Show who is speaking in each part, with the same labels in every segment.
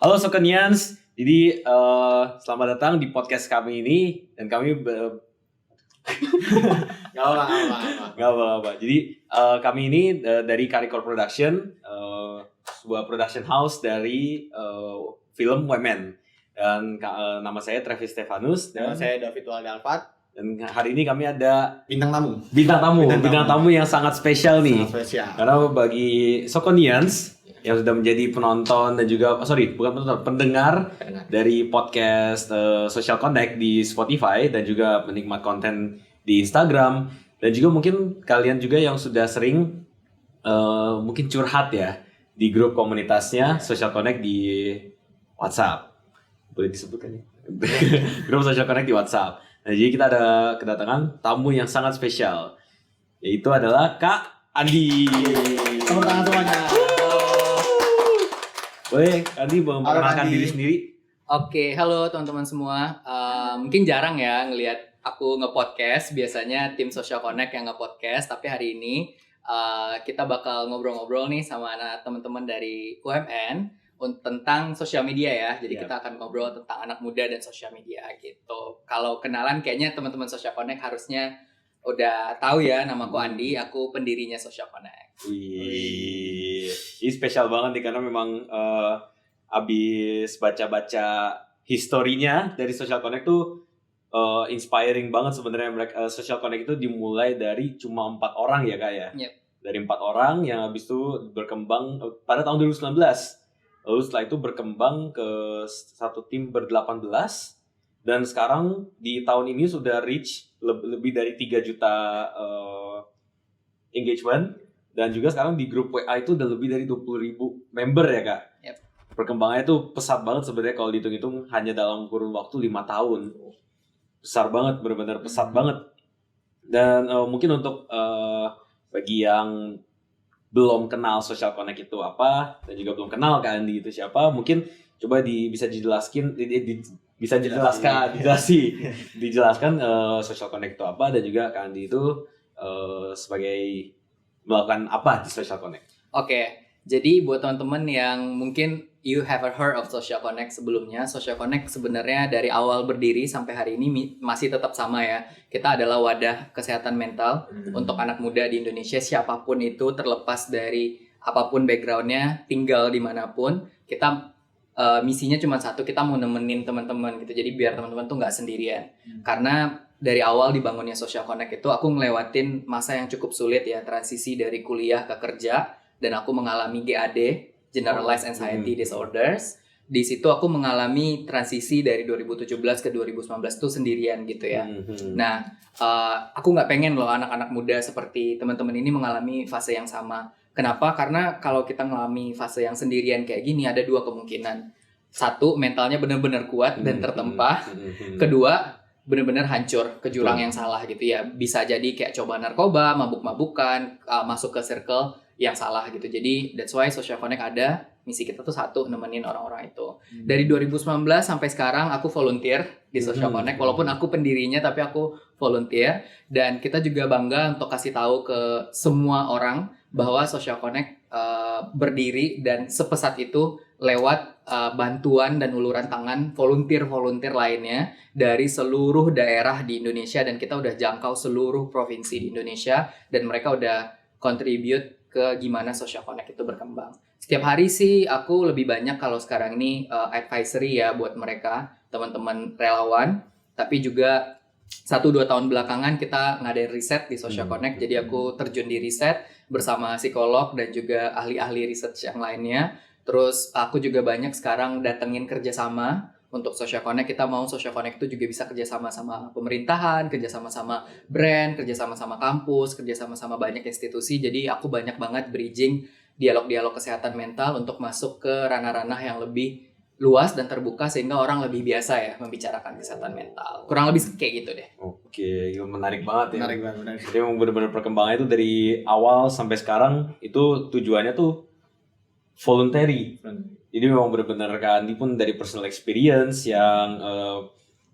Speaker 1: Halo Sokenians, jadi selamat datang di podcast kami ini dan kami
Speaker 2: Gak apa-apa.
Speaker 1: Jadi kami ini dari Karikor Production, sebuah production house dari film Women. Dan nama saya Travis Stefanus
Speaker 2: Nama saya David Waldalfat.
Speaker 1: Dan hari ini kami ada
Speaker 2: Bintang
Speaker 1: tamu yang sangat spesial nih.
Speaker 2: Sangat spesial.
Speaker 1: Karena bagi Sokonians yang sudah menjadi penonton dan juga pendengar dari podcast Social Connect di Spotify dan juga penikmat konten di Instagram, dan juga mungkin kalian juga yang sudah sering mungkin curhat ya di grup komunitasnya Social Connect di WhatsApp. Boleh disebutkan ya? Grup Social Connect di WhatsApp. Nah, jadi kita ada kedatangan tamu yang sangat spesial, yaitu adalah Kak Andi.
Speaker 2: Tepuk tangan semuanya.
Speaker 1: Boleh, Andi memperkenalkan diri sendiri?
Speaker 3: Oke, halo teman-teman semua. Mungkin jarang ya ngelihat aku nge-podcast. Biasanya tim Social Connect yang nge-podcast. Tapi hari ini kita bakal ngobrol-ngobrol nih sama anak teman-teman dari UMN tentang sosial media ya. Jadi kita akan ngobrol tentang anak muda dan sosial media gitu. Kalau kenalan kayaknya teman-teman Social Connect harusnya udah tahu ya, namaku Andi, aku pendirinya Social Connect.
Speaker 1: Wih, ini spesial banget nih karena memang abis baca-baca historinya dari Social Connect tuh inspiring banget sebenarnya. Mereka Social Connect itu dimulai dari cuma 4 orang ya Kak ya.
Speaker 3: Yep.
Speaker 1: Dari 4 orang yang habis itu berkembang pada tahun 2019. Lalu setelah itu berkembang ke satu tim ber-18. Dan sekarang di tahun ini sudah reach lebih dari 3 juta engagement. Dan juga sekarang di grup WA itu udah lebih dari 20,000 member ya Kak.
Speaker 3: Yep.
Speaker 1: Perkembangannya tuh pesat banget sebenarnya kalau dihitung-hitung hanya dalam kurun waktu 5 tahun. Besar banget, benar-benar pesat banget. Dan mungkin untuk bagi yang belum kenal Social Connect itu apa, dan juga belum kenal Kak Andi itu siapa, mungkin coba bisa dijelaskan Social Connect itu apa, dan juga Kak Andi itu sebagai melakukan apa di Social Connect.
Speaker 3: Oke, jadi buat teman-teman yang mungkin you have heard of Social Connect sebelumnya, Social Connect sebenarnya dari awal berdiri sampai hari ini masih tetap sama ya. Kita adalah wadah kesehatan mental untuk anak muda di Indonesia, siapapun itu, terlepas dari apapun backgroundnya, tinggal dimanapun. Kita misinya cuma satu, kita mau nemenin teman-teman gitu. Jadi biar teman-teman tuh nggak sendirian. Karena dari awal dibangunnya Social Connect itu aku ngelewatin masa yang cukup sulit ya, transisi dari kuliah ke kerja, dan aku mengalami GAD, Generalized Anxiety Disorders. Di situ aku mengalami transisi dari 2017 ke 2019 itu sendirian gitu ya. Nah, aku nggak pengen loh anak-anak muda seperti teman-teman ini mengalami fase yang sama. Kenapa? Karena kalau kita mengalami fase yang sendirian kayak gini, ada 2 kemungkinan. Satu, mentalnya benar-benar kuat dan tertempa. Kedua, benar-benar hancur ke jurang yang salah gitu ya. Bisa jadi kayak coba narkoba, mabuk-mabukan, masuk ke circle yang salah gitu. Jadi that's why Social Connect ada. Misi kita tuh satu, nemenin orang-orang itu. Dari 2019 sampai sekarang aku volunteer di Social Connect. Walaupun aku pendirinya tapi aku volunteer. Dan kita juga bangga untuk kasih tahu ke semua orang bahwa Social Connect berdiri dan sepesat itu lewat bantuan dan uluran tangan volunteer-volunteer lainnya dari seluruh daerah di Indonesia, dan kita udah jangkau seluruh provinsi di Indonesia, dan mereka udah contribute ke gimana Social Connect itu berkembang. Setiap hari sih aku lebih banyak kalau sekarang ini advisory ya buat mereka, teman-teman relawan, tapi juga 1-2 tahun belakangan kita ngadain riset di Social Connect. Jadi aku terjun di riset bersama psikolog dan juga ahli-ahli research yang lainnya. Terus aku juga banyak sekarang datengin kerjasama untuk Social Connect. Kita mau Social Connect itu juga bisa kerjasama sama pemerintahan, kerjasama sama brand, kerjasama sama kampus, kerjasama sama banyak institusi. Jadi aku banyak banget bridging dialog-dialog kesehatan mental untuk masuk ke ranah-ranah yang lebih luas dan terbuka sehingga orang lebih biasa ya membicarakan kesehatan mental. Kurang lebih kayak gitu deh.
Speaker 1: Oke, menarik banget ya.
Speaker 2: Menarik banget.
Speaker 1: Jadi memang benar-benar perkembangannya itu dari awal sampai sekarang itu tujuannya tuh voluntary. Jadi memang benar-benar Kak Andi pun dari personal experience yang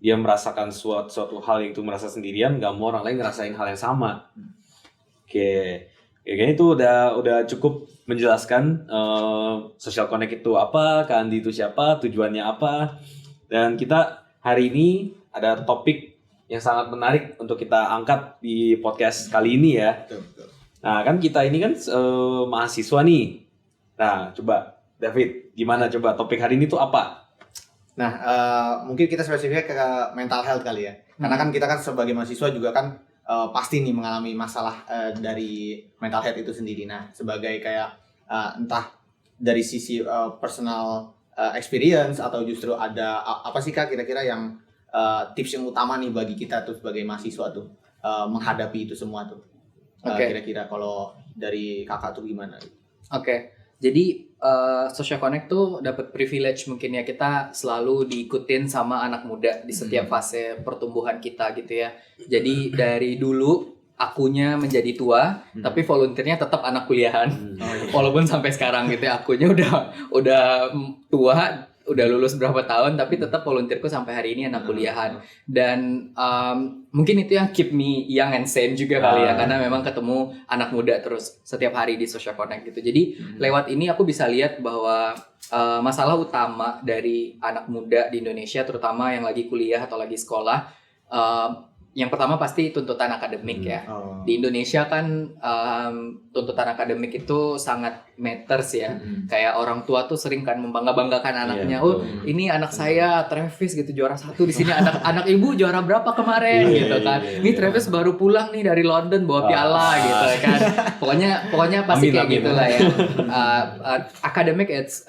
Speaker 1: dia merasakan suatu hal yang itu merasa sendirian, gak mau orang lain ngerasain hal yang sama. Oke. Ya, kayaknya itu udah cukup menjelaskan social connect itu apa, Kak Andi itu siapa, tujuannya apa. Dan kita hari ini ada topik yang sangat menarik untuk kita angkat di podcast kali ini ya.
Speaker 2: Betul.
Speaker 1: Nah, kan kita ini kan mahasiswa nih. Nah, coba David, gimana coba topik hari ini tuh apa?
Speaker 2: Nah, mungkin kita spesifik ke mental health kali ya. Karena kan kita kan sebagai mahasiswa juga kan pasti nih mengalami masalah dari mental health itu sendiri. Nah, sebagai kayak entah dari sisi personal experience atau justru ada apa sih Kak kira-kira yang tips yang utama nih bagi kita tuh sebagai mahasiswa tuh menghadapi itu semua tuh. Kira-kira kalau dari Kakak tuh gimana?
Speaker 3: Oke. Jadi Social Connect tuh dapat privilege mungkin ya, kita selalu diikutin sama anak muda di setiap fase pertumbuhan kita gitu ya. Jadi dari dulu akunya menjadi tua, tapi volunteernya tetap anak kuliahan. Walaupun sampai sekarang gitu ya, akunya udah tua, udah lulus berapa tahun, tapi tetap volunteerku sampai hari ini anak kuliahan. Dan mungkin itu yang keep me young and sane juga kali ya, karena memang ketemu anak muda terus setiap hari di Social Connect gitu. Jadi lewat ini aku bisa lihat bahwa masalah utama dari anak muda di Indonesia, terutama yang lagi kuliah atau lagi sekolah, yang pertama pasti tuntutan akademik ya. Di Indonesia kan tuntutan akademik itu sangat matters ya. Kayak orang tua tuh sering kan membangga-banggakan anaknya. Oh, ini anak saya Travis gitu juara 1 di sini. Anak ibu juara berapa kemarin gitu kan. Ini Travis baru pulang nih dari London bawa piala gitu kan. Pokoknya pasti kayak gitulah ya. Academic it's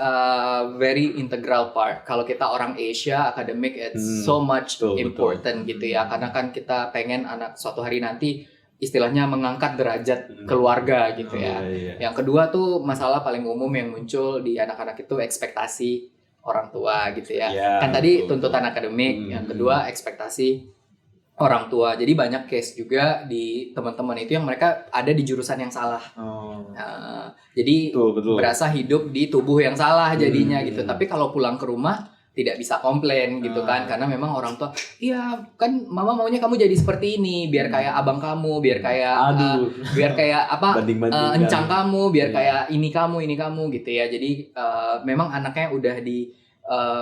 Speaker 3: very integral part. Kalau kita orang Asia, academic it's so much important gitu ya. Karena kan kita pengen anak suatu hari nanti istilahnya mengangkat derajat keluarga gitu ya. Yang kedua tuh masalah paling umum yang muncul di anak-anak itu ekspektasi orang tua gitu ya. Kan tadi tuntutan akademik, yang kedua ekspektasi orang tua. Jadi banyak case juga di teman-teman itu yang mereka ada di jurusan yang salah. Jadi berasa hidup di tubuh yang salah jadinya gitu. Tapi kalau pulang ke rumah tidak bisa komplain gitu kan, karena memang orang tua, iya kan mama maunya kamu jadi seperti ini biar kayak abang kamu, biar kayak biar kayak apa encang kamu, biar kayak ini kamu gitu ya. Jadi memang anaknya udah di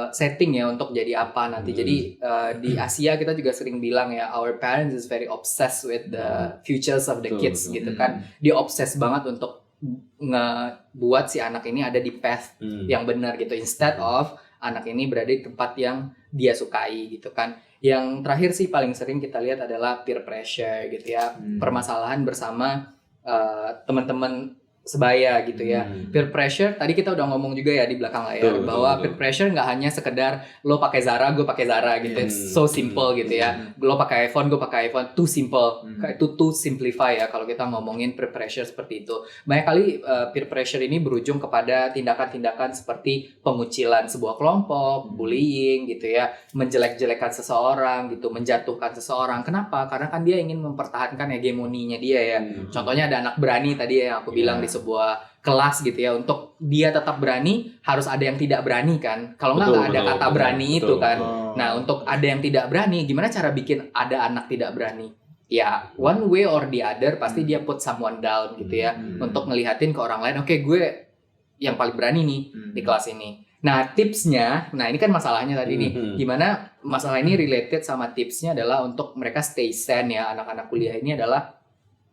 Speaker 3: setting ya untuk jadi apa nanti. Jadi di Asia kita juga sering bilang ya, our parents is very obsessed with the futures of the kids gitu kan. Dia obses banget untuk ngebuat si anak ini ada di path yang benar gitu, instead of anak ini berada di tempat yang dia sukai gitu kan. Yang terakhir sih paling sering kita lihat adalah peer pressure gitu ya. Permasalahan bersama teman-teman sebaya gitu ya. Peer pressure tadi kita udah ngomong juga ya di belakang layar bahwa peer pressure nggak hanya sekedar lo pakai Zara, gue pakai Zara gitu. It's so simple gitu ya. Lo pakai iPhone, gue pakai iPhone. Too simple. Itu too simplify ya kalau kita ngomongin peer pressure seperti itu. Banyak kali peer pressure ini berujung kepada tindakan-tindakan seperti pengucilan sebuah kelompok, bullying gitu ya, menjelek-jelekan seseorang gitu, menjatuhkan seseorang. Kenapa? Karena kan dia ingin mempertahankan hegemoninya dia ya. Contohnya ada anak berani tadi ya yang aku bilang di sebuah kelas gitu ya, untuk dia tetap berani harus ada yang tidak berani kan. Kalau nggak ada kata berani itu kan. Nah, untuk ada yang tidak berani, gimana cara bikin ada anak tidak berani? Ya, one way or the other pasti dia put someone down gitu ya, untuk ngelihatin ke orang lain, oke, gue yang paling berani nih di kelas ini. Nah, tipsnya, nah ini kan masalahnya tadi nih, gimana masalah ini related sama tipsnya adalah untuk mereka stay sane ya, anak-anak kuliah ini adalah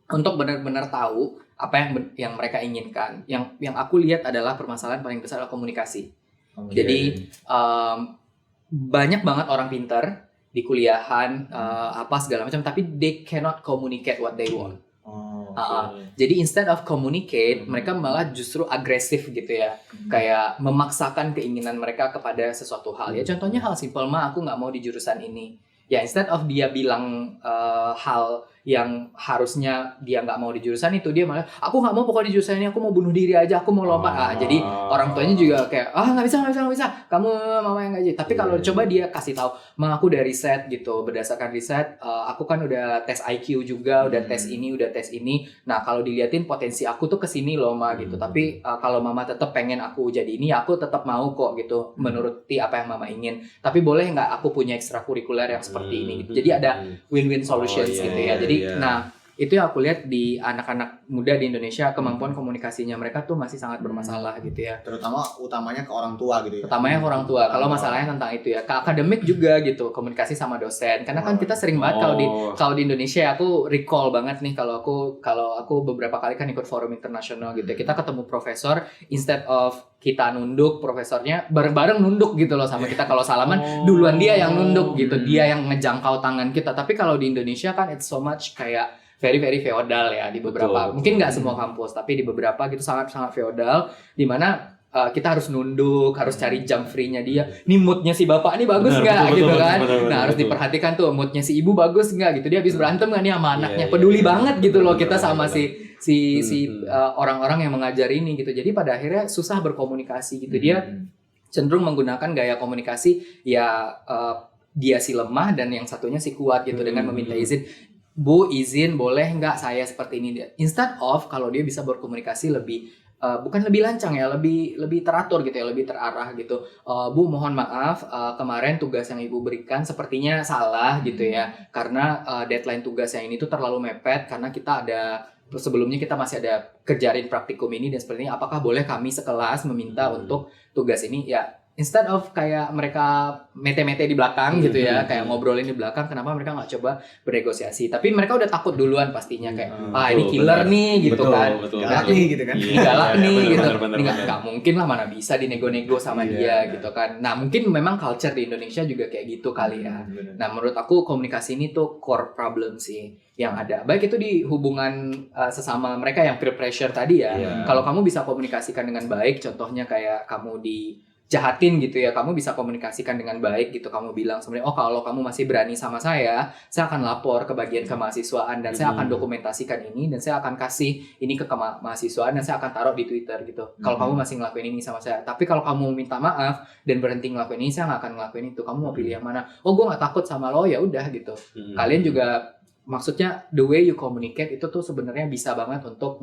Speaker 3: untuk benar-benar tahu apa yang mereka inginkan. Yang aku lihat adalah permasalahan paling besar adalah komunikasi. Jadi banyak banget orang pintar di kuliahan apa segala macam, tapi they cannot communicate what they want. Jadi instead of communicate, mereka malah justru agresif gitu ya, kayak memaksakan keinginan mereka kepada sesuatu hal. Ya contohnya hal simpel, aku nggak mau di jurusan ini. Ya instead of dia bilang hal yang harusnya dia nggak mau di jurusan itu, dia malah aku nggak mau pokoknya di jurusan ini, aku mau bunuh diri aja, aku mau lompat. Jadi orang tuanya juga kayak nggak bisa, kamu mama yang gaji. Tapi kalau coba dia kasih tahu, aku udah riset gitu, berdasarkan riset aku kan udah tes IQ juga, udah tes ini. Nah kalau diliatin potensi aku tuh kesini loh ma gitu. Tapi kalau mama tetap pengen aku jadi ini, aku tetap mau kok gitu, menuruti apa yang mama ingin. Tapi boleh nggak aku punya ekstrakurikuler yang seperti ini gitu. Jadi ada win-win solutions gitu ya. Jadi nah itu yang aku lihat di anak-anak muda di Indonesia, kemampuan komunikasinya mereka tuh masih sangat bermasalah gitu ya.
Speaker 2: Terutama utamanya ke orang tua gitu ya.
Speaker 3: Utamanya ke orang tua. Kalau masalahnya tentang itu ya, ke akademik juga gitu, komunikasi sama dosen. Karena kan kita sering banget kalau di Indonesia, aku recall banget nih kalau aku beberapa kali kan ikut forum internasional gitu ya. Kita ketemu profesor, instead of kita nunduk, profesornya bareng-bareng nunduk gitu loh sama kita. Kalau salaman duluan dia yang nunduk gitu, dia yang ngejangkau tangan kita. Tapi kalau di Indonesia kan it's so much kayak very very feodal ya di beberapa, mungkin nggak semua kampus, tapi di beberapa gitu sangat feodal, di mana kita harus nunduk, harus cari jam free-nya dia. Nih moodnya si bapak nih bagus nggak gitu kan? Nah harus diperhatikan tuh moodnya si ibu bagus nggak gitu, dia habis berantem nggak nih sama anaknya, peduli banget gitu loh kita sama si orang-orang yang mengajar ini gitu. Jadi pada akhirnya susah berkomunikasi gitu, dia cenderung menggunakan gaya komunikasi ya dia si lemah dan yang satunya si kuat gitu dengan meminta izin. Bu, izin boleh nggak saya seperti ini? Instead of kalau dia bisa berkomunikasi lebih bukan lebih lancang ya, lebih teratur gitu ya, lebih terarah gitu. Bu, mohon maaf, kemarin tugas yang ibu berikan sepertinya salah gitu ya, karena deadline tugas yang ini tuh terlalu mepet karena kita sebelumnya kita masih ada kerjain praktikum ini dan seperti ini. Apakah boleh kami sekelas meminta untuk tugas ini ya? Instead of kayak mereka mete-mete di belakang gitu ya, kayak ngobrolin di belakang, kenapa mereka nggak coba bernegosiasi? Tapi mereka udah takut duluan pastinya kayak, ini killer nih gitu kan,
Speaker 2: galak nih gitu kan,
Speaker 3: galak nih gitu, ini nggak mungkin lah, mana bisa dinego-nego sama dia gitu kan. Nah mungkin memang culture di Indonesia juga kayak gitu kali ya. Nah menurut aku komunikasi ini tuh core problem sih yang ada, baik itu di hubungan sesama mereka yang peer pressure tadi ya. Kalau kamu bisa komunikasikan dengan baik, contohnya kayak kamu jahatin gitu ya, kamu bisa komunikasikan dengan baik gitu, kamu bilang sebenarnya kalau kamu masih berani sama saya akan lapor ke bagian kemahasiswaan dan saya akan dokumentasikan ini dan saya akan kasih ini ke kemahasiswaan dan saya akan taruh di Twitter gitu. Kalau kamu masih ngelakuin ini sama saya, tapi kalau kamu minta maaf dan berhenti ngelakuin ini, saya nggak akan ngelakuin itu. Kamu mau pilih yang mana? Oh, gue nggak takut sama lo, ya udah gitu. Kalian juga, maksudnya the way you communicate itu tuh sebenarnya bisa banget untuk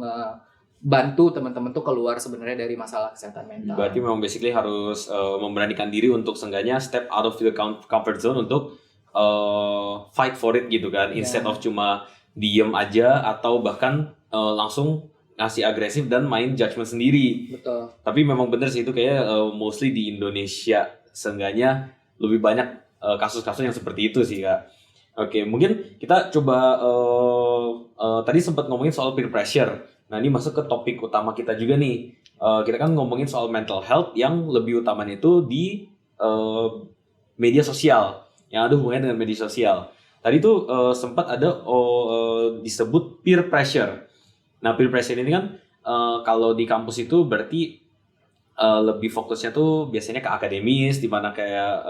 Speaker 3: bantu teman-teman tuh keluar sebenarnya dari masalah kesehatan mental.
Speaker 1: Berarti memang basically harus memberanikan diri untuk seenggaknya step out of the comfort zone untuk fight for it gitu kan, instead of cuma diem aja atau bahkan langsung ngasih agresif dan main judgement sendiri.
Speaker 3: Betul.
Speaker 1: Tapi memang bener sih itu kayak mostly di Indonesia seenggaknya lebih banyak kasus-kasus yang seperti itu sih Kak. Oke, mungkin kita coba tadi sempat ngomongin soal peer pressure. Nah ini masuk ke topik utama kita juga nih. Kita kan ngomongin soal mental health yang lebih utamanya itu di media sosial, yang ada hubungannya dengan media sosial. Tadi tuh sempat ada disebut peer pressure. Nah peer pressure ini kan kalau di kampus itu berarti lebih fokusnya tuh biasanya ke akademis, di mana kayak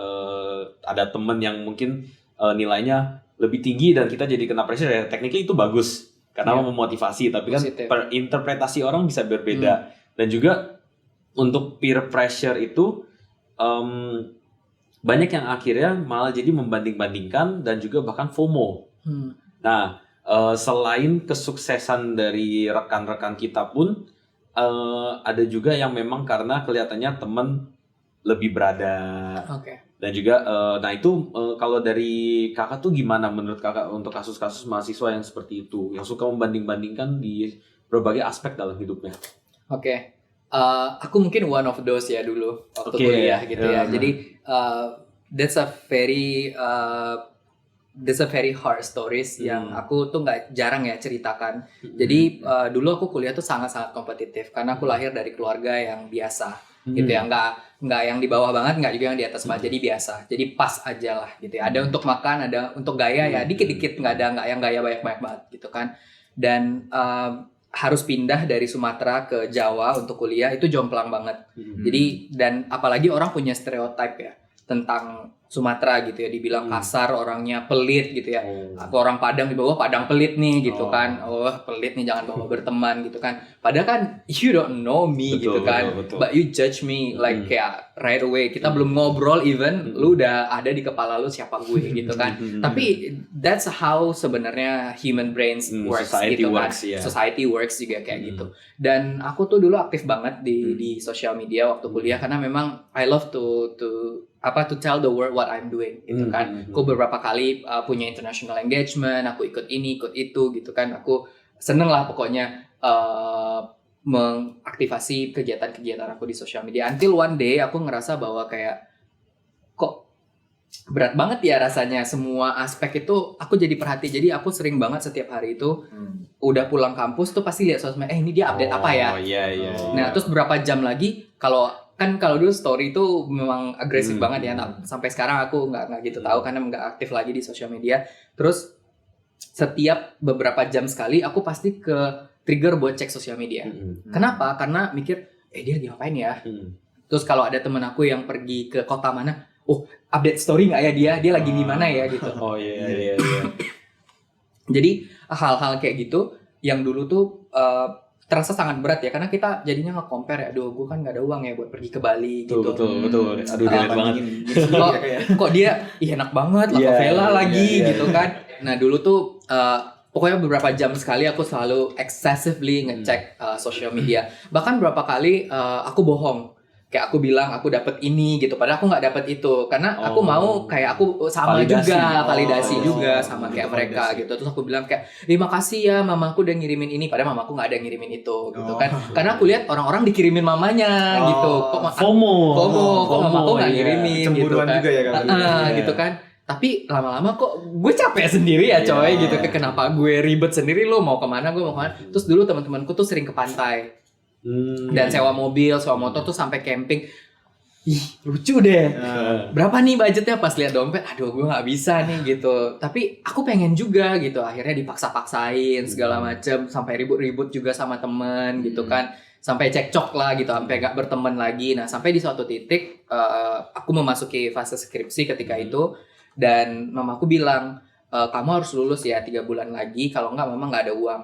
Speaker 1: ada temen yang mungkin nilainya lebih tinggi dan kita jadi kena pressure ya. Technically itu bagus karena memotivasi, tapi kan interpretasi orang bisa berbeda. Dan juga untuk peer pressure itu banyak yang akhirnya malah jadi membanding-bandingkan dan juga bahkan FOMO. Nah selain kesuksesan dari rekan-rekan kita pun ada juga yang memang karena kelihatannya teman lebih berada. Dan juga, nah itu kalau dari kakak tuh gimana menurut kakak untuk kasus-kasus mahasiswa yang seperti itu, yang suka membanding-bandingkan di berbagai aspek dalam hidupnya?
Speaker 3: Aku mungkin one of those ya dulu waktu kuliah gitu ya. Jadi that's a very hard stories yang aku tuh nggak jarang ya ceritakan. Jadi dulu aku kuliah tuh sangat-sangat kompetitif karena aku lahir dari keluarga yang biasa. Gitu ya, nggak yang di bawah banget, nggak juga yang di atas banget, jadi biasa, jadi pas aja lah gitu ya. Ada untuk makan, ada untuk gaya ya dikit-dikit, nggak yang gaya banyak-banyak banget gitu kan. Dan harus pindah dari Sumatera ke Jawa untuk kuliah itu jomplang banget. Jadi dan apalagi orang punya stereotip ya tentang Sumatera gitu ya, dibilang kasar, orangnya pelit gitu ya. Aku orang Padang, di bawah Padang pelit nih gitu kan. Pelit nih, jangan bawa berteman gitu kan. Padahal kan you don't know me gitu kan. Betul. But you judge me like kayak right away. Kita belum ngobrol even, lu udah ada di kepala lu siapa gue gitu kan. Tapi that's how sebenarnya human brains works gitu kan. Society works juga kayak gitu. Dan aku tuh dulu aktif banget di social media waktu kuliah karena memang I love to tell the world what I'm doing gitu kan. Aku beberapa kali punya international engagement, aku ikut ini, ikut itu gitu kan. Aku seneng lah pokoknya mengaktifasi kegiatan-kegiatan aku di sosial media. Until one day aku ngerasa bahwa kayak kok berat banget ya rasanya semua aspek itu aku jadi perhati. Jadi aku sering banget setiap hari itu udah pulang kampus tuh pasti lihat sosmed, ini dia update apa ya. Nah terus berapa jam lagi kalau dulu story itu memang agresif banget ya. Nah, sampai sekarang aku nggak gitu tahu karena nggak aktif lagi di sosial media. Terus setiap beberapa jam sekali aku pasti ke trigger buat cek sosial media. Kenapa? Karena mikir dia lagi ngapain ya. Terus kalau ada temen aku yang pergi ke kota mana, update story nggak ya dia lagi di mana ya gitu.
Speaker 1: Iya.
Speaker 3: Jadi hal-hal kayak gitu yang dulu tuh terasa sangat berat ya, karena kita jadinya nge-compare, aduh gue kan gak ada uang ya buat pergi ke Bali gitu.
Speaker 1: Betul. Aduh relate banget.
Speaker 3: Kok dia enak banget, lah vela lagi gitu kan. Nah dulu tuh pokoknya beberapa jam sekali aku selalu excessively ngecek social media. Bahkan beberapa kali aku bohong. Kayak aku bilang aku dapat ini gitu, padahal aku nggak dapat itu, karena aku mau kayak aku sama validasi juga sama kayak mereka gitu. Terus aku bilang kayak terima kasih ya mamaku udah ngirimin ini, padahal mamaku nggak ada ngirimin itu gitu kan. Karena aku lihat orang-orang dikirimin mamanya gitu. Kok
Speaker 1: FOMO
Speaker 3: kok mamaku nggak ngirimin gitu kan.
Speaker 2: Juga ya,
Speaker 3: gitu kan. Tapi lama-lama kok gue capek sendiri ya coy gitu. Kenapa gue ribet sendiri, lo mau kemana gue mau kemana. Terus dulu teman-temanku tuh sering ke pantai. Dan sewa mobil, sewa motor tuh sampai camping. Ih, lucu deh. Berapa nih budgetnya, pas lihat dompet, aduh gue nggak bisa nih gitu. Tapi aku pengen juga gitu. Akhirnya dipaksa-paksain segala macem, sampai ribut-ribut juga sama temen gitu kan. Sampai cekcok lah gitu, sampai nggak berteman lagi. Nah sampai di suatu titik aku memasuki fase skripsi ketika itu, dan mamaku bilang, kamu harus lulus ya 3 bulan lagi, kalau enggak mama nggak ada uang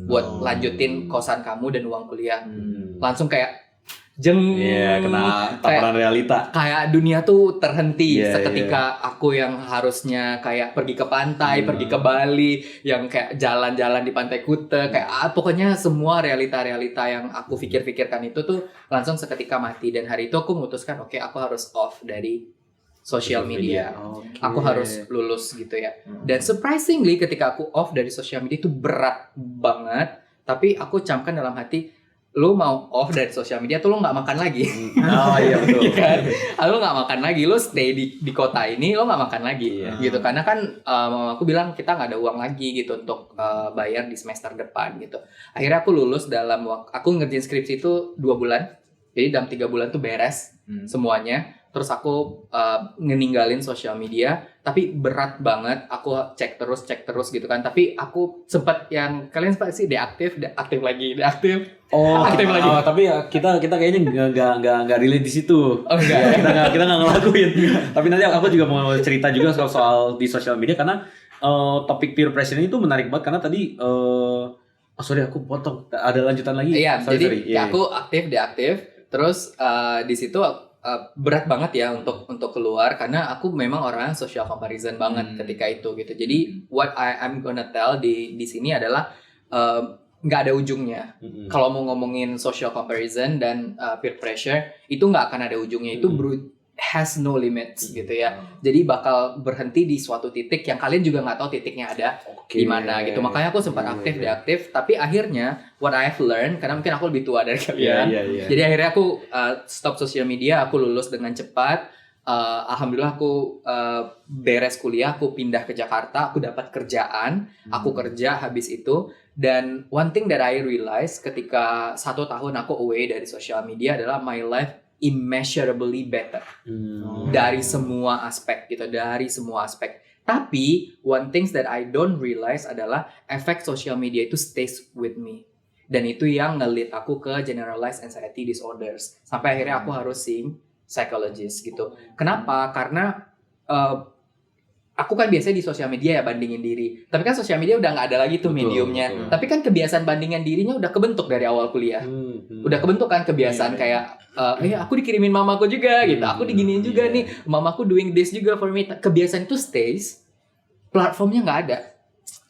Speaker 3: buat lanjutin kosan kamu dan uang kuliah. Langsung kayak
Speaker 1: kena tamparan realita.
Speaker 3: Kayak dunia tuh terhenti seketika. Aku yang harusnya kayak pergi ke pantai, pergi ke Bali, yang kayak jalan-jalan di Pantai Kuta, kayak pokoknya semua realita-realita yang aku pikir-pikirkan itu tuh langsung seketika mati. Dan hari itu aku memutuskan, oke, aku harus off dari social media. Aku harus lulus gitu ya. Dan surprisingly ketika aku off dari social media itu berat banget. Tapi aku camkan dalam hati, lo mau off dari social media tuh lo nggak makan lagi.
Speaker 1: Iya betul.
Speaker 3: Kan? Lo nggak makan lagi, lo stay di kota ini, lo nggak makan lagi gitu. Karena kan aku bilang kita nggak ada uang lagi gitu untuk bayar di semester depan gitu. Akhirnya aku lulus dalam aku ngerjain skripsi itu 2 bulan. Jadi dalam 3 bulan tuh beres semuanya. Terus aku ngeninggalin sosial media, tapi berat banget. Aku cek terus gitu kan. Tapi aku sempat yang kalian sempat sih aktif lagi. Aktif lagi.
Speaker 1: Tapi kita kayaknya nggak relate di situ.
Speaker 3: Enggak.
Speaker 1: Kita nggak ngelakuin. Tapi nanti aku juga mau cerita juga soal di sosial media, karena topik peer pressure ini tuh menarik banget, karena tadi sorry aku potong. Ada lanjutan lagi?
Speaker 3: Iya. Jadi aku aktif. Terus di situ berat banget ya untuk keluar, karena aku memang orang social comparison banget ketika itu gitu. Jadi what I'm gonna tell di sini adalah nggak ada ujungnya. Kalau mau ngomongin social comparison dan peer pressure itu nggak akan ada ujungnya. Itu has no limits gitu ya. Jadi bakal berhenti di suatu titik yang kalian juga nggak tahu titiknya ada di mana gitu. Makanya aku sempat aktif, tapi akhirnya what I have learned, karena mungkin aku lebih tua dari kalian. Jadi akhirnya aku stop social media, aku lulus dengan cepat. Alhamdulillah aku beres kuliah, aku pindah ke Jakarta, aku dapat kerjaan, aku kerja habis itu. Dan one thing that I realize ketika 1 tahun aku away dari social media adalah my life immeasurably better dari semua aspek gitu, dari semua aspek. Tapi one things that I don't realize adalah efek social media itu stays with me, dan itu yang nge-lead aku ke generalized anxiety disorders sampai akhirnya aku harus seeing psychologist gitu. Kenapa? Karena aku kan biasanya di sosial media ya bandingin diri. Tapi kan sosial media udah nggak ada lagi tuh mediumnya. Tapi kan kebiasaan bandingan dirinya udah kebentuk dari awal kuliah. Udah kebentuk kan kebiasaan kayak aku dikirimin mamaku juga gitu. Aku diginiin juga nih. Mamaku doing this juga for me. Kebiasaan itu stays. Platformnya nggak ada.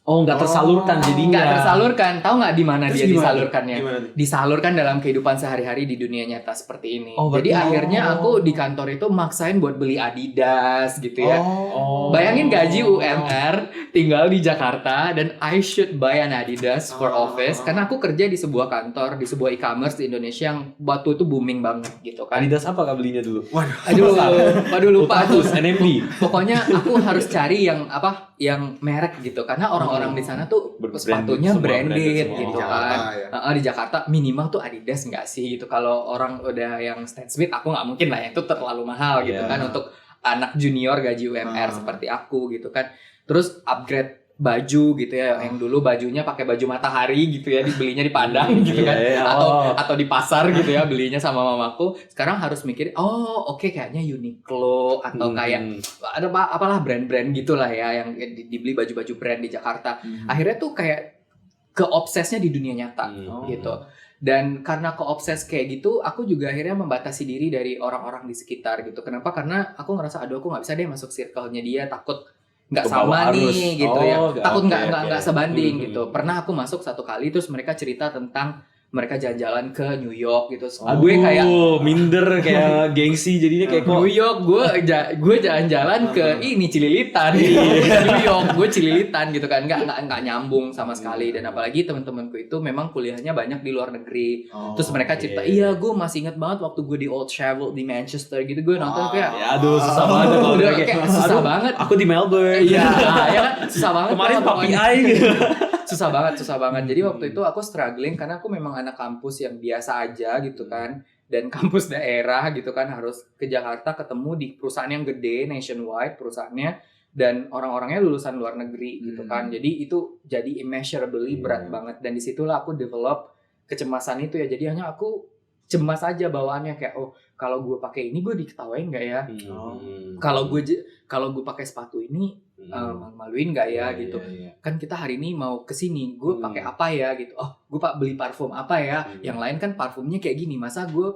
Speaker 1: Oh, nggak tersalurkan jadinya.
Speaker 3: Nggak tersalurkan. Tahu nggak di mana
Speaker 2: Terus
Speaker 3: dia
Speaker 2: gimana tuh?
Speaker 3: disalurkannya?
Speaker 2: Gimana tuh?
Speaker 3: Disalurkan dalam kehidupan sehari-hari di dunia nyata seperti ini.
Speaker 1: Oh,
Speaker 3: Jadi
Speaker 1: berarti-
Speaker 3: akhirnya aku di kantor itu maksain buat beli Adidas gitu ya.
Speaker 1: Oh.
Speaker 3: Bayangin gaji UMR tinggal di Jakarta dan I should buy an Adidas for office karena aku kerja di sebuah kantor di sebuah e-commerce di Indonesia yang waktu itu booming banget gitu kan.
Speaker 1: Adidas apa Kak belinya dulu?
Speaker 3: Waduh lupa tuh.
Speaker 1: Terus NMD.
Speaker 3: Pokoknya aku harus cari yang yang merek gitu karena orang-orang di sana tuh sepatunya
Speaker 1: Semua
Speaker 3: branded
Speaker 1: branded semua.
Speaker 3: gitu
Speaker 2: Di Jakarta,
Speaker 3: kan.
Speaker 2: ya.
Speaker 3: Di Jakarta minimal tuh Adidas nggak sih gitu. Kalau orang udah yang Stan Smith aku nggak mungkin lah ya, itu terlalu mahal gitu
Speaker 1: Iya.
Speaker 3: kan untuk anak junior gaji UMR seperti aku gitu kan. Terus upgrade baju gitu ya, yang dulu bajunya pakai baju matahari gitu ya, dibelinya di Padang gitu kan, atau di pasar gitu ya belinya sama mamaku. Sekarang harus mikir, oke, kayaknya Uniqlo atau kayak ada apalah brand-brand gitulah ya yang dibeli baju-baju brand di Jakarta. Akhirnya tuh kayak keobsesnya di dunia nyata gitu. Dan karena keobses kayak gitu, aku juga akhirnya membatasi diri dari orang-orang di sekitar gitu. Kenapa? Karena aku ngerasa aduh aku nggak bisa deh masuk circle-nya dia, takut nggak
Speaker 1: Kebawa
Speaker 3: sama
Speaker 1: arus.
Speaker 3: nih gitu ya, takut nggak
Speaker 1: oke.
Speaker 3: sebanding gitu. Pernah aku masuk satu kali terus mereka cerita tentang mereka jalan-jalan ke New York gitu. Gue kayak
Speaker 1: minder kayak gengsi jadinya kayak kok
Speaker 3: New York, gue jalan-jalan ke ini Cililitan, New York, gue Cililitan gitu kan, nggak nyambung sama sekali. Dan apalagi teman-temanku itu memang kuliahnya banyak di luar negeri. Terus mereka cerita, iya gue masih ingat banget waktu gue di Old Trafford di Manchester gitu, gue nonton kayak,
Speaker 1: ya aduh susah banget kalau
Speaker 3: udah
Speaker 1: kayak
Speaker 3: kayak susah banget.
Speaker 1: aku di Melbourne.
Speaker 3: Iya, ya kan, susah banget.
Speaker 1: Kemarin
Speaker 3: lah
Speaker 1: papi
Speaker 3: pokoknya.
Speaker 1: ai gitu.
Speaker 3: susah banget. Jadi waktu itu aku struggling karena aku memang anak kampus yang biasa aja gitu kan, dan kampus daerah gitu kan, harus ke Jakarta ketemu di perusahaan yang gede nationwide perusahaannya, dan orang-orangnya lulusan luar negeri gitu kan. Jadi itu jadi immeasurably berat banget, dan disitulah aku develop kecemasan itu ya. Jadi hanya aku cemas aja bawaannya kayak kalau gue pakai ini gue diketawain nggak ya, kalau gue pakai sepatu ini maluin nggak ya gitu. Kan kita hari ini mau kesini, gue pakai apa ya gitu. Gue beli parfum apa ya. Yang lain kan parfumnya kayak gini, masa gue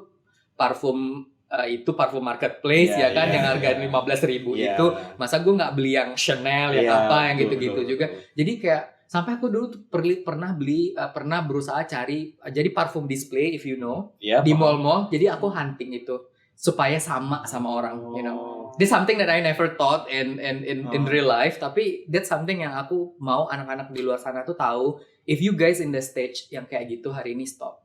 Speaker 3: parfum itu parfum marketplace ya kan, yang harga 15.000 itu, masa gue nggak beli yang Chanel yang apa yang gitu-gitu juga. Jadi kayak sampai aku dulu tuh pernah berusaha cari jadi parfum display if you know di mall-mall. Jadi aku hunting itu supaya sama orang, you know. That's something that I never thought in real life, tapi that's something yang aku mau anak-anak di luar sana tuh tahu. If you guys in the stage yang kayak gitu hari ini, stop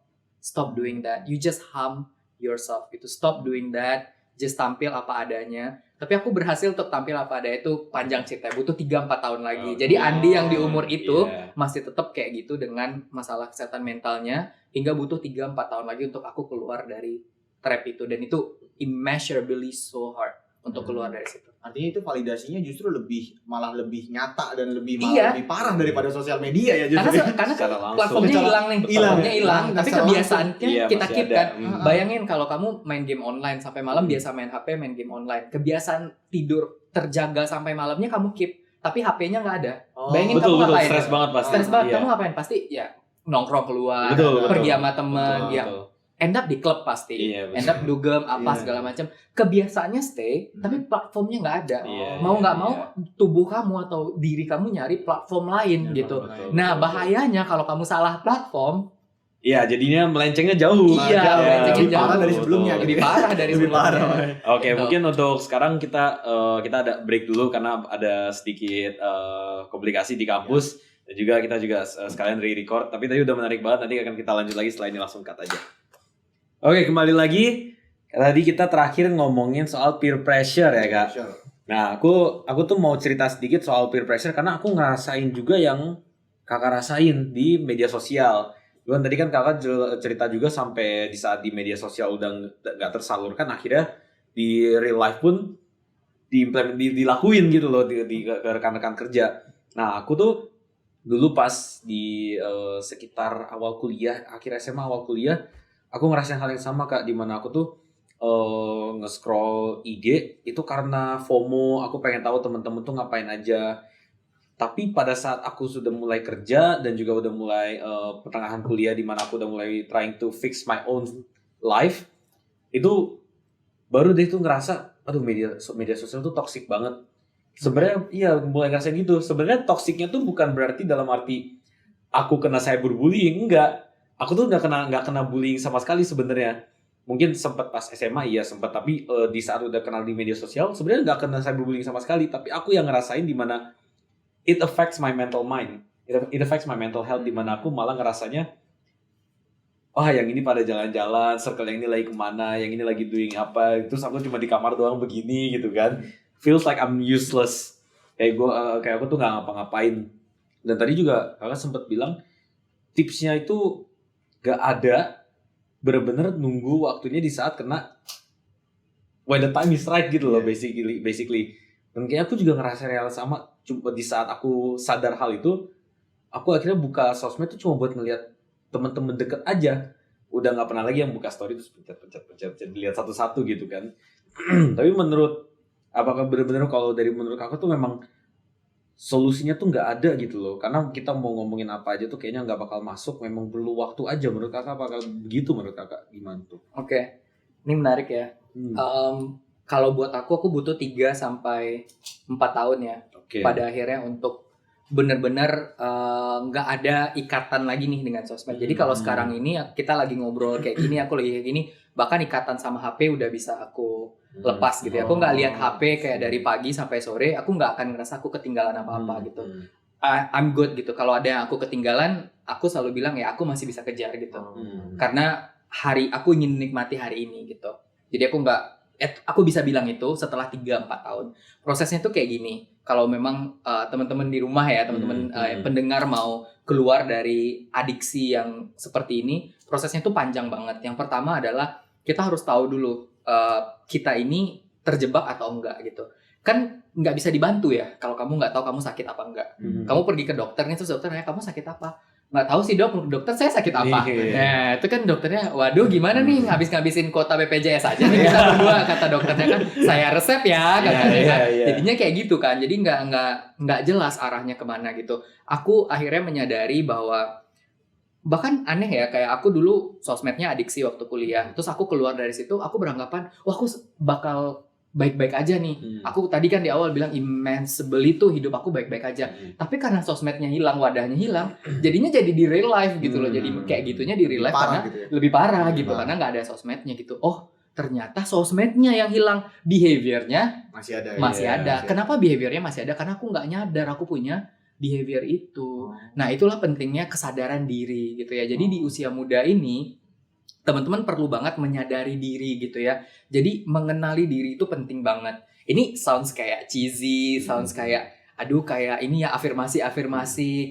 Speaker 3: doing that. You just harm yourself gitu. Stop doing that. Just tampil apa adanya. Tapi aku berhasil untuk tampil apa adanya itu panjang cerita, butuh 3-4 tahun lagi. Jadi Andi yang di umur itu masih tetap kayak gitu dengan masalah kesehatan mentalnya, hingga butuh 3-4 tahun lagi untuk aku keluar dari trap itu. Dan itu immeasurably so hard untuk keluar dari situ.
Speaker 2: Artinya itu validasinya justru malah lebih nyata dan lebih
Speaker 3: Iya.
Speaker 2: lebih parah daripada sosial media ya justru.
Speaker 3: Karena
Speaker 1: Secara langsung.
Speaker 3: platformnya hilang nih, platformnya hilang. Tapi
Speaker 2: Secara
Speaker 3: kebiasaannya
Speaker 1: Iya,
Speaker 3: kita
Speaker 1: masih
Speaker 3: keep
Speaker 1: ada.
Speaker 3: kan. Bayangin kalau kamu main game online sampai malam, biasa main HP, main game online. Kebiasaan tidur terjaga sampai malamnya kamu keep, tapi HP-nya nggak ada. Bayangin
Speaker 1: Betul,
Speaker 3: kamu ngapain?
Speaker 1: stres banget pasti.
Speaker 3: Stres banget.
Speaker 1: Iya.
Speaker 3: Kamu ngapain? Pasti ya nongkrong keluar,
Speaker 1: Betul,
Speaker 3: pergi
Speaker 1: betul.
Speaker 3: sama temen, ya end up di klub pasti,
Speaker 1: Iya, betul.
Speaker 3: end up dugem apa
Speaker 2: Iya.
Speaker 3: segala macam. Kebiasaannya stay, tapi platformnya nggak ada.
Speaker 1: Iya,
Speaker 3: Mau
Speaker 1: iya,
Speaker 3: nggak
Speaker 1: iya.
Speaker 3: mau tubuh kamu atau diri kamu nyari platform lain gitu.
Speaker 1: Betul,
Speaker 3: Nah,
Speaker 1: betul.
Speaker 3: bahayanya kalau kamu salah platform,
Speaker 1: Iya, jadinya melencengnya jauh.
Speaker 3: Iya,
Speaker 2: lebih
Speaker 3: jauh.
Speaker 2: parah dari sebelumnya.
Speaker 3: lebih parah dari
Speaker 2: Lebih
Speaker 3: sebelumnya.
Speaker 2: parah.
Speaker 1: Oke,
Speaker 3: Gitu.
Speaker 1: mungkin untuk sekarang kita ada break dulu karena ada sedikit komplikasi di kampus, dan juga kita sekalian re-record. Tapi tadi udah menarik banget, nanti akan kita lanjut lagi setelah ini, langsung cut aja. Oke, kembali lagi. Tadi kita terakhir ngomongin soal peer pressure ya kak.
Speaker 2: Sure.
Speaker 1: Nah, aku tuh mau cerita sedikit soal peer pressure karena aku ngerasain juga yang kakak rasain di media sosial. Tadi kan kakak cerita juga sampai di saat di media sosial udah nggak tersalurkan, akhirnya di real life pun dilakuin gitu loh ke rekan-rekan kerja. Nah, aku tuh dulu pas di sekitar awal kuliah, akhir SMA awal kuliah, aku ngerasain hal yang sama kak, dimana aku tuh nge-scroll IG itu karena FOMO, aku pengen tahu temen-temen tuh ngapain aja. Tapi pada saat aku sudah mulai kerja dan juga udah mulai pertengahan kuliah, di mana aku udah mulai trying to fix my own life, itu baru deh tuh ngerasa, aduh media sosial tuh toxic banget. Sebenarnya iya mulai ngerasain gitu. Sebenarnya toksiknya tuh bukan berarti dalam arti aku kena cyberbullying, enggak. Aku tuh nggak kena bullying sama sekali sebenarnya. Mungkin sempat pas SMA iya sempat, tapi di saat udah kenal di media sosial sebenarnya nggak kena cyberbullying sama sekali. Tapi aku yang ngerasain di mana it affects my mental mind. It affects my mental health, di mana aku malah ngerasanya wah yang ini pada jalan-jalan, circle yang ini lagi kemana, yang ini lagi doing apa, terus aku cuma di kamar doang begini gitu kan. Feels like I'm useless. Kayak aku tuh nggak ngapa-ngapain. Dan tadi juga kakak sempat bilang tipsnya itu gak ada, bener-bener nunggu waktunya di saat kena when the time is right gitu loh, basically. Dan kayak aku juga ngerasain hal sama. Cuma di saat aku sadar hal itu, aku akhirnya buka sosmed tuh cuma buat ngeliat teman-teman deket aja. Udah nggak pernah lagi yang buka story terus pencet dilihat satu-satu gitu kan. Tapi apakah benar-benar kalau menurut aku tuh memang solusinya tuh nggak ada gitu loh, karena kita mau ngomongin apa aja tuh kayaknya nggak bakal masuk, memang perlu waktu aja. Menurut kakak apakah begitu? Menurut kakak gimana tuh?
Speaker 3: Oke. Ini menarik ya. Kalau buat aku butuh 3 sampai 4 tahun ya.
Speaker 1: Oke.
Speaker 3: Pada akhirnya untuk benar-benar nggak ada ikatan lagi nih dengan sosmed. Jadi kalau sekarang ini kita lagi ngobrol kayak gini, aku lagi kayak gini, bahkan ikatan sama HP udah bisa aku lepas gitu ya. Aku nggak lihat HP kayak dari pagi sampai sore, aku nggak akan ngerasa aku ketinggalan apa-apa gitu. I'm good gitu. Kalau ada yang aku ketinggalan, aku selalu bilang ya aku masih bisa kejar gitu. Karena aku ingin menikmati hari ini gitu. Jadi aku bisa bilang itu setelah 3-4 tahun. Prosesnya tuh kayak gini. Kalau memang teman-teman di rumah ya, teman-teman pendengar mau keluar dari adiksi yang seperti ini, prosesnya tuh panjang banget. Yang pertama adalah kita harus tahu dulu kita ini terjebak atau enggak gitu. Kan nggak bisa dibantu ya kalau kamu nggak tahu kamu sakit apa enggak. Kamu pergi ke dokter nih, terus dokter nanya kamu sakit apa? Nggak tahu sih dok, dokter saya sakit apa? Nah itu kan dokternya, waduh gimana nih ngabisin kuota BPJS aja nih kita berdua, kata dokternya kan saya resep ya katanya kan. Jadinya kayak gitu kan, jadi nggak jelas arahnya kemana gitu. Aku akhirnya menyadari bahwa bahkan aneh ya, kayak aku dulu sosmednya adiksi waktu kuliah, terus aku keluar dari situ aku beranggapan wah aku bakal baik-baik aja nih. Aku tadi kan di awal bilang immensely tuh hidup aku baik-baik aja. Tapi karena sosmednya hilang, wadahnya hilang, jadinya jadi di real life gitu loh. Jadi kayak gitunya di real life karena gitu ya? Lebih parah gitu, karena nggak ada sosmednya gitu. Oh ternyata sosmednya yang hilang, behaviornya masih ada. Kenapa behaviornya masih ada? Karena aku nggak nyadar aku punya behavior itu. Nah itulah pentingnya kesadaran diri gitu ya. Jadi di usia muda ini teman-teman perlu banget menyadari diri gitu ya. Jadi mengenali diri itu penting banget. Ini sounds kayak cheesy, sounds kayak aduh kayak ini ya afirmasi.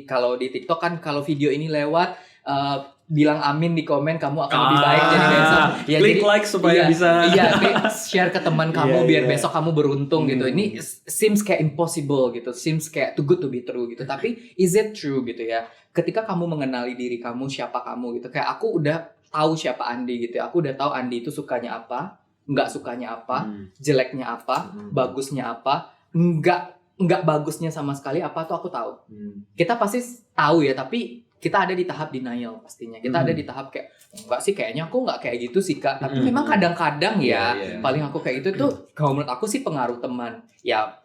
Speaker 3: Kalau di TikTok kan kalau video ini lewat bilang amin di komen kamu akan lebih baik jadi besok. Ya,
Speaker 1: klik
Speaker 3: jadi,
Speaker 1: like supaya bisa.
Speaker 3: Iya, share ke teman kamu biar besok kamu beruntung gitu. Ini seems kayak impossible gitu, seems kayak too good to be true gitu. Tapi is it true gitu ya? Ketika kamu mengenali diri kamu, siapa kamu gitu. Kayak aku udah tahu siapa Andi gitu ya. Aku udah tahu Andi itu sukanya apa, nggak sukanya apa, jeleknya apa, bagusnya apa, nggak bagusnya sama sekali apa tuh aku tahu. Kita pasti tahu ya, tapi kita ada di tahap denial pastinya. Kita ada di tahap kayak enggak sih kayaknya aku nggak kayak gitu sih Kak. Tapi memang kadang-kadang ya paling aku kayak gitu tuh kalau menurut aku sih pengaruh teman. Ya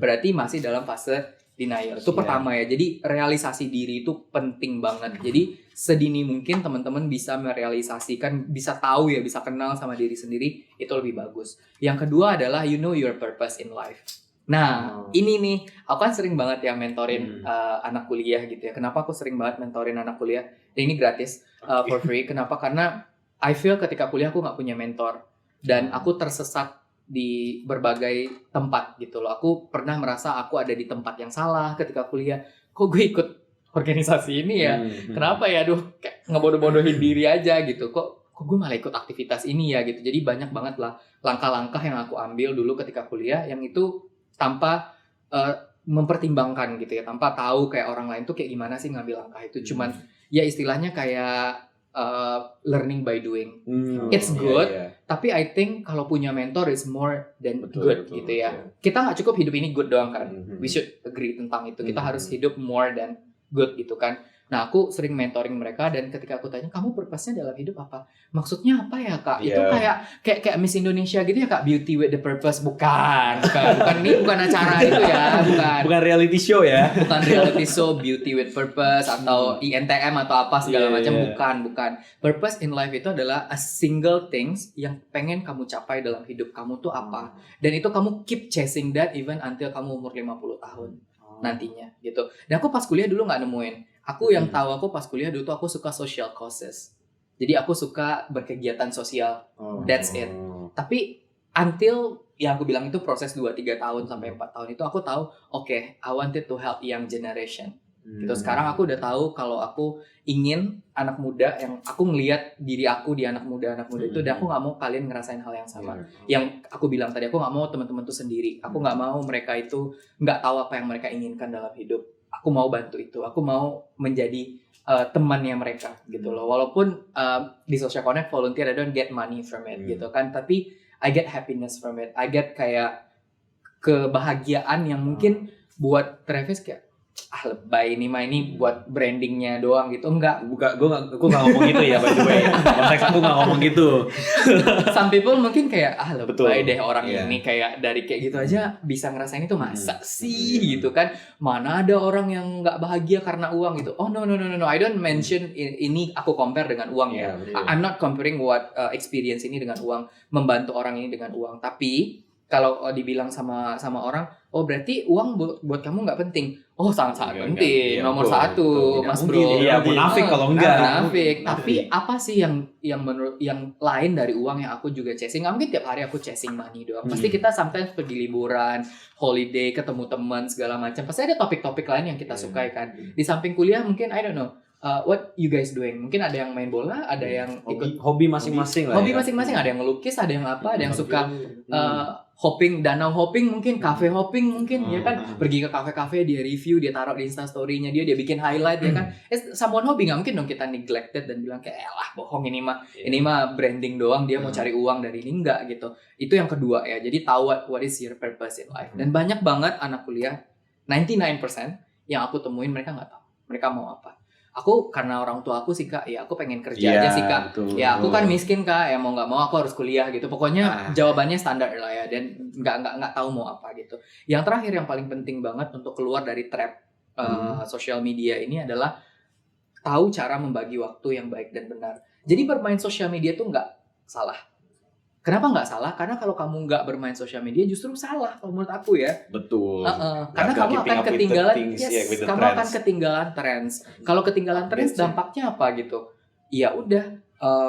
Speaker 3: berarti masih dalam fase denial. Itu pertama ya. Jadi realisasi diri itu penting banget. Jadi sedini mungkin teman-teman bisa merealisasikan, bisa tahu ya, bisa kenal sama diri sendiri, itu lebih bagus. Yang kedua adalah you know your purpose in life. Nah, ini nih, aku kan sering banget ya mentorin anak kuliah gitu ya. Kenapa aku sering banget mentorin anak kuliah? Ini gratis, for free. Kenapa? Karena I feel ketika kuliah aku nggak punya mentor. Dan aku tersesat di berbagai tempat gitu loh. Aku pernah merasa aku ada di tempat yang salah ketika kuliah. Kok gue ikut organisasi ini ya? Kenapa ya? Aduh, kayak ngebodoh-bodohin diri aja gitu. Kok gue malah ikut aktivitas ini ya gitu. Jadi banyak banget lah langkah-langkah yang aku ambil dulu ketika kuliah yang itu tanpa mempertimbangkan gitu ya, tanpa tahu kayak orang lain tuh kayak gimana sih ngambil langkah itu. Cuman ya istilahnya kayak learning by doing. It's good, tapi I think kalau punya mentor is more than good gitu ya. Kita nggak cukup hidup ini good doang kan. We should agree tentang itu. Kita harus hidup more than good gitu kan. Nah, aku sering mentoring mereka dan ketika aku tanya, "Kamu purpose-nya dalam hidup apa?" Maksudnya apa ya, Kak? Itu kayak Miss Indonesia gitu ya, Kak, beauty with the purpose. Bukan. Ini bukan acara itu ya,
Speaker 1: Bukan reality show ya.
Speaker 3: Bukan reality show beauty with purpose atau INTM atau apa segala macam, bukan. Purpose in life itu adalah a single things yang pengen kamu capai dalam hidup kamu tuh apa. Dan itu kamu keep chasing that even until kamu umur 50 tahun nantinya gitu. Dan aku pas kuliah dulu nggak nemuin. Aku yang tahu aku pas kuliah dulu tuh aku suka social causes. Jadi aku suka berkegiatan sosial. That's it. Tapi until yang aku bilang itu proses 2-3 tahun sampai 4 tahun itu aku tahu, okay, I wanted to help young generation. Gitu. Sekarang aku udah tahu kalau aku ingin anak muda yang aku ngelihat diri aku di anak muda itu, dan aku nggak mau kalian ngerasain hal yang sama. Yang aku bilang tadi, aku nggak mau teman-teman tuh sendiri. Aku nggak mau mereka itu nggak tahu apa yang mereka inginkan dalam hidup. Aku mau bantu itu. Aku mau menjadi temannya mereka gitu loh. Walaupun di Social Connect volunteer, I don't get money from it gitu kan. Tapi I get happiness from it. I get kayak kebahagiaan yang mungkin buat Travis kayak lebay ini mah, ini buat brandingnya doang gitu. Enggak.
Speaker 1: Gue gak ngomong gitu ya, by the way. Konteks aku gak ngomong gitu.
Speaker 3: Some people mungkin kayak lebay deh orang
Speaker 1: Yeah.
Speaker 3: ini, kayak dari kayak gitu aja bisa ngerasain itu, masa sih gitu kan. Mana ada orang yang nggak bahagia karena uang gitu. Oh no, I don't mention ini aku compare dengan uang ya. I'm not comparing what experience ini dengan uang, membantu orang ini dengan uang. Tapi kalau dibilang sama orang, oh berarti uang buat kamu nggak penting. Oh sangat penting, nomor satu, Mas Bro.
Speaker 1: Iya, munafik kalau enggak.
Speaker 3: Munafik. Tapi apa sih yang menurut yang lain dari uang yang aku juga chasing? Nggak mungkin tiap hari aku chasing money doang. Pasti kita sometimes pergi liburan, holiday, ketemu teman segala macam. Pasti ada topik-topik lain yang kita sukai kan. Di samping kuliah mungkin I don't know. What you guys doing? Mungkin ada yang main bola, ada yang ikut
Speaker 1: hobi masing-masing lah.
Speaker 3: Hobi masing-masing, ada yang ngelukis, ada yang apa, ada yang suka hopping, danau hopping mungkin, cafe hopping mungkin, ya kan, pergi ke kafe-kafe, dia review, dia taruh di Insta story-nya dia bikin highlight, ya kan. Someone hobi, nggak mungkin dong kita neglected dan bilang kayak bohong ini mah branding doang, dia mau cari uang dari ini, enggak gitu. Itu yang kedua ya. Jadi tahu what is your purpose in life. Dan banyak banget anak kuliah, 99% yang aku temuin mereka nggak tahu mereka mau apa. Aku karena orang tua aku sih Kak, ya aku pengen kerja aja sih Kak. Betul. Ya aku kan miskin Kak, ya mau nggak mau aku harus kuliah gitu. Pokoknya jawabannya standar lah ya, dan nggak tahu mau apa gitu. Yang terakhir yang paling penting banget untuk keluar dari trap sosial media ini adalah tahu cara membagi waktu yang baik dan benar. Jadi bermain sosial media tuh nggak salah. Kenapa nggak salah? Karena kalau kamu nggak bermain sosial media justru salah kalau menurut aku ya.
Speaker 1: Betul.
Speaker 3: Karena kamu akan ketinggalan, kamu akan ketinggalan trends. Kalau ketinggalan trends dampaknya apa gitu? Ya udah,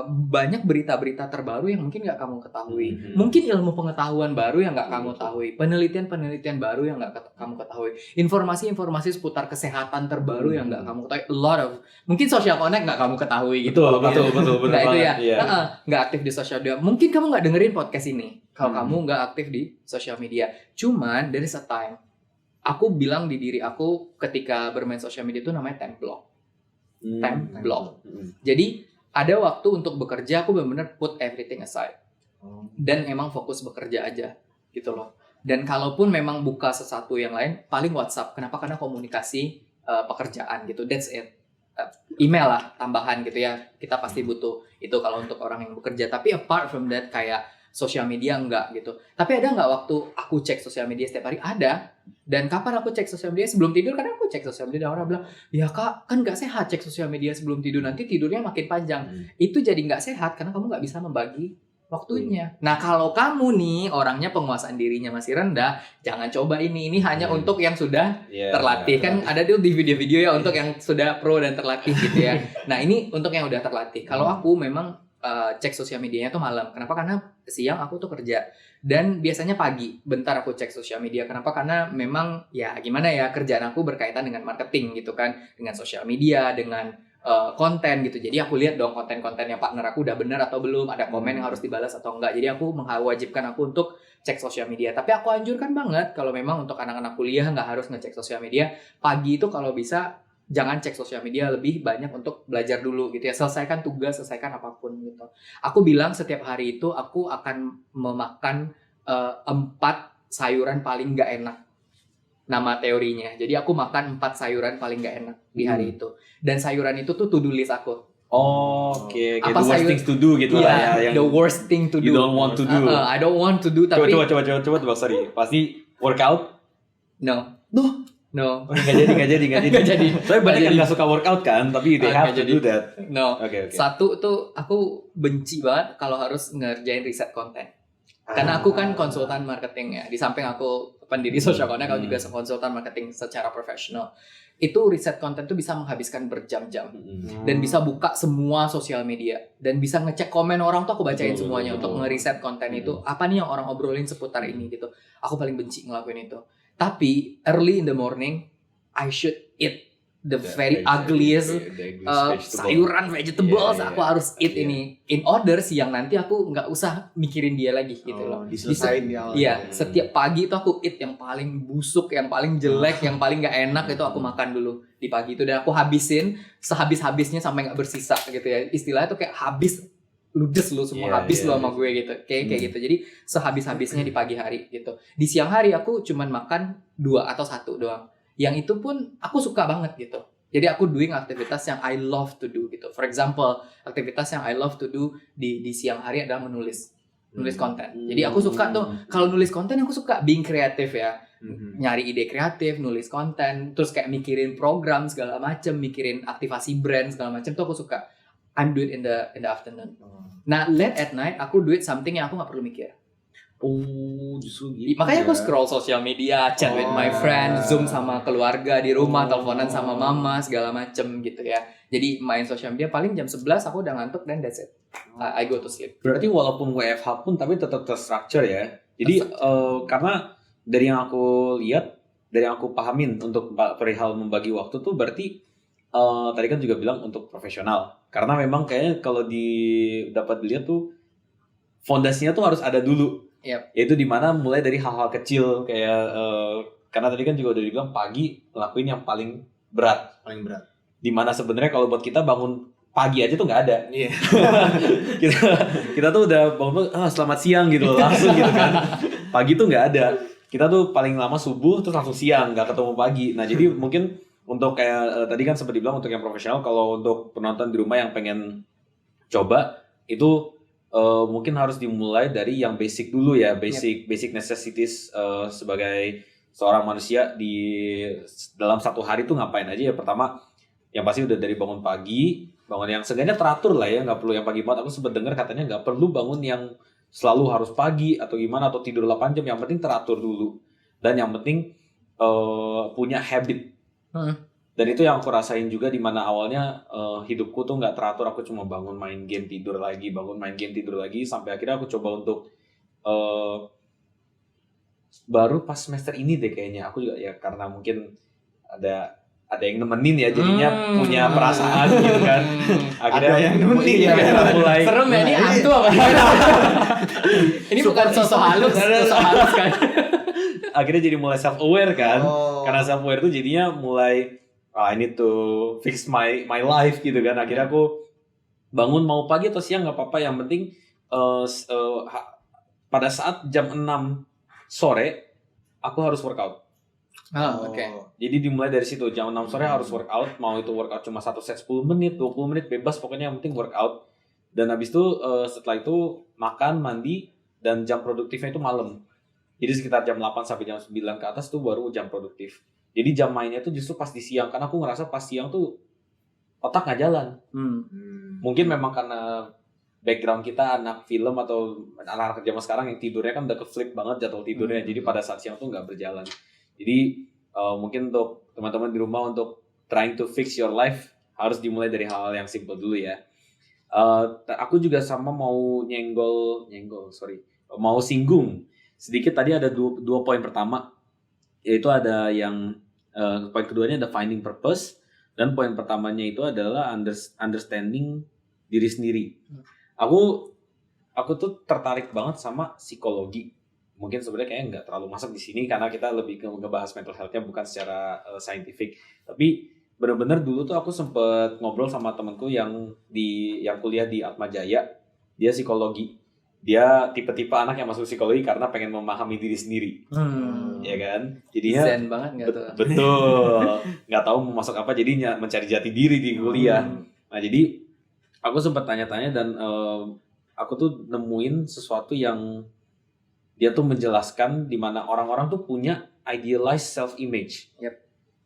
Speaker 3: banyak berita-berita terbaru yang mungkin nggak kamu ketahui. Mungkin ilmu pengetahuan baru yang nggak kamu ketahui. Penelitian baru yang nggak kamu ketahui. Informasi seputar kesehatan terbaru yang nggak kamu ketahui. A lot of, mungkin Social Connect nggak kamu ketahui gitu.
Speaker 1: Betul.
Speaker 3: Nggak itu ya. Nggak aktif di social media. Mungkin kamu nggak dengerin podcast ini kalau kamu nggak aktif di social media. Cuman there is a time. Aku bilang di diri aku ketika bermain social media itu namanya time block. Time block. Jadi ada waktu untuk bekerja, aku benar-benar put everything aside. Dan emang fokus bekerja aja gitu loh. Dan kalaupun memang buka sesuatu yang lain, paling WhatsApp. Kenapa? Karena komunikasi pekerjaan gitu. That's it. Email lah tambahan gitu ya. Kita pasti butuh itu kalau untuk orang yang bekerja. Tapi apart from that, kayak sosial media enggak gitu. Tapi ada nggak waktu aku cek sosial media setiap hari? Ada. Dan kapan aku cek sosial media? Sebelum tidur. Karena aku cek sosial media dan orang bilang, ya Kak, kan nggak sehat cek sosial media sebelum tidur, nanti tidurnya makin panjang. Itu jadi nggak sehat karena kamu nggak bisa membagi waktunya. Nah kalau kamu nih orangnya penguasaan dirinya masih rendah, jangan coba ini. Ini hanya untuk yang sudah terlatih. Kan ada tuh di video-video ya untuk yang sudah pro dan terlatih gitu ya. Nah ini untuk yang udah terlatih. Kalau aku memang cek sosial medianya tuh malam. Kenapa? Karena siang aku tuh kerja. Dan biasanya pagi, bentar aku cek sosial media. Kenapa? Karena memang ya gimana ya, kerjaan aku berkaitan dengan marketing gitu kan. Dengan sosial media, dengan konten gitu. Jadi aku lihat dong konten-konten yang partner aku udah bener atau belum. Ada komen yang harus dibalas atau enggak. Jadi aku mewajibkan aku untuk cek sosial media. Tapi aku anjurkan banget kalau memang untuk anak-anak kuliah nggak harus ngecek sosial media. Pagi itu kalau bisa jangan cek sosial media, lebih banyak untuk belajar dulu gitu ya. Selesaikan tugas, selesaikan apapun gitu. Aku bilang setiap hari itu aku akan memakan 4 sayuran paling gak enak. nama teorinya. Jadi aku makan 4 sayuran paling gak enak di hari itu. Dan sayuran itu tuh to-do list aku.
Speaker 1: Oke, kayak
Speaker 3: Apa
Speaker 1: the worst
Speaker 3: sayur-
Speaker 1: things to do gitu
Speaker 3: Iya,
Speaker 1: lah ya, yang
Speaker 3: the worst thing to do.
Speaker 1: you don't want to do.
Speaker 3: I don't want to do, tapi
Speaker 1: Coba tebak, sorry. Pasti workout?
Speaker 3: no.
Speaker 1: Nggak jadi.
Speaker 3: Nggak jadi.
Speaker 1: Soalnya banyak
Speaker 3: Nggak
Speaker 1: yang nggak suka workout kan, tapi they have
Speaker 3: Nggak
Speaker 1: to
Speaker 3: jadi.
Speaker 1: do that.
Speaker 3: No.
Speaker 1: Oke.
Speaker 3: Satu tuh aku benci banget kalau harus ngerjain riset konten. Karena aku kan konsultan marketing ya. Di samping aku pendiri Social Connect, aku juga konsultan marketing secara profesional. Itu riset konten tuh bisa menghabiskan berjam-jam. Dan bisa buka semua sosial media. Dan bisa ngecek komen orang tuh aku bacain
Speaker 1: Betul,
Speaker 3: semuanya
Speaker 1: betul.
Speaker 3: untuk ngeriset konten itu. Apa nih yang orang obrolin seputar ini gitu. Aku paling benci ngelakuin itu. Tapi early in the morning, I should eat the very ugliest sayuran, vegetables.
Speaker 1: Iya,
Speaker 3: Aku harus eat
Speaker 1: iya.
Speaker 3: ini. In order siang nanti aku nggak usah mikirin dia lagi gitu loh.
Speaker 2: Diselesain di awal.
Speaker 3: Iya, setiap pagi itu aku eat yang paling busuk, yang paling jelek, yang paling nggak enak itu aku makan dulu di pagi itu dan aku habisin sehabis-habisnya sampai nggak bersisa gitu ya. Istilahnya tuh kayak habis ludes lu semua,
Speaker 1: Iya,
Speaker 3: habis
Speaker 1: iya,
Speaker 3: lu sama
Speaker 1: iya.
Speaker 3: gue gitu. Kayak gitu. Jadi sehabis-habisnya di pagi hari gitu. Di siang hari aku cuman makan 2 atau 1 doang. Yang itu pun aku suka banget gitu. Jadi aku doing aktivitas yang I love to do gitu. For example, aktivitas yang I love to do di siang hari adalah nulis konten. Jadi aku suka tuh kalau nulis konten aku suka being kreatif ya. Nyari ide kreatif, nulis konten, terus kayak mikirin program segala macem, mikirin aktivasi brand segala macem tuh aku suka. I'm do it in the afternoon. Nah, late at night aku do it something yang aku nggak perlu mikir.
Speaker 1: Oh, justru gitu.
Speaker 3: Makanya aku
Speaker 1: ya.
Speaker 3: scroll sosial media, chat with my friends, Zoom sama keluarga di rumah, teleponan sama mama, segala macem gitu ya. Jadi main sosial media paling jam 11 aku udah ngantuk dan that's it. I go to sleep.
Speaker 1: Berarti walaupun WFH pun tapi tetap terstruktur ya. Jadi karena dari yang aku lihat, dari yang aku pahamin untuk perihal membagi waktu tuh berarti tadi kan juga bilang untuk profesional. Karena memang kayaknya kalau dapat dilihat tuh fondasinya tuh harus ada dulu.
Speaker 3: Yep.
Speaker 1: Yaitu dimana mulai dari hal-hal kecil kayak karena tadi kan juga udah dibilang pagi ngelakuin yang paling berat.
Speaker 2: Paling berat.
Speaker 1: Dimana sebenarnya kalau buat kita bangun pagi aja tuh nggak ada.
Speaker 2: Iya.
Speaker 1: kita tuh udah bangun selamat siang gitu loh, langsung gitu kan. Pagi tuh nggak ada. Kita tuh paling lama subuh terus langsung siang, nggak ketemu pagi. Nah jadi mungkin untuk kayak tadi kan sempat dibilang untuk yang profesional, kalau untuk penonton di rumah yang pengen coba itu mungkin harus dimulai dari yang basic dulu ya, basic necessities sebagai seorang manusia di dalam satu hari tuh ngapain aja ya. Pertama yang pasti udah dari bangun pagi, bangun yang seenggaknya teratur lah ya, nggak perlu yang pagi banget. Aku sempat dengar katanya nggak perlu bangun yang selalu harus pagi atau gimana atau tidur 8 jam, yang penting teratur dulu dan yang penting punya habit. Dan itu yang aku rasain juga, di mana awalnya hidupku tuh nggak teratur, aku cuma bangun main game tidur lagi, sampai akhirnya aku coba untuk baru pas semester ini deh kayaknya aku juga ya, karena mungkin ada yang nemenin ya, jadinya punya perasaan gitu kan. Akhirnya
Speaker 2: Ada yang nemenin
Speaker 1: iya,
Speaker 2: ya.
Speaker 1: mulai
Speaker 3: Serem ya, ini hantu apa gimana? Ini bukan sosok halus kan.
Speaker 1: akhirnya jadi mulai self aware kan.
Speaker 2: Oh.
Speaker 1: Karena self aware tuh jadinya mulai I need to fix my life gitu kan. Akhirnya aku bangun mau pagi atau siang nggak apa-apa, yang penting pada saat jam 6 sore aku harus workout.
Speaker 3: Oke.
Speaker 1: Jadi dimulai dari situ, jam 6 sore harus workout. Mau itu workout cuma 1 set 10 menit, 20 menit bebas, pokoknya yang penting workout. Dan habis itu setelah itu makan, mandi, dan jam produktifnya itu malam. Jadi sekitar jam 8 sampai jam 9 ke atas tuh baru jam produktif. Jadi jam mainnya tuh justru pas di siang, karena aku ngerasa pas siang tuh otak nggak jalan. Mungkin memang karena background kita anak film atau anak-anak zaman sekarang yang tidurnya kan udah ke-flip banget jadwal tidurnya. Jadi pada saat siang tuh nggak berjalan. Jadi mungkin untuk teman-teman di rumah untuk trying to fix your life harus dimulai dari hal-hal yang simple dulu ya. Aku juga sama mau mau singgung sedikit tadi, ada dua poin pertama, yaitu ada yang poin keduanya ada finding purpose, dan poin pertamanya itu adalah understanding diri sendiri. Aku tuh tertarik banget sama psikologi. Mungkin sebenarnya kayaknya nggak terlalu masuk di sini karena kita lebih ngebahas mental health-nya bukan secara scientific. Tapi benar-benar dulu tuh aku sempet ngobrol sama temanku yang kuliah di Atmajaya. Dia psikologi. Dia tipe-tipe anak yang masuk psikologi karena pengen memahami diri sendiri. ya kan? Jadinya
Speaker 3: Zen banget nggak tuh?
Speaker 1: betul, nggak tahu mau masuk apa, jadinya mencari jati diri di kuliah. Nah jadi aku sempat tanya-tanya dan aku tuh nemuin sesuatu yang dia tuh menjelaskan di mana orang-orang tuh punya idealized self image.
Speaker 3: Yep.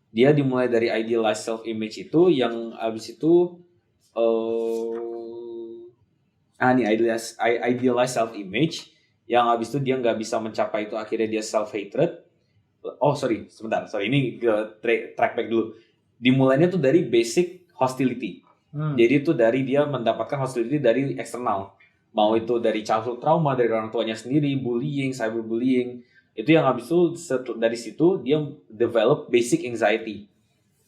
Speaker 1: Dia dimulai dari idealized self image itu yang abis itu idealized self image yang abis itu dia nggak bisa mencapai itu, akhirnya dia self hatred. Sebentar, ini track back dulu. Dimulainya tuh dari basic hostility. Jadi itu dari dia mendapatkan hostility dari eksternal, mau itu dari childhood trauma, dari orang tuanya sendiri, bullying, cyberbullying. Itu yang habis itu dari situ dia develop basic anxiety.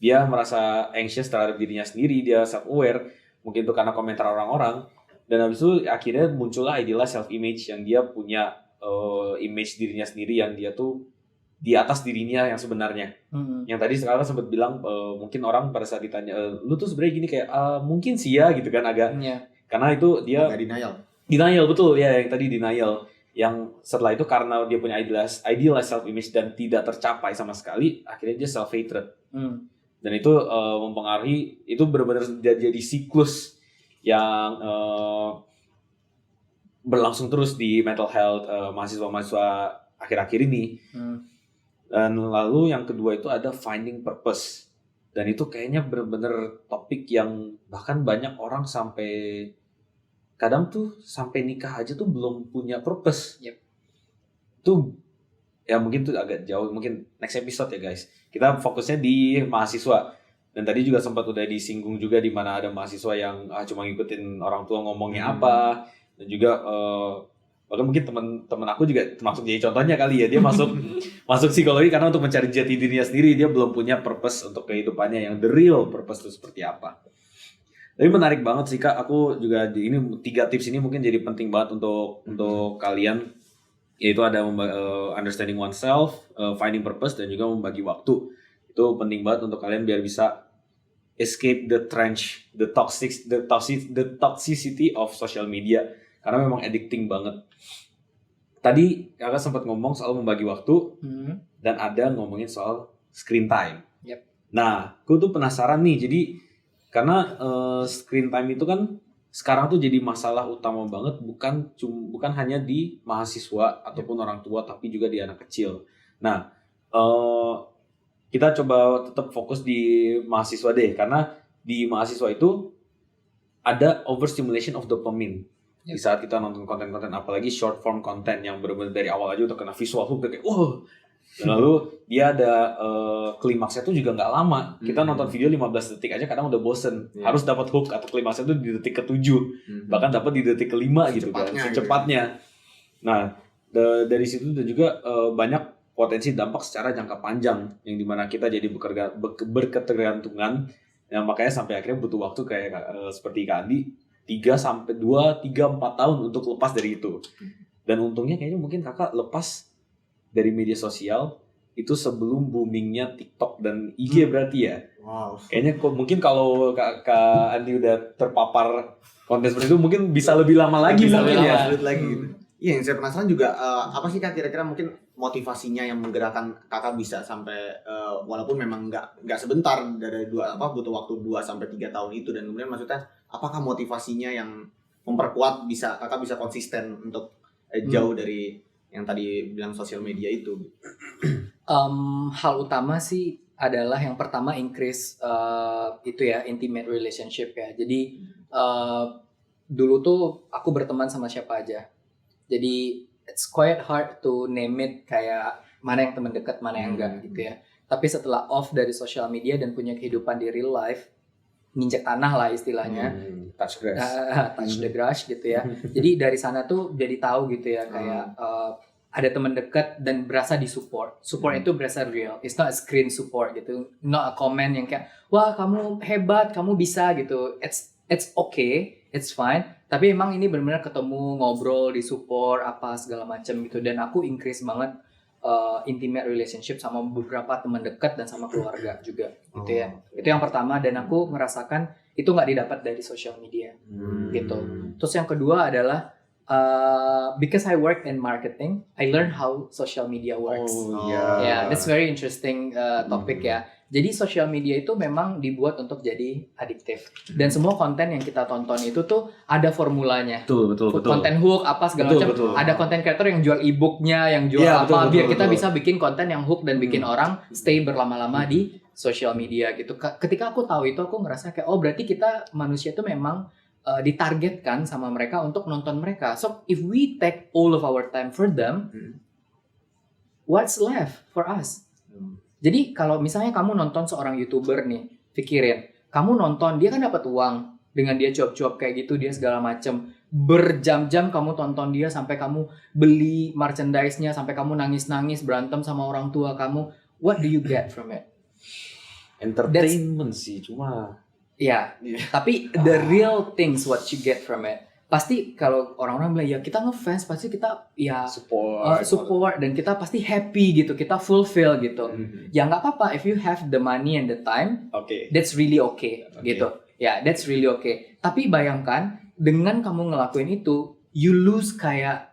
Speaker 1: Dia merasa anxious terhadap dirinya sendiri, dia self aware, mungkin itu karena komentar orang-orang. Dan habis itu akhirnya muncullah idealized self image yang dia punya image dirinya sendiri yang dia tuh di atas dirinya yang sebenarnya. Yang tadi sekarang sempat bilang mungkin orang pada saat ditanya lu tuh sebenarnya gini kayak mungkin sih ya gitu kan agak. Karena itu dia denial betul ya, yang tadi denial. Yang setelah itu karena dia punya idealized self image dan tidak tercapai sama sekali, akhirnya dia self hatred. Dan itu mempengaruhi, itu benar-benar jadi siklus yang berlangsung terus di mental health mahasiswa-mahasiswa akhir-akhir ini. Dan lalu yang kedua itu ada finding purpose. Dan itu kayaknya benar-benar topik yang bahkan banyak orang sampai kadang tuh sampai nikah aja tuh belum punya purpose. Itu ya mungkin tuh agak jauh, mungkin next episode ya guys. Kita fokusnya di mahasiswa. Dan tadi juga sempat udah disinggung juga di mana ada mahasiswa yang cuma ngikutin orang tua ngomongnya apa. Dan juga bahkan mungkin teman-teman aku juga termasuk jadi contohnya kali ya, dia masuk psikologi karena untuk mencari jati dirinya sendiri, dia belum punya purpose untuk kehidupannya yang the real purpose itu seperti apa. Tapi menarik banget sih Kak, aku juga ini 3 tips ini mungkin jadi penting banget untuk kalian, yaitu ada understanding oneself, finding purpose, dan juga membagi waktu. Itu penting banget untuk kalian biar bisa escape the trench, the toxicity of social media. Karena memang addicting banget. Tadi kakak sempat ngomong soal membagi waktu dan ada ngomongin soal screen time. Nah, aku tuh penasaran nih. Jadi karena screen time itu kan sekarang tuh jadi masalah utama banget, bukan hanya di mahasiswa ataupun orang tua, tapi juga di anak kecil. Nah, kita coba tetap fokus di mahasiswa deh, karena di mahasiswa itu ada overstimulation of dopamine. Di saat kita nonton konten-konten, apalagi short form content yang benar-benar dari awal aja udah kena visual hook, kayak dan lalu dia ada klimaksnya tuh juga nggak lama. Kita nonton video 15 detik aja kadang udah bosen. Harus dapat hook atau klimaksnya tuh di detik ke-7, bahkan dapat di detik ke-5 gitu kan, secepatnya. Nah, dari situ juga banyak potensi dampak secara jangka panjang yang dimana kita jadi berketergantungan. Yang makanya sampai akhirnya butuh waktu kayak seperti Kak Andi 3-4 tahun untuk lepas dari itu. Dan untungnya kayaknya mungkin kakak lepas dari media sosial itu sebelum boomingnya TikTok dan IG berarti ya. Kayaknya mungkin kalau Kak Andi udah terpapar konten seperti itu mungkin bisa lebih lama lagi
Speaker 2: Iya, yang saya penasaran juga apa sih Kak kira-kira mungkin motivasinya yang menggerakkan kakak bisa sampai walaupun memang nggak sebentar, dari butuh waktu 2-3 tahun itu, dan kemudian maksudnya apakah motivasinya yang memperkuat kakak bisa konsisten untuk jauh dari yang tadi bilang sosial media itu?
Speaker 3: Hal utama sih adalah yang pertama increase intimate relationship ya. Jadi dulu tuh aku berteman sama siapa aja. Jadi it's quite hard to name it kayak mana yang teman dekat, mana yang enggak gitu ya. Tapi setelah off dari social media dan punya kehidupan di real life, nginjek tanah lah istilahnya,
Speaker 1: touch
Speaker 3: the grass gitu ya. Jadi dari sana tuh jadi tahu gitu ya kayak ada teman dekat dan berasa disupport. Support itu berasa real. It's not a screen support gitu. Not a comment yang kayak wah kamu hebat, kamu bisa gitu. It's okay, it's fine. Tapi emang ini benar-benar ketemu, ngobrol, disupport apa segala macam gitu. Dan aku increase banget intimate relationship sama beberapa teman dekat dan sama keluarga juga gitu ya. Itu yang pertama, dan aku merasakan itu nggak didapat dari social media gitu. Terus yang kedua adalah Because I work in marketing, I learn how social media works.
Speaker 1: Oh
Speaker 3: Yeah, that's very interesting topik ya. Jadi social media itu memang dibuat untuk jadi adiktif. Dan semua konten yang kita tonton itu tuh ada formulanya.
Speaker 1: Betul.
Speaker 3: Konten hook apa segala macam.
Speaker 1: Betul.
Speaker 3: Ada konten creator yang jual e-booknya, yang jual
Speaker 1: Iya,
Speaker 3: apa, biar kita
Speaker 1: betul.
Speaker 3: bisa bikin konten yang hook dan bikin orang stay berlama-lama di social media gitu. Ketika aku tahu itu, aku ngerasa kayak berarti kita manusia itu memang ditargetkan sama mereka untuk nonton mereka. So if we take all of our time for them, what's left for us? Jadi kalau misalnya kamu nonton seorang YouTuber nih, pikirin, kamu nonton dia kan dapat uang dengan dia cuap-cuap kayak gitu, dia segala macem. Berjam-jam kamu tonton dia sampai kamu beli merchandise-nya, sampai kamu nangis-nangis berantem sama orang tua kamu. What do you get from it?
Speaker 1: Entertainment sih, cuma
Speaker 3: Ya, tapi the real things what you get from it. Pasti kalau orang-orang bilang ya kita ngefans, pasti kita ya support dan kita pasti happy gitu, kita fulfill gitu. Ya nggak apa-apa if you have the money and the time, that's really okay gitu. Ya, that's really okay. Tapi bayangkan dengan kamu ngelakuin itu, you lose kayak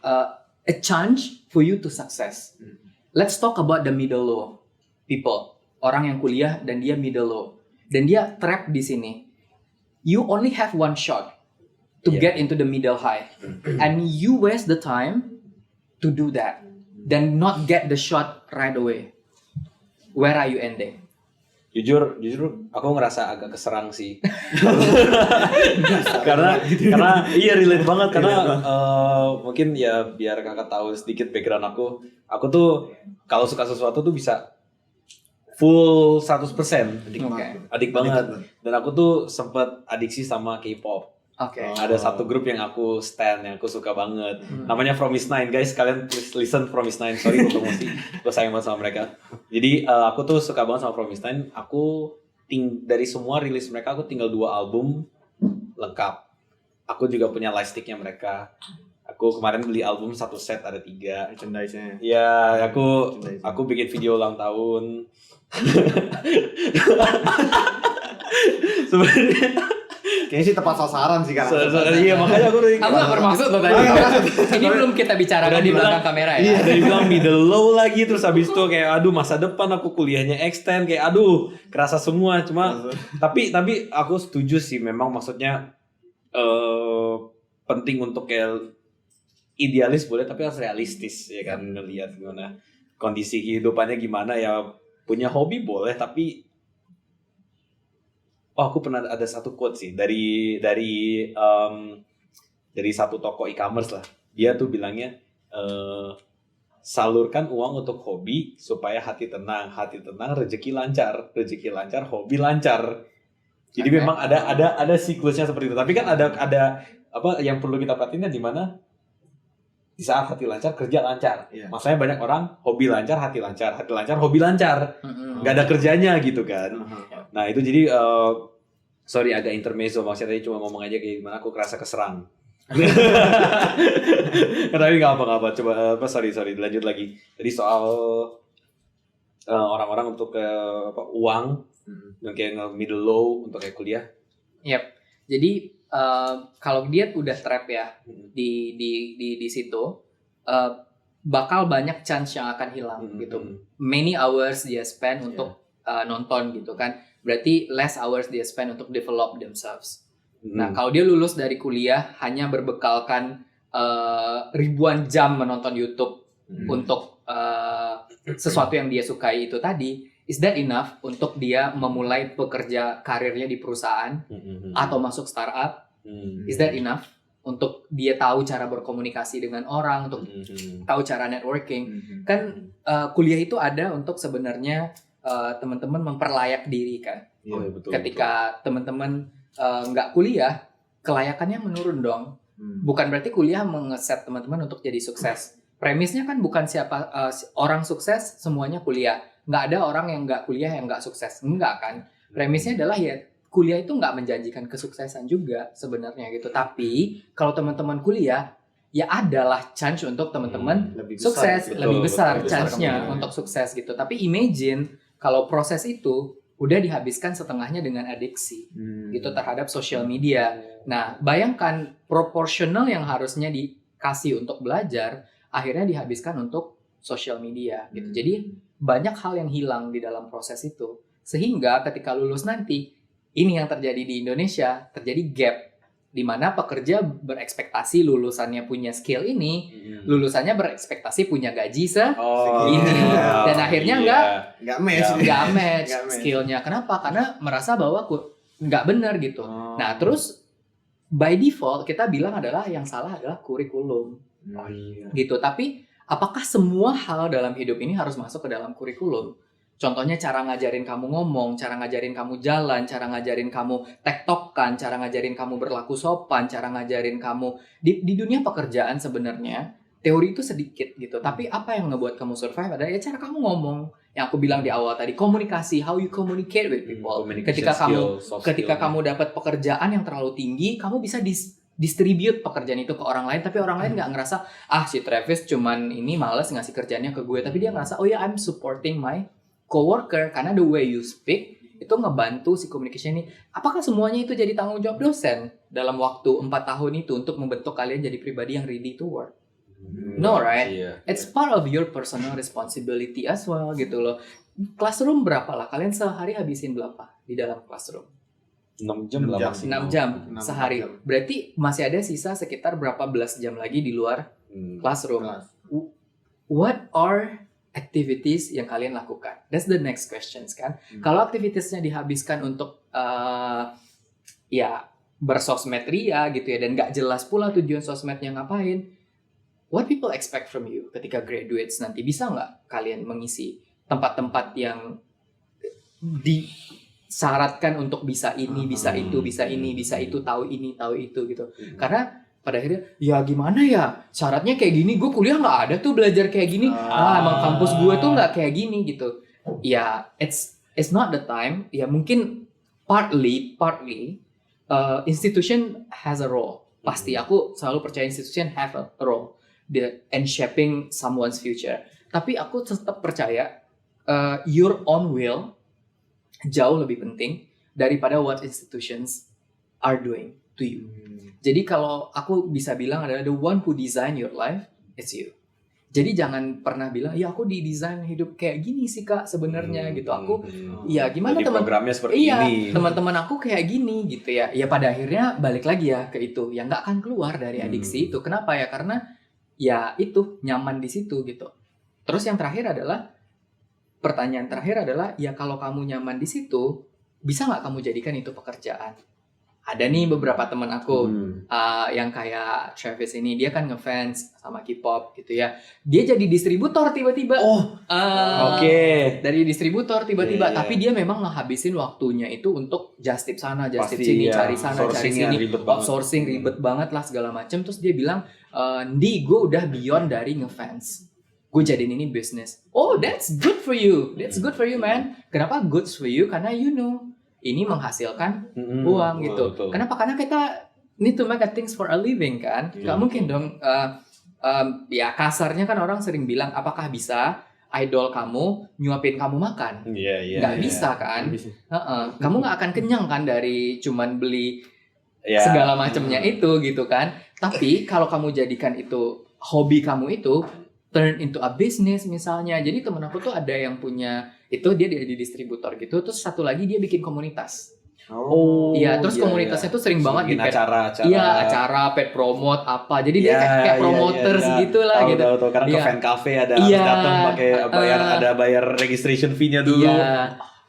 Speaker 3: a chance for you to success. Let's talk about the middle low people, orang yang kuliah dan dia middle low dan dia trap di sini. You only have one shot to get into the middle high, and you waste the time to do that, then not get the shot right away. Where are you ending?
Speaker 1: Jujur aku ngerasa agak keserang sih. karena iya relate banget karena mungkin ya biar kakak tahu sedikit background aku tuh kalau suka sesuatu tuh bisa full 100%. Adik banget. Dan aku tuh sempet adiksi sama K-pop. Ada satu grup yang aku stan, yang aku suka banget. Namanya Fromis_9, guys. Kalian please listen Fromis_9. Sorry gue promosi. Gue sayang banget sama mereka. Jadi aku tuh suka banget sama Fromis_9. Aku dari semua rilis mereka, aku tinggal 2 album lengkap. Aku juga punya lightsticknya mereka. Aku kemarin beli album 1 set ada 3.
Speaker 2: Merchandise-nya.
Speaker 1: Ya, aku bikin video ulang tahun. Sebenarnya
Speaker 2: Kayaknya sih tepat sasaran sih kan.
Speaker 1: Iya makanya aku
Speaker 3: Kamu nggak bermaksud loh tadi. Ini belum kita bicarakan di belakang kamera ya.
Speaker 1: Iya, dari bilang middle low lagi, terus habis itu kayak aduh masa depan aku kuliahnya extend, kayak aduh kerasa semua. Cuma tapi aku setuju sih, memang maksudnya penting untuk kayak idealis boleh, tapi harus realistis ya kan, ngelihat gimana kondisi kehidupannya gimana. Ya punya hobi boleh, tapi aku pernah ada satu quote sih dari satu toko e-commerce lah. Dia tuh bilangnya salurkan uang untuk hobi supaya hati tenang, rezeki lancar, hobi lancar. Jadi memang ada siklusnya seperti itu. Tapi kan ada apa yang perlu kita perhatiin kan, di mana di saat hati lancar kerja lancar. Maksudnya banyak orang hobi lancar, hati lancar, hobi lancar. Nggak ada kerjanya gitu kan. Nah itu jadi sorry agak intermezzo, maksudnya tadi cuma ngomong aja kayak gimana aku kerasa keserang. Tapi nggak apa-apa. Coba sorry dilanjut lagi. Jadi soal orang-orang untuk uang dan kayak middle low untuk kayak kuliah.
Speaker 3: Yep. Jadi kalau dia udah trap ya di situ, bakal banyak chance yang akan hilang gitu. Many hours dia spend untuk nonton gitu kan. Berarti less hours dia spend untuk develop themselves. Nah, kalau dia lulus dari kuliah hanya berbekalkan ribuan jam menonton YouTube untuk sesuatu yang dia sukai itu tadi, is that enough untuk dia memulai pekerja karirnya di perusahaan atau masuk startup? Is that enough untuk dia tahu cara berkomunikasi dengan orang, untuk tahu cara networking? Kan kuliah itu ada untuk sebenarnya teman-teman memperlayak diri kan.
Speaker 1: Betul,
Speaker 3: ketika teman-teman nggak kuliah, kelayakannya menurun dong. Bukan berarti kuliah mengeset teman-teman untuk jadi sukses. Premisnya kan bukan siapa orang sukses semuanya kuliah. Nggak ada orang yang nggak kuliah yang nggak sukses. Enggak kan. Premisnya adalah ya kuliah itu nggak menjanjikan kesuksesan juga sebenarnya gitu. Tapi kalau teman-teman kuliah, ya adalah chance untuk teman-teman sukses, lebih besar chance-nya untuk sukses gitu. Tapi imagine kalau proses itu udah dihabiskan setengahnya dengan adiksi gitu terhadap sosial media. Nah, bayangkan proporsional yang harusnya dikasih untuk belajar akhirnya dihabiskan untuk sosial media gitu. Jadi banyak hal yang hilang di dalam proses itu. Sehingga ketika lulus nanti, ini yang terjadi di Indonesia, terjadi gap di mana pekerja berekspektasi lulusannya punya skill ini, lulusannya berekspektasi punya gaji ini, dan akhirnya
Speaker 2: nggak match
Speaker 3: skillnya. Kenapa? Karena merasa bahwa nggak benar gitu. Nah, terus by default kita bilang adalah yang salah adalah kurikulum, gitu. Tapi apakah semua hal dalam hidup ini harus masuk ke dalam kurikulum? Contohnya cara ngajarin kamu ngomong, cara ngajarin kamu jalan, cara ngajarin kamu tektokan, cara ngajarin kamu berlaku sopan, cara ngajarin kamu di dunia pekerjaan sebenarnya teori itu sedikit gitu. Tapi apa yang ngebuat kamu survive adalah ya cara kamu ngomong. Yang aku bilang di awal tadi, komunikasi, how you communicate with people. Ketika kamu dapat pekerjaan yang terlalu tinggi, kamu bisa distribute pekerjaan itu ke orang lain, tapi orang lain nggak ngerasa si Travis cuman ini malas ngasih kerjaannya ke gue, tapi dia ngerasa oh ya I'm supporting my coworker karena the way you speak itu ngebantu si communication ini. Apakah semuanya itu jadi tanggung jawab dosen dalam waktu 4 tahun itu untuk membentuk kalian jadi pribadi yang ready to work? No, right? It's part of your personal responsibility as well gitu loh. Classroom berapa lah? Kalian sehari habisin berapa di dalam classroom?
Speaker 1: 6 jam lah maksimal.
Speaker 3: 6 jam sehari. Berarti masih ada sisa sekitar berapa belas jam lagi di luar classroom. What are activities yang kalian lakukan? That's the next questions kan. Kalau aktivitasnya dihabiskan untuk bersosmed ria gitu ya, dan nggak jelas pula tujuan sosmednya ngapain, what people expect from you ketika graduates nanti? Bisa nggak kalian mengisi tempat-tempat yang disyaratkan untuk bisa ini, bisa itu, bisa ini, bisa itu, tahu ini, tahu itu gitu. Karena pada akhirnya, ya gimana ya, syaratnya kayak gini, gue kuliah nggak ada tuh belajar kayak gini, emang kampus gue tuh nggak kayak gini gitu. Ya, it's not the time. Ya mungkin partly, institution has a role. Pasti aku selalu percaya institution have a role in shaping someone's future. Tapi aku tetap percaya your own will jauh lebih penting daripada what institutions are doing to you. Jadi kalau aku bisa bilang adalah the one who design your life, it's you. Jadi jangan pernah bilang, ya aku didesain hidup kayak gini sih kak sebenarnya gitu. Aku, ya gimana
Speaker 1: programnya seperti ini.
Speaker 3: Teman-teman aku kayak gini gitu ya. Ya pada akhirnya balik lagi ya ke itu, yang nggak akan keluar dari adiksi itu. Kenapa ya? Karena ya itu nyaman di situ gitu. Terus yang terakhir adalah, pertanyaan terakhir adalah, ya kalau kamu nyaman di situ, bisa nggak kamu jadikan itu pekerjaan? Ada nih beberapa teman aku yang kayak Travis ini, dia kan ngefans sama K-pop gitu ya. Dia jadi distributor tiba-tiba. Dari distributor tiba-tiba, tapi dia memang ngehabisin waktunya itu untuk just tip sana, just tip sini, cari sana, cari sini, outsourcing ribet banget lah segala macam. Terus dia bilang, "Ndi, gue udah beyond dari ngefans. Gue jadiin ini bisnis." Oh, that's good for you. That's good for you, man. Kenapa good for you? Karena you know ini menghasilkan uang gitu.
Speaker 1: Betul.
Speaker 3: Kenapa? Karena kita need to make a things for a living kan. Gak mungkin dong. Ya kasarnya kan orang sering bilang, apakah bisa idol kamu nyuapin kamu makan? Gak bisa kan. Kamu gak akan kenyang kan dari cuman beli segala macamnya itu gitu kan. Tapi kalau kamu jadikan itu hobi kamu itu, turn into a business misalnya. Jadi temen aku tuh ada yang punya itu, dia di distributor gitu. Terus satu lagi dia bikin komunitas. Terus komunitasnya tuh sering banget di acara pet promote apa. Jadi dia kayak promoters gitulah gitu.
Speaker 1: Tahu. Karena ke fan cafe ada datang pakai bayar registration fee-nya dulu.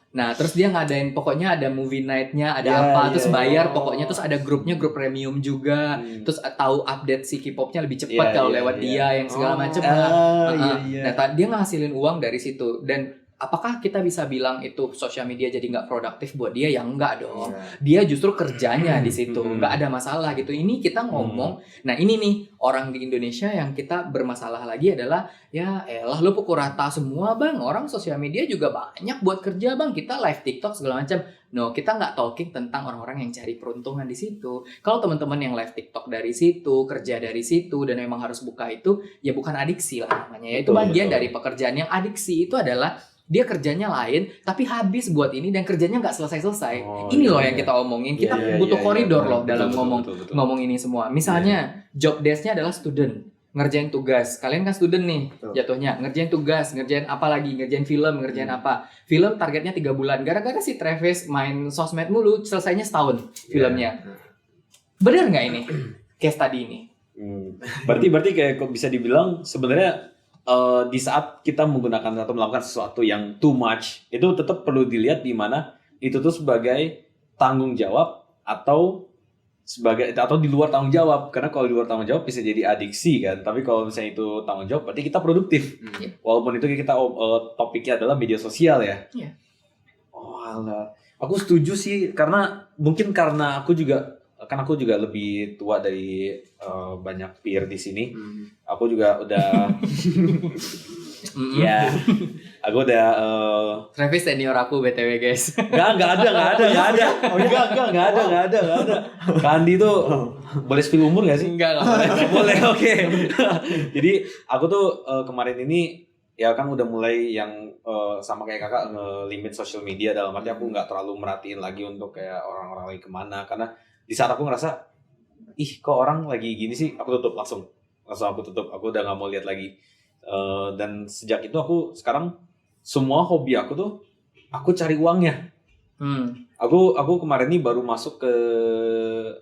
Speaker 3: Nah, terus dia ngadain, pokoknya ada movie night-nya, ada terus bayar pokoknya, terus ada grup premium juga, terus tahu update si K-popnya lebih cepat kalau lewat dia yang segala macam. Nah, dia ngasilin uang dari situ. Dan apakah kita bisa bilang itu sosial media jadi nggak produktif buat dia? Ya enggak dong. Dia justru kerjanya di situ, nggak ada masalah gitu. Ini kita ngomong, nah ini nih orang di Indonesia yang kita bermasalah lagi adalah, ya elah lu pukul rata semua bang. Orang sosial media juga banyak buat kerja bang. Kita live TikTok segala macam. No, kita nggak talking tentang orang-orang yang cari peruntungan di situ. Kalau teman-teman yang live TikTok dari situ, kerja dari situ, dan memang harus buka itu, ya bukan adiksi lah namanya. Ya itu bagian dari pekerjaan. Yang adiksi itu adalah Dia kerjanya lain, tapi habis buat ini dan kerjanya nggak selesai-selesai.
Speaker 1: Oh,
Speaker 3: Ini
Speaker 1: iya,
Speaker 3: loh yang
Speaker 1: iya.
Speaker 3: kita omongin. Kita
Speaker 1: Iya, iya,
Speaker 3: butuh
Speaker 1: iya,
Speaker 3: koridor
Speaker 1: betul,
Speaker 3: loh
Speaker 1: betul,
Speaker 3: dalam
Speaker 1: betul.
Speaker 3: ngomong ini semua. Misalnya job desk-nya adalah student, ngerjain tugas. Kalian kan student nih
Speaker 2: Betul.
Speaker 3: jatuhnya, ngerjain tugas, ngerjain apa lagi, ngerjain film, ngerjain apa. Film targetnya 3 bulan. Gara-gara si Travis main sosmed mulu, selesainya setahun filmnya. Bener nggak ini? Case tadi ini.
Speaker 1: Berarti kayak kok bisa dibilang sebenarnya di saat kita menggunakan atau melakukan sesuatu yang too much, itu tetap perlu dilihat di mana itu tuh sebagai tanggung jawab atau di luar tanggung jawab. Karena kalau di luar tanggung jawab bisa jadi adiksi kan. Tapi kalau misalnya itu tanggung jawab, berarti kita produktif. Walaupun itu kita topiknya adalah media sosial ya.
Speaker 3: Iya.
Speaker 1: Oh alah. Aku setuju sih karena aku juga lebih tua dari banyak peer di sini. Aku juga udah ya, aku udah
Speaker 3: Travis senior aku BTW guys.
Speaker 1: Enggak ada. Kandi tuh boleh spill umur gak sih?
Speaker 3: Enggak boleh.
Speaker 1: Boleh, oke. Jadi aku tuh kemarin ini ya kan udah mulai yang sama kayak kakak nge-limit social media, dalam arti aku nggak terlalu merhatiin lagi untuk kayak orang-orang lagi kemana, karena di saat aku ngerasa kok orang lagi gini sih, aku tutup langsung aku tutup, aku udah nggak mau lihat lagi. Dan sejak itu aku sekarang semua hobi aku tuh aku cari uangnya. Aku kemarin ini baru masuk ke,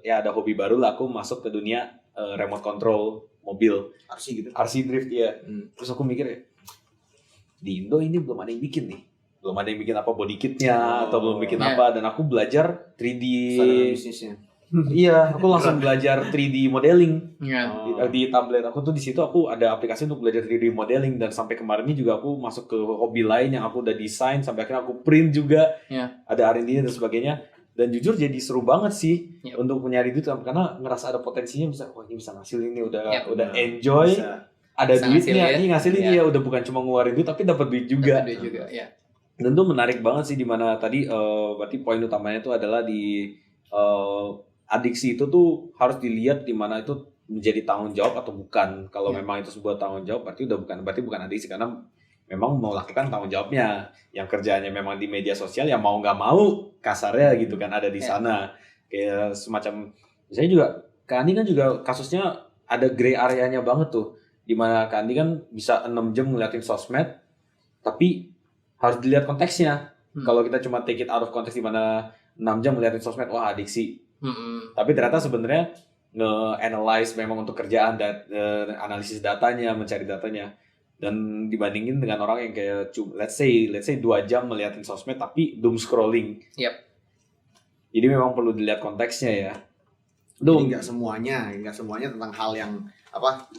Speaker 1: ya ada hobi baru lah, aku masuk ke dunia remote control mobil, RC drift ya. Terus aku mikir ya, di Indo ini belum ada yang bikin apa body kitnya atau belum bikin apa, dan aku belajar 3D
Speaker 2: bisnisnya.
Speaker 1: Iya, aku langsung belajar 3D modeling
Speaker 3: Iya.
Speaker 1: di tablet aku tuh. Di situ aku ada aplikasi untuk belajar 3D modeling, dan sampai kemarin ini juga aku masuk ke hobi lain yang aku udah desain, sampai akhirnya aku print juga. Ada R&D dan sebagainya, dan jujur jadi seru banget sih untuk mencari duit, karena ngerasa ada potensinya, ini bisa ngasilin, ini udah enjoy, ada duitnya, ini ngasilin ya, udah bukan cuma ngeluarin duit tapi dapat duit juga.
Speaker 3: Ya.
Speaker 1: Dan itu menarik banget sih, dimana tadi berarti poin utamanya itu adalah di adiksi itu tuh harus dilihat di mana itu menjadi tanggung jawab atau bukan. Kalau memang itu sebuah tanggung jawab, berarti bukan adiksi, karena memang melakukan tanggung jawabnya. Yang kerjanya memang di media sosial, ya mau nggak mau kasarnya gitu kan, ada di sana. Kayak semacam, misalnya juga Kak Andi kan juga kasusnya ada gray area-nya banget tuh, dimana Kak Andi kan bisa 6 jam ngeliatin sosmed, tapi harus dilihat konteksnya. Kalau kita cuma take it out of context, dimana 6 jam ngeliatin sosmed, wah adiksi. Tapi ternyata sebenarnya nge-analyze memang untuk kerjaan, analisis datanya, mencari datanya, dan dibandingin dengan orang yang kayak let's say 2 jam melihatin sosmed tapi doom scrolling. Jadi memang perlu dilihat konteksnya ya.
Speaker 2: Jadi nggak semuanya tentang hal yang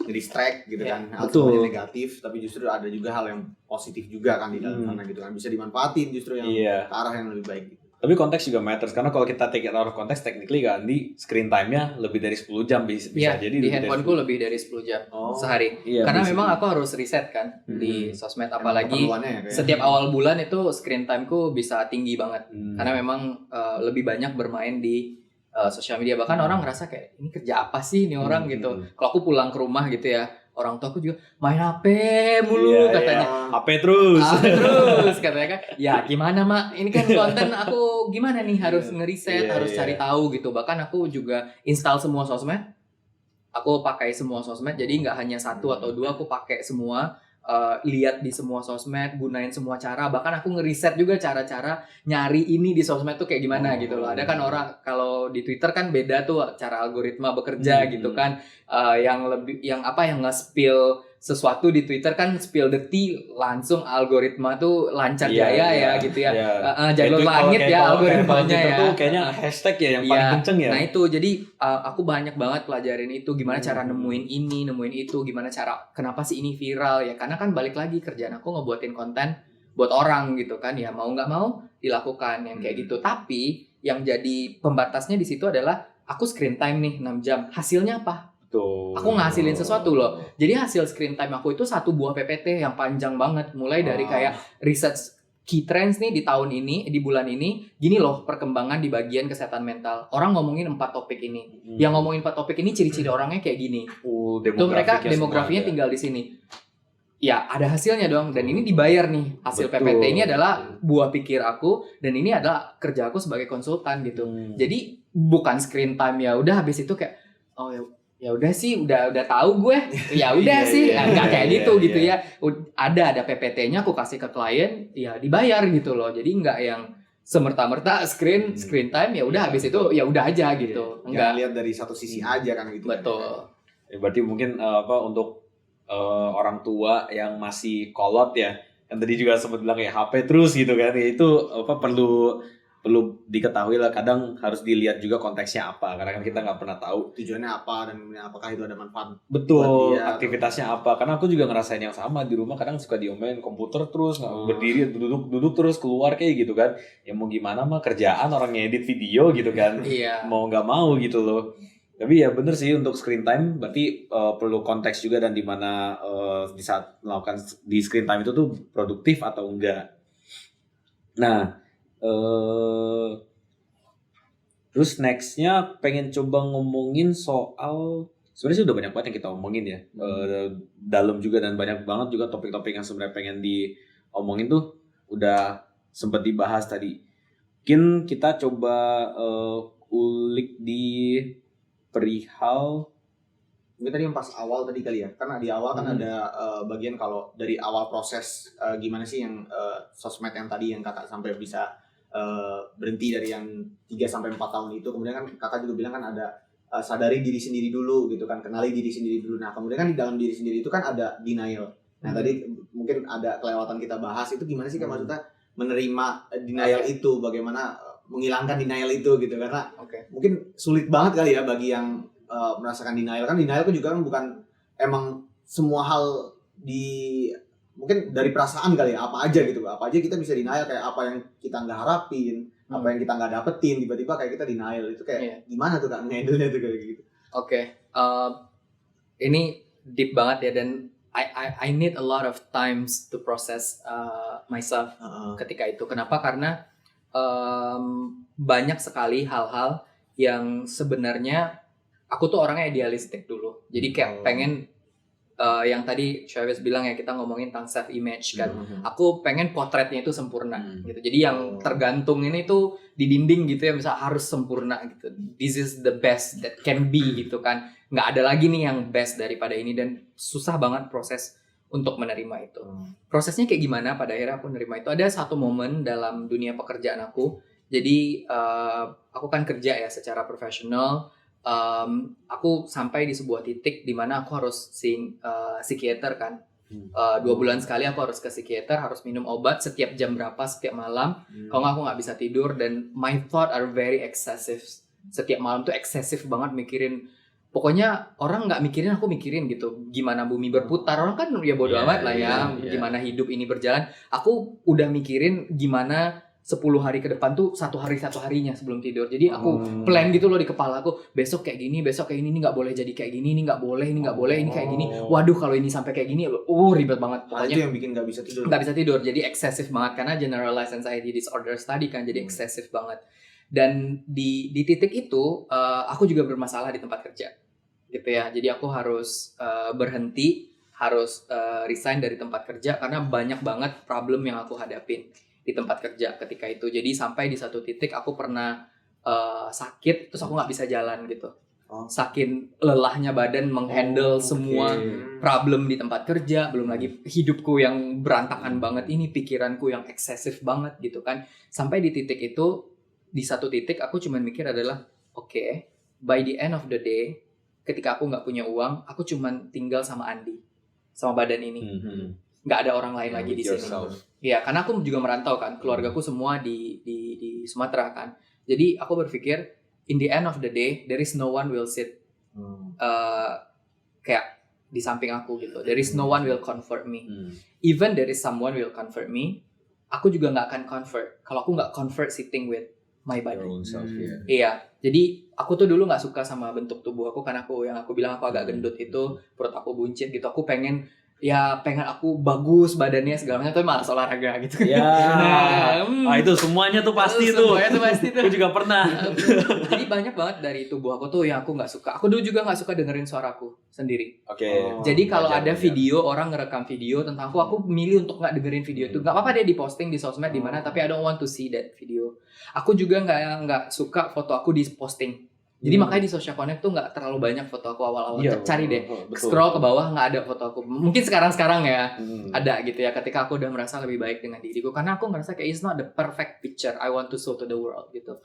Speaker 2: nge-distract gitu kan, hal
Speaker 1: betul.
Speaker 2: semuanya negatif, tapi justru ada juga hal yang positif juga kan di dalam sana gitu kan, bisa dimanfaatin justru yang ke arah yang lebih baik gitu.
Speaker 1: Tapi konteks juga matters, karena kalau kita take it out of context, technically kan di screen time-nya lebih dari 10 jam bisa jadi
Speaker 3: di handphoneku lebih dari 10 jam sehari. Karena memang aku harus riset kan di sosmed, apalagi setiap awal bulan itu screen time-ku bisa tinggi banget. Karena memang lebih banyak bermain di sosial media. Bahkan orang ngerasa kayak, ini kerja apa sih ini orang gitu. Kalau aku pulang ke rumah gitu ya, orang tua aku juga main HP mulu katanya.
Speaker 1: HP terus
Speaker 3: Katanya kan. Ya gimana mak, ini kan konten aku gimana nih, harus ngeriset, harus cari tahu gitu. Bahkan aku juga install semua sosmed. Aku pakai semua sosmed, jadi nggak hanya 1 atau 2, aku pakai semua. Lihat di semua sosmed, gunain semua cara, bahkan aku ngeriset juga cara-cara nyari ini di sosmed tuh kayak gimana gitu loh. Ada kan orang kalau di Twitter kan beda tuh cara algoritma bekerja gitu kan, yang nge-spill sesuatu di Twitter kan spill the tea, langsung algoritma tuh lancar jaya ya gitu ya. Jalur langit ya algoritmanya ya.
Speaker 1: Itu kayaknya hashtag ya yang paling kenceng ya.
Speaker 3: Nah itu jadi aku banyak banget pelajarin itu, gimana cara nemuin ini, nemuin itu, gimana cara, kenapa sih ini viral ya, karena kan balik lagi kerjaan aku ngebuatin konten buat orang gitu kan, ya mau nggak mau dilakukan yang kayak gitu. Tapi yang jadi pembatasnya di situ adalah aku screen time nih 6 jam, hasilnya apa? Aku ngasilin sesuatu loh. Jadi hasil screen time aku itu 1 buah PPT yang panjang banget, mulai dari kayak research key trends nih di tahun ini, di bulan ini, gini loh perkembangan di bagian kesehatan mental. Orang ngomongin 4 topik ini. Yang ngomongin 4 topik ini ciri-ciri orangnya kayak gini. Tuh mereka demografinya tinggal di sini. ya ada hasilnya dong, dan ini dibayar nih. Hasil
Speaker 1: Betul.
Speaker 3: PPT ini adalah buah pikir aku, dan ini adalah kerja aku sebagai konsultan gitu. Jadi bukan screen time ya udah habis itu kayak oh ya udah sih udah tahu gue ya udah
Speaker 1: Iya,
Speaker 3: sih
Speaker 1: iya,
Speaker 3: nggak kayak
Speaker 1: iya,
Speaker 3: gitu
Speaker 1: iya.
Speaker 3: gitu ya. Ada PPT-nya aku kasih ke klien ya dibayar gitu loh. Jadi nggak yang semerta-merta screen time ya udah
Speaker 1: Iya,
Speaker 3: habis
Speaker 1: betul.
Speaker 3: itu ya udah aja gitu.
Speaker 2: Jangan
Speaker 3: Enggak.
Speaker 2: lihat dari satu sisi aja kan gitu.
Speaker 3: Betul.
Speaker 1: Ya, berarti mungkin untuk orang tua yang masih kolot ya, kan tadi juga sempat bilang ya HP terus gitu kan, ya itu perlu diketahui lah, kadang harus dilihat juga konteksnya apa, karena kan kita nggak pernah tahu
Speaker 2: Tujuannya apa dan apakah itu ada manfaat.
Speaker 1: betul
Speaker 2: Buat dia.
Speaker 1: aktivitasnya apa. Karena aku juga ngerasain yang sama di rumah, kadang suka diomelin komputer terus, nggak berdiri duduk terus keluar kayak gitu kan. Ya mau gimana mah, kerjaan orang ngedit video gitu kan.
Speaker 3: Iya.
Speaker 1: Mau nggak mau gitu loh. Tapi ya bener sih untuk screen time berarti perlu konteks juga, dan dimana di saat melakukan di screen time itu tuh produktif atau enggak. Nah terus nextnya pengen coba ngomongin soal, sebenarnya sih udah banyak banget yang kita omongin ya, dalam juga, dan banyak banget juga topik-topik yang sebenarnya pengen diomongin tuh udah sempat dibahas tadi. Mungkin kita coba ulik di perihal
Speaker 2: Mungkin tadi yang pas awal tadi kali ya, karena di awal kan ada bagian kalau dari awal proses gimana sih yang sosmed yang tadi yang kakak sampai bisa berhenti dari yang 3-4 tahun itu. Kemudian kan kakak juga bilang kan ada sadari diri sendiri dulu gitu kan, kenali diri sendiri dulu. Nah kemudian kan di dalam diri sendiri itu kan ada denial. Nah tadi mungkin ada kelewatan kita bahas, itu gimana sih kan maksudnya menerima denial itu, bagaimana menghilangkan denial itu gitu, karena mungkin sulit banget kali ya bagi yang merasakan denial. Kan denial kan juga kan bukan emang semua hal di mungkin dari perasaan kali ya, apa aja gitu, apa aja kita bisa denial, kayak apa yang kita nggak harapin, apa yang kita nggak dapetin, tiba-tiba kayak kita denial. Itu kayak gimana tuh kak handle-nya tuh kayak gitu?
Speaker 3: Ini deep banget ya, dan I need a lot of times to process myself ketika itu. Kenapa? Karena banyak sekali hal-hal yang sebenarnya aku tuh orangnya idealistik dulu. Jadi kayak pengen yang tadi Travis bilang ya, kita ngomongin tentang self image kan. Aku pengen potretnya itu sempurna gitu. Jadi yang tergantung ini tuh di dinding gitu ya, misal harus sempurna gitu. This is the best that can be gitu kan. Nggak ada lagi nih yang best daripada ini, dan susah banget proses untuk menerima itu. Prosesnya kayak gimana pada akhirnya aku menerima itu? Ada satu momen dalam dunia pekerjaan aku. Jadi aku kan kerja ya secara profesional. Aku sampai di sebuah titik di mana aku harus psikiater kan. 2 bulan sekali aku harus ke psikiater, harus minum obat setiap jam berapa, setiap malam. Kalau nggak aku nggak bisa tidur, dan my thought are very excessive. Setiap malam tuh eksesif banget mikirin. Pokoknya orang nggak mikirin, aku mikirin gitu. Gimana bumi berputar, orang kan ya bodo amat lah ya. Gimana hidup ini berjalan. Aku udah mikirin gimana 10 hari ke depan tuh satu harinya sebelum tidur. Jadi aku plan gitu loh di kepala aku, besok kayak gini, ini nggak boleh jadi kayak gini, ini nggak boleh, ini kayak gini. Waduh kalau ini sampai kayak gini, ribet banget. Pokoknya
Speaker 2: itu yang bikin nggak bisa tidur.
Speaker 3: Nggak bisa tidur, jadi eksesif banget karena generalized anxiety disorder tadi kan, jadi eksesif banget. Dan di titik itu aku juga bermasalah di tempat kerja, gitu ya. Jadi aku harus berhenti, harus resign dari tempat kerja karena banyak banget problem yang aku hadapin di tempat kerja ketika itu. Jadi sampai di satu titik aku pernah sakit, terus aku nggak bisa jalan gitu. Saking lelahnya badan menghandle semua problem di tempat kerja, belum lagi hidupku yang berantakan banget ini, pikiranku yang eksesif banget gitu kan. Sampai di titik itu, di satu titik aku cuma mikir adalah, okay, by the end of the day, ketika aku nggak punya uang, aku cuma tinggal sama Andi, sama badan ini. Nggak ada orang lain lagi di sini. Ya, karena aku juga merantau kan, keluargaku semua di Sumatera kan. Jadi aku berpikir, in the end of the day, there is no one will sit kayak di samping aku gitu. There is no one will comfort me. Even there is someone will comfort me, aku juga nggak akan comfort kalau aku nggak comfort sitting with my body. Iya, jadi aku tuh dulu nggak suka sama bentuk tubuh aku, karena aku bilang aku agak gendut itu, perut aku buncit gitu. Aku pengen ya pengen aku bagus badannya segala macam tapi malas olahraga gitu.
Speaker 1: Ya. Itu semuanya tuh pasti tuh.
Speaker 3: Semuanya tuh pasti tuh.
Speaker 1: Aku juga pernah.
Speaker 3: Jadi banyak banget dari tubuh aku tuh yang aku nggak suka. Aku dulu juga nggak suka dengerin suaraku sendiri.
Speaker 1: Oke.
Speaker 3: Jadi kalau ada video orang ngerekam video tentang aku milih untuk nggak dengerin video itu. Nggak apa-apa dia diposting di sosmed di mana, tapi I don't want to see that video. Aku juga nggak suka foto aku diposting. Jadi makanya di Social Connect tuh nggak terlalu banyak foto aku awal-awal.
Speaker 1: Iya,
Speaker 3: Cari deh,
Speaker 1: betul.
Speaker 3: scroll ke bawah nggak ada foto aku. Mungkin sekarang ya ada gitu ya. Ketika aku udah merasa lebih baik dengan diriku, karena aku ngerasa kayak it's not the perfect picture I want to show to the world gitu.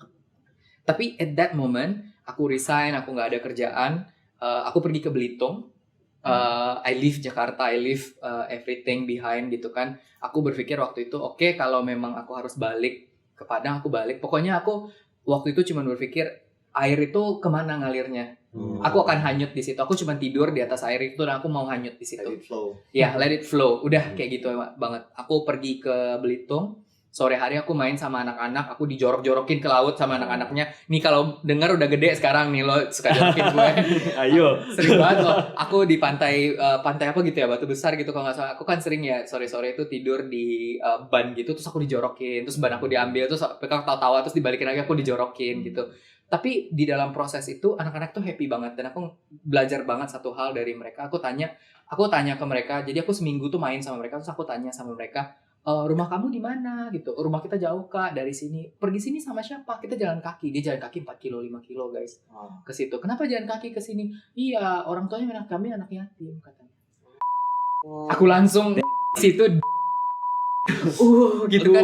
Speaker 3: Tapi at that moment aku resign, aku nggak ada kerjaan, aku pergi ke Belitung. I leave Jakarta, I leave everything behind gitu kan. Aku berpikir waktu itu oke, kalau memang aku harus balik ke Padang, aku balik. Pokoknya aku waktu itu cuma berpikir air itu kemana ngalirnya. Aku akan hanyut di situ. Aku cuma tidur di atas air itu dan aku mau hanyut di situ.
Speaker 2: Let it flow.
Speaker 3: Ya, let it flow. Udah kayak gitu banget. Aku pergi ke Belitung. Sore hari aku main sama anak-anak, aku dijorok-jorokin ke laut sama anak-anaknya. Nih kalau denger udah gede sekarang nih lo suka jorokin gue.
Speaker 1: Ayo.
Speaker 3: Sering banget loh. Aku di pantai apa gitu ya, Batu Besar gitu kalau nggak salah. Aku kan sering ya sore-sore itu tidur di ban gitu, terus aku dijorokin, terus ban aku diambil, terus mereka tawa-tawa, terus dibalikin lagi aku dijorokin gitu. Tapi di dalam proses itu anak-anak tuh happy banget dan aku belajar banget satu hal dari mereka. Aku tanya ke mereka. Jadi aku seminggu tuh main sama mereka, terus aku tanya sama mereka, rumah kamu di mana gitu? Rumah kita jauh Kak dari sini. Pergi sini sama siapa? Kita jalan kaki. Dia jalan kaki 4 kilo, 5 kilo guys. Ke situ. Kenapa jalan kaki ke sini? Iya, orang tuanya kami anak yatim katanya. Aku langsung situ gitu kan.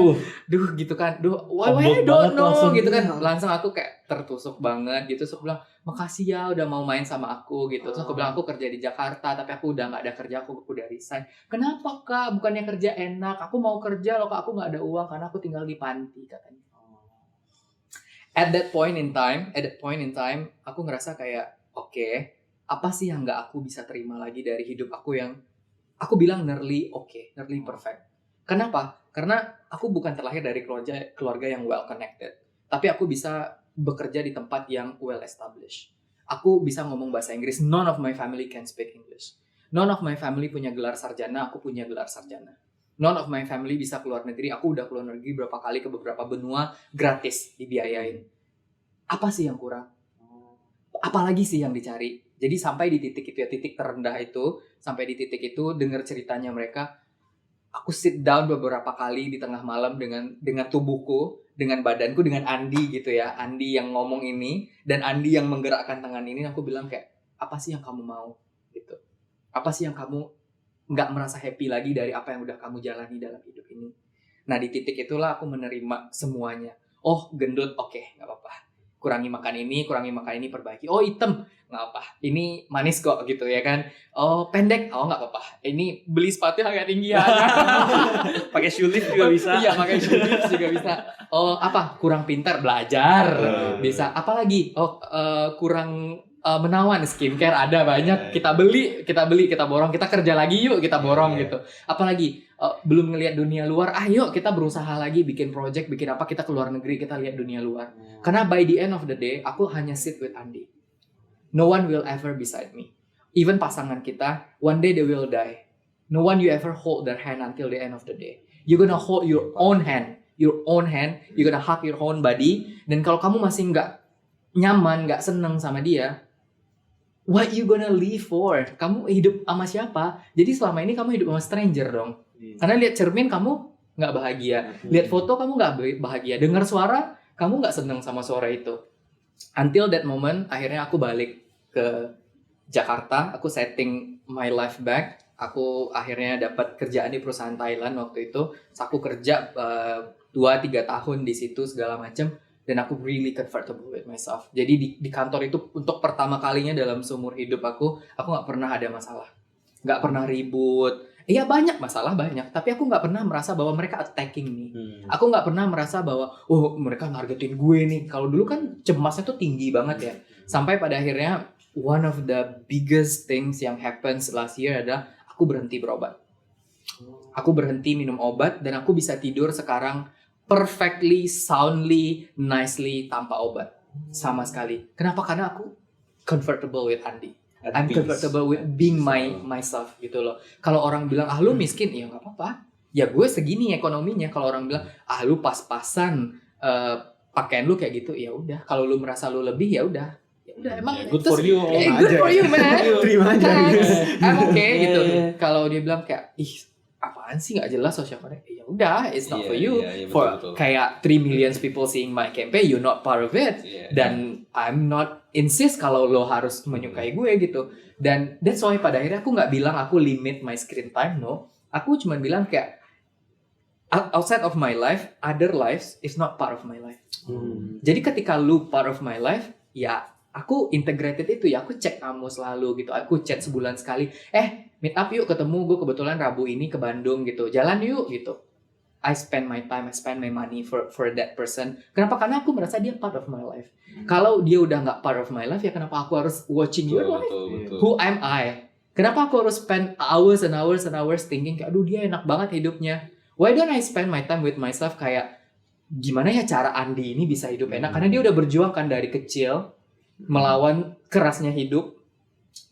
Speaker 3: Gitu kan. Why don't know gitu kan. Langsung aku kayak tertusuk banget gitu. Terus aku bilang, "Makasih ya udah mau main sama aku" gitu. Terus aku bilang, "Aku kerja di Jakarta, tapi aku udah enggak ada kerja, aku udah resign." "Kenapa Kak? Bukannya kerja enak? Aku mau kerja loh Kak, aku enggak ada uang karena aku tinggal di panti," katanya. At that point in time, aku ngerasa kayak, oke, apa sih yang enggak aku bisa terima lagi dari hidup aku yang aku bilang nearly perfect. Kenapa? Karena aku bukan terlahir dari keluarga yang well connected, tapi aku bisa bekerja di tempat yang well established. Aku bisa ngomong bahasa Inggris. None of my family can speak English. None of my family punya gelar sarjana. Aku punya gelar sarjana. None of my family bisa keluar negeri. Aku udah keluar negeri berapa kali ke beberapa benua gratis, dibiayain. Apa sih yang kurang? Apalagi sih yang dicari? Jadi sampai di titik itu ya, titik terendah itu, sampai di titik itu dengar ceritanya mereka. Aku sit down beberapa kali di tengah malam dengan tubuhku, dengan badanku, dengan Andi gitu ya. Andi yang ngomong ini dan Andi yang menggerakkan tangan ini. Aku bilang kayak, apa sih yang kamu mau? Gitu. Apa sih yang kamu nggak merasa happy lagi dari apa yang udah kamu jalani dalam hidup ini? Nah di titik itulah aku menerima semuanya. Oh gendut, oke, nggak apa-apa. Kurangi makan ini, perbaiki. Oh hitam, nggak apa. Ini manis kok gitu ya kan. Oh pendek, oh nggak apa-apa. Ini beli sepatu harga tinggian.
Speaker 1: Pakai shoe lift juga bisa.
Speaker 3: Iya, pakai shoe lift juga bisa. Oh apa? Kurang pintar belajar. Bisa. Apalagi? Oh kurang menawan skincare ada banyak. Kita borong. Kita kerja lagi yuk, kita borong gitu. Apalagi? Belum ngelihat dunia luar, ayo kita berusaha lagi bikin project, bikin apa, kita keluar negeri, kita lihat dunia luar. Karena by the end of the day, aku hanya sit with Andi. No one will ever beside me. Even pasangan kita, one day they will die. No one you ever hold their hand until the end of the day. You're gonna hold your own hand. You're gonna hug your own body. Dan kalau kamu masih nggak nyaman, nggak seneng sama dia, what you gonna live for? Kamu hidup sama siapa? Jadi selama ini kamu hidup sama stranger dong. Karena lihat cermin kamu nggak bahagia, lihat foto kamu nggak bahagia, dengar suara kamu nggak seneng sama suara itu. Until that moment, akhirnya aku balik ke Jakarta, aku setting my life back, aku akhirnya dapat kerjaan di perusahaan Thailand waktu itu. Aku kerja 2-3 tahun di situ segala macam, dan aku really comfortable with myself. Jadi di kantor itu untuk pertama kalinya dalam seumur hidup aku nggak pernah ada masalah, nggak pernah ribut. Iya banyak masalah banyak, tapi aku nggak pernah merasa bahwa mereka attacking me. Aku nggak pernah merasa bahwa mereka nargetin gue nih. Kalau dulu kan cemasnya tuh tinggi banget ya. Sampai pada akhirnya one of the biggest things yang happens last year adalah aku berhenti berobat. Aku berhenti minum obat dan aku bisa tidur sekarang perfectly, soundly, nicely tanpa obat sama sekali. Kenapa? Karena aku comfortable with Andi.
Speaker 1: At
Speaker 3: I'm
Speaker 1: peace.
Speaker 3: comfortable with being myself gitu loh. Kalau orang bilang lu miskin, ya nggak apa-apa. Ya gue segini ekonominya. Kalau orang bilang lu pas-pasan pakaian lu kayak gitu, ya udah. Kalau lu merasa lu lebih, ya udah. Ya udah emang
Speaker 1: Yeah, good for you.
Speaker 3: good for you man.
Speaker 2: Terima aja.
Speaker 3: Thanks. I'm okay gitu.
Speaker 1: Yeah.
Speaker 3: Kalau dia bilang kayak apaan sih nggak jelas social connect, ya udah, it's not
Speaker 1: Yeah,
Speaker 3: for you.
Speaker 1: yeah,
Speaker 3: For
Speaker 1: betul.
Speaker 3: kayak 3 million people seeing my campaign, you're not part of it.
Speaker 1: Yeah.
Speaker 3: Dan I'm not insist kalau lo harus menyukai gue gitu. Dan that's why pada akhirnya aku nggak bilang aku limit my screen time, no. Aku cuma bilang kayak outside of my life, other lives is not part of my life. Jadi ketika lu part of my life, ya aku integrated itu ya, aku cek kamu selalu gitu, aku chat sebulan sekali, meet up yuk ketemu, gue kebetulan Rabu ini ke Bandung gitu, jalan yuk gitu. I spend my time, I spend my money for that person. Kenapa? Karena aku merasa dia part of my life. Kalau dia udah nggak part of my life, ya kenapa aku harus watching your life?
Speaker 1: Betul.
Speaker 3: Who am I? Kenapa aku harus spend hours and hours and hours thinking kayak, aduh dia enak banget hidupnya. Why don't I spend my time with myself kayak, gimana ya cara Andi ini bisa hidup enak? Karena dia udah berjuang kan dari kecil, melawan kerasnya hidup,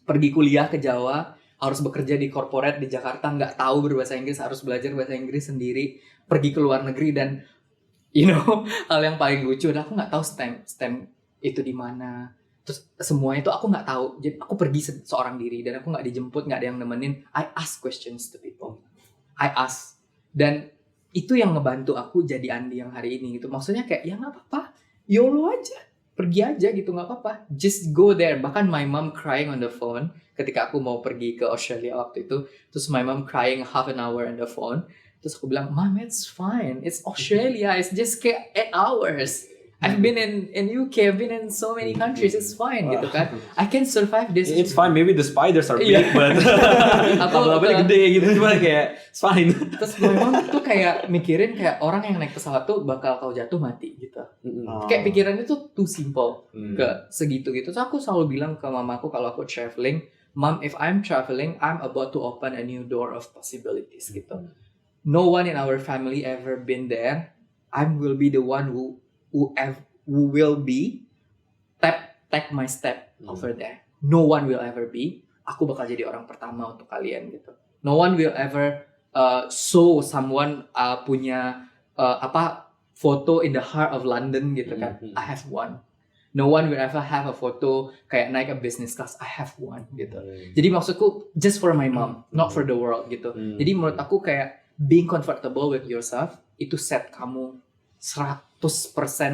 Speaker 3: pergi kuliah ke Jawa, harus bekerja di corporate di Jakarta, nggak tahu berbahasa Inggris, harus belajar bahasa Inggris sendiri, pergi ke luar negeri, dan hal yang paling lucu adalah aku nggak tahu stem itu di mana. Terus semua itu aku nggak tahu. Jadi aku pergi seorang diri dan aku nggak dijemput, nggak ada yang nemenin. I ask questions to people. I ask. Dan itu yang ngebantu aku jadi Andi yang hari ini gitu. Maksudnya kayak ya nggak apa-apa, YOLO aja, pergi aja gitu, nggak apa-apa. Just go there. Bahkan my mom crying on the phone ketika aku mau pergi ke Australia waktu itu. Terus my mom crying half an hour on the phone. Terus aku bilang, Mom, it's fine. It's Australia. It's just kayak 8 hours. I've been in UK. I've been in so many countries. It's fine gitu kan. I can survive this.
Speaker 1: It's fine, maybe the spiders are big,
Speaker 3: Yeah.
Speaker 1: but apa-apa gede gitu, cuma kayak it's fine.
Speaker 3: Terus my mom tuh kayak mikirin kayak orang yang naik pesawat tuh bakal kau jatuh mati gitu. Kayak pikirannya tuh too simple ke segitu gitu. So aku selalu bilang ke mamaku kalau aku traveling, Mom, if I'm traveling, I'm about to open a new door of possibilities gitu. No one in our family ever been there. I will be the one who will be take my step over there. No one will ever be. Aku bakal jadi orang pertama untuk kalian gitu. No one will ever show someone punya foto in the heart of London gitu kan. I have one. No one will ever have a photo kayak naik a business class. I have one gitu. Jadi maksudku just for my mom, not for the world gitu. Jadi menurut aku kayak being comfortable with yourself itu set kamu 100%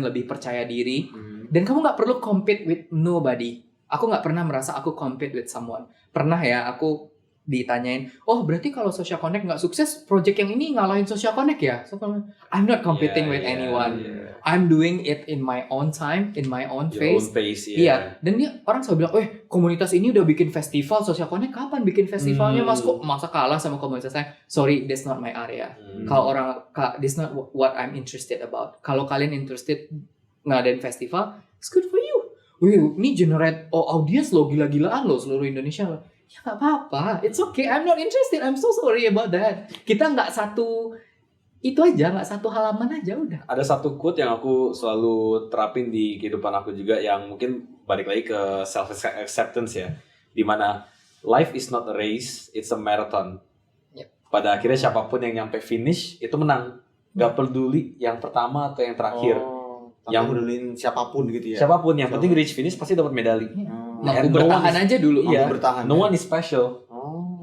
Speaker 3: lebih percaya diri, dan kamu nggak perlu compete with nobody. Aku nggak pernah merasa aku compete with someone. Pernah ya aku ditanyain, oh berarti kalau Social Connect nggak sukses, project yang ini ngalahin Social Connect ya? So, I'm not competing with anyone. I'm doing it in my own time, in my own
Speaker 1: Your
Speaker 3: pace.
Speaker 1: own pace,
Speaker 3: Iya, dan dia orang selalu bilang, komunitas ini udah bikin festival, Social Connect kapan bikin festivalnya mas? Kok masa kalah sama komunitas saya? Sorry, that's not my area. Kalau orang, this not what I'm interested about. Kalau kalian interested ngadain festival, it's good for you. Wih, ini generate audience lo gila-gilaan lo seluruh Indonesia lo. Ya nggak apa-apa, it's okay. I'm not interested. I'm so sorry about that. Kita nggak satu itu aja, nggak satu halaman aja udah.
Speaker 1: Ada satu quote yang aku selalu terapin di kehidupan aku juga, yang mungkin balik lagi ke self acceptance ya, dimana life is not a race, it's a marathon.
Speaker 3: Yep.
Speaker 1: Pada akhirnya siapapun yang nyampe finish itu menang, gak peduli yang pertama atau yang terakhir,
Speaker 2: yang pedulin siapapun gitu ya.
Speaker 1: siapapun yang penting reach finish pasti dapat medali.
Speaker 3: Mampu bertahan aja dulu.
Speaker 1: Iya,
Speaker 2: bertahan,
Speaker 1: no
Speaker 2: ya.
Speaker 1: one is special.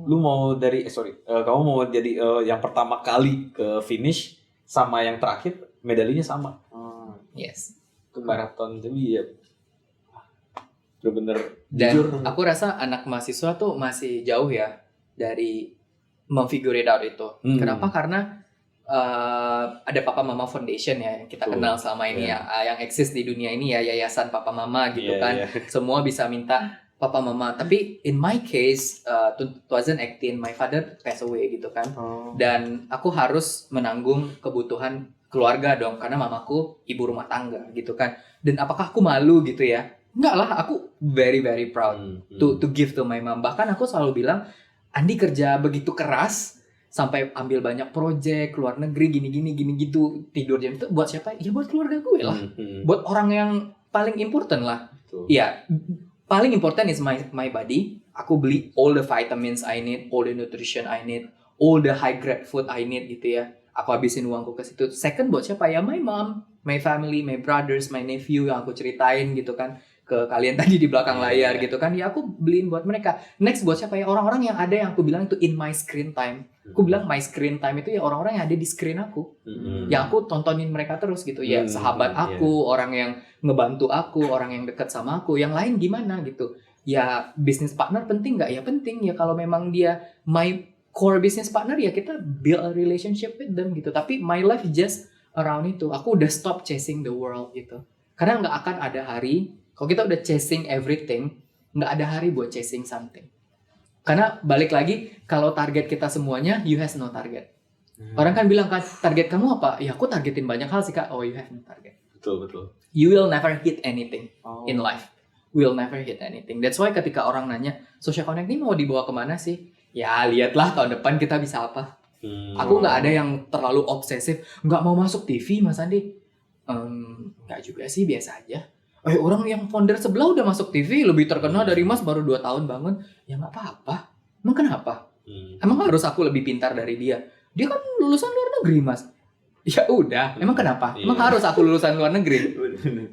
Speaker 1: Lu mau dari kamu mau jadi yang pertama kali ke finish sama yang terakhir medalinya sama.
Speaker 3: Yes.
Speaker 1: Itu maraton, jadi ya bener-bener
Speaker 3: Dan
Speaker 1: jujur.
Speaker 3: aku rasa anak mahasiswa tuh masih jauh ya dari memfigure it out itu. Kenapa? Karena ada Papa Mama Foundation ya yang kita kenal selama ini ya, yang eksis di dunia ini ya, yayasan Papa Mama gitu kan. Semua bisa minta Papa Mama. Tapi in my case, 2018 my father passed away gitu kan. Dan aku harus menanggung kebutuhan keluarga dong, karena mamaku ibu rumah tangga gitu kan. Dan apakah aku malu gitu ya? Enggak lah, aku very very proud to give to my mom. Bahkan aku selalu bilang, Andi kerja begitu keras sampai ambil banyak proyek keluar negeri gini gitu, tidur jam itu buat siapa? Ya buat keluarga gue lah. Buat orang yang paling important lah. Iya. paling important is my body. Aku beli all the vitamins I need, all the nutrition I need, all the high grade food I need gitu ya. Aku habisin uangku ke situ. Second buat siapa ya? My mom, my family, my brothers, my nephew yang aku ceritain gitu kan ke kalian tadi di belakang layar gitu kan. Ya aku beliin buat mereka. Next buat siapa ya? Orang-orang yang ada yang aku bilang itu in my screen time. Aku bilang my screen time itu ya orang-orang yang ada di screen aku. Yang aku tontonin mereka terus gitu. Ya sahabat aku, orang yang ngebantu aku, orang yang dekat sama aku. Yang lain gimana gitu. Ya business partner penting nggak? Ya penting ya kalau memang dia my core business partner ya kita build a relationship with them gitu. Tapi my life just around itu. Aku udah stop chasing the world gitu. Karena nggak akan ada hari kalau kita udah chasing everything, nggak ada hari buat chasing something. Karena balik lagi, kalau target kita semuanya, you has no target. Orang kan bilang kan, target kamu apa? Ya aku targetin banyak hal sih kak. Oh, you have no target.
Speaker 1: Betul.
Speaker 3: You will never hit anything in life. Will never hit anything. That's why ketika orang nanya, Social Connect ini mau dibawa kemana sih? Ya lihatlah tahun depan kita bisa apa. Aku nggak ada yang terlalu obsesif. Nggak mau masuk TV, Mas Andi. Nggak juga sih, biasa aja. Orang yang founder sebelah udah masuk TV, lebih terkenal dari Mas baru 2 tahun bangun. Ya nggak apa-apa. Emang kenapa? Emang harus aku lebih pintar dari dia? Dia kan lulusan luar negeri, Mas. Ya udah, emang kenapa? Emang harus aku lulusan luar negeri?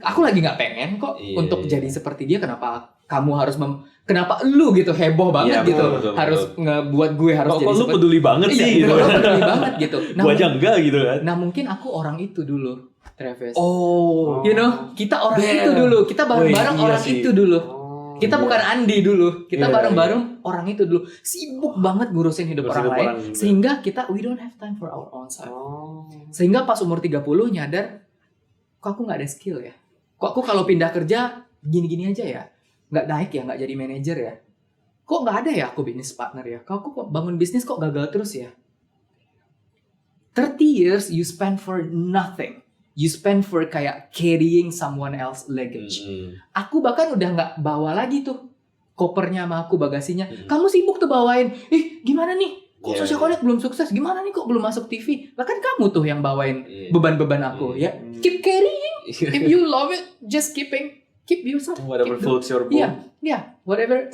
Speaker 3: Aku lagi nggak pengen kok untuk jadi seperti dia. Kenapa kamu harus kenapa lu gitu heboh banget gitu?
Speaker 1: Betul.
Speaker 3: Harus ngebuat gue harus jadi
Speaker 1: lu
Speaker 3: seperti
Speaker 1: peduli banget sih gitu.
Speaker 3: Lu peduli banget gitu.
Speaker 1: Gua aja enggak gitu kan.
Speaker 3: Nah mungkin aku orang itu dulu, Travis.
Speaker 1: Oh.
Speaker 3: You know, kita orang itu dulu. Kita bareng-bareng orang itu dulu. Kita bukan Andi dulu. Kita bareng-bareng orang itu dulu. Sibuk banget ngurusin hidup orang lain. Sehingga kita, we don't have time for our own self. Sehingga pas umur 30 nyadar, kok aku gak ada skill ya? Kok aku kalau pindah kerja, gini-gini aja ya? Gak naik ya? Gak jadi manajer ya? Kok gak ada ya aku bisnis partner ya? Kok aku bangun bisnis kok gagal terus ya? 30 years you spend for nothing. You spend for kayak carrying someone else luggage. Aku bahkan udah nggak bawa lagi tuh kopernya sama aku, bagasinya. Kamu sibuk tuh bawain. Gimana nih? Kok Social Connect belum sukses? Gimana nih kok belum masuk TV? Lah kan kamu tuh yang bawain beban-beban aku ya. Keep carrying. If you love it, just keep yourself.
Speaker 1: Whatever floats your boat.
Speaker 3: Iya, whatever.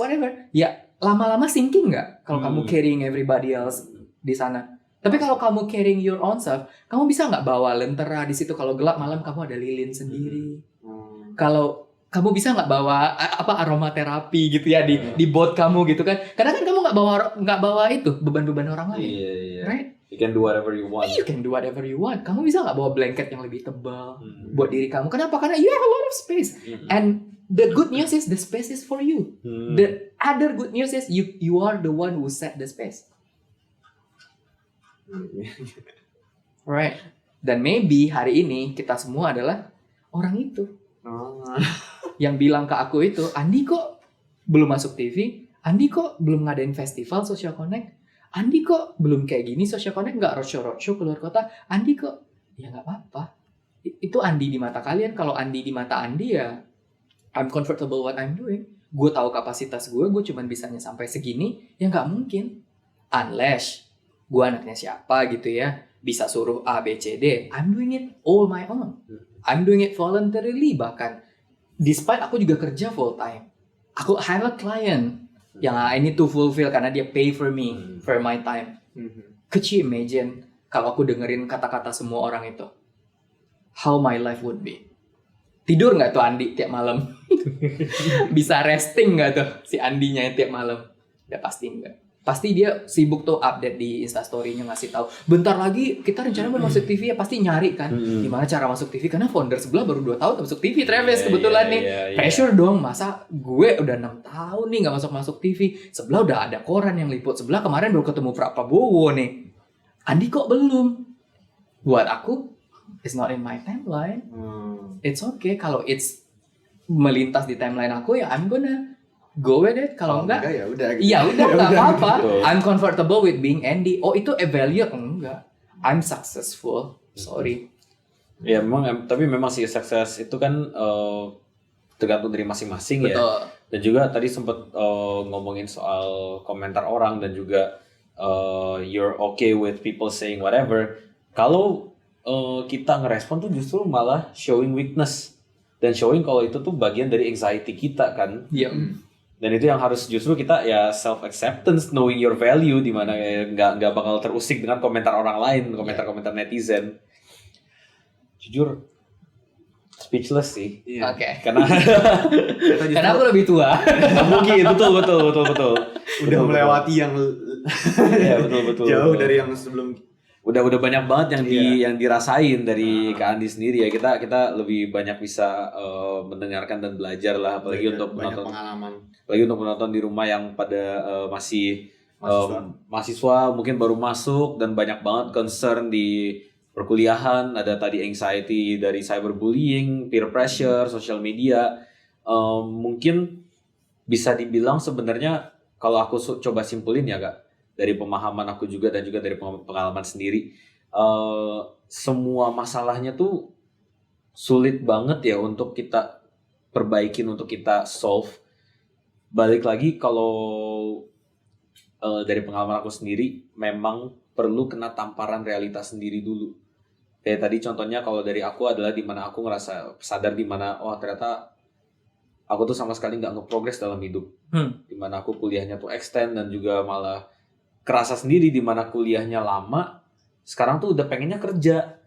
Speaker 3: Ya lama-lama sinking nggak kalau kamu carrying everybody else di sana? Tapi kalau kamu carrying your own self, kamu bisa nggak bawa lentera di situ kalau gelap malam kamu ada lilin sendiri. Kalau kamu bisa nggak bawa aromaterapi gitu ya di boat kamu gitu kan? Karena kan kamu nggak bawa itu beban-beban orang lain, right?
Speaker 1: You can do whatever you want.
Speaker 3: You can do whatever you want. Kamu bisa nggak bawa blanket yang lebih tebal buat diri kamu? Kenapa? Karena you have a lot of space. And the good news is the space is for you. The other good news is you are the one who set the space. Right. Dan maybe hari ini kita semua adalah orang itu. Yang bilang ke aku itu, Andi kok belum masuk TV? Andi kok belum ngadain festival Social Connect? Andi kok belum kayak gini Social Connect, nggak roadshow keluar kota? Andi kok? Ya nggak apa-apa. Itu Andi di mata kalian. Kalau Andi di mata Andi ya I'm comfortable what I'm doing. Gue tahu kapasitas gue cuma bisanya sampai segini. Ya nggak mungkin. Unless gue anaknya siapa gitu ya, bisa suruh A, B, C, D. I'm doing it all my own. I'm doing it voluntarily bahkan. Despite aku juga kerja full time. Aku have a client yang I need to fulfill karena dia pay for me, for my time. Could you imagine kalau aku dengerin kata-kata semua orang itu? How my life would be? Tidur nggak tuh Andi tiap malam? Bisa resting nggak tuh si Andinya tiap malam? Ya pasti enggak. Pasti dia sibuk tuh update di Instastory-nya ngasih tahu. Bentar lagi kita rencana mau masuk TV ya, pasti nyari kan. Gimana cara masuk TV karena founder sebelah baru 2 tahun masuk TV, Travis kebetulan nih. Pressure dong, masa gue udah 6 tahun nih nggak masuk TV. Sebelah udah ada koran yang liput, sebelah kemarin baru ketemu Prabowo nih. Andi kok belum? Buat aku it's not in my timeline. It's okay kalau it's melintas di timeline aku ya I'm gonna go with it. Kalau enggak
Speaker 2: ya udah gitu.
Speaker 3: Ya udah enggak apa-apa. I'm comfortable with being Andy. Oh itu evaluate enggak. I'm successful. Sorry.
Speaker 1: Ya memang, tapi memang sih sukses itu kan tergantung dari masing-masing.
Speaker 3: Betul.
Speaker 1: Ya. Dan juga tadi sempat ngomongin soal komentar orang dan juga you're okay with people saying whatever. Kalau kita ngerespon tuh justru malah showing weakness. dan showing kalau itu tuh bagian dari anxiety kita kan.
Speaker 3: Iya.
Speaker 1: Dan itu yang harus justru kita ya self acceptance, knowing your value, di mana nggak bakal terusik dengan komentar orang lain, komentar netizen. Jujur speechless sih.
Speaker 2: Iya.
Speaker 3: Oke.
Speaker 1: Karena
Speaker 3: Karena aku lebih tua.
Speaker 1: mungkin betul.
Speaker 2: Udah melewati yang
Speaker 1: Iya, betul.
Speaker 2: jauh dari yang sebelum.
Speaker 1: Udah banyak banget yang dirasain dari Kak Andi sendiri ya. Kita lebih banyak bisa mendengarkan dan belajar lah, apalagi untuk
Speaker 2: banyak
Speaker 1: penonton.
Speaker 2: pengalaman.
Speaker 1: Apalagi untuk penonton di rumah yang pada masih
Speaker 2: Mahasiswa.
Speaker 1: mungkin baru masuk dan banyak banget concern di perkuliahan, ada tadi anxiety dari cyberbullying, peer pressure, social media. Mungkin bisa dibilang sebenarnya kalau aku coba simpulin ya Kak, dari pemahaman aku juga dan juga dari pengalaman sendiri, semua masalahnya tuh sulit banget ya untuk kita perbaikin, untuk kita solve. Balik lagi kalau dari pengalaman aku sendiri, memang perlu kena tamparan realitas sendiri dulu. Kayak tadi contohnya kalau dari aku adalah dimana aku ngerasa sadar dimana ternyata aku tuh sama sekali nggak nge-progress dalam hidup. Dimana aku kuliahnya tuh extend dan juga malah kerasa sendiri dimana kuliahnya lama, sekarang tuh udah pengennya kerja,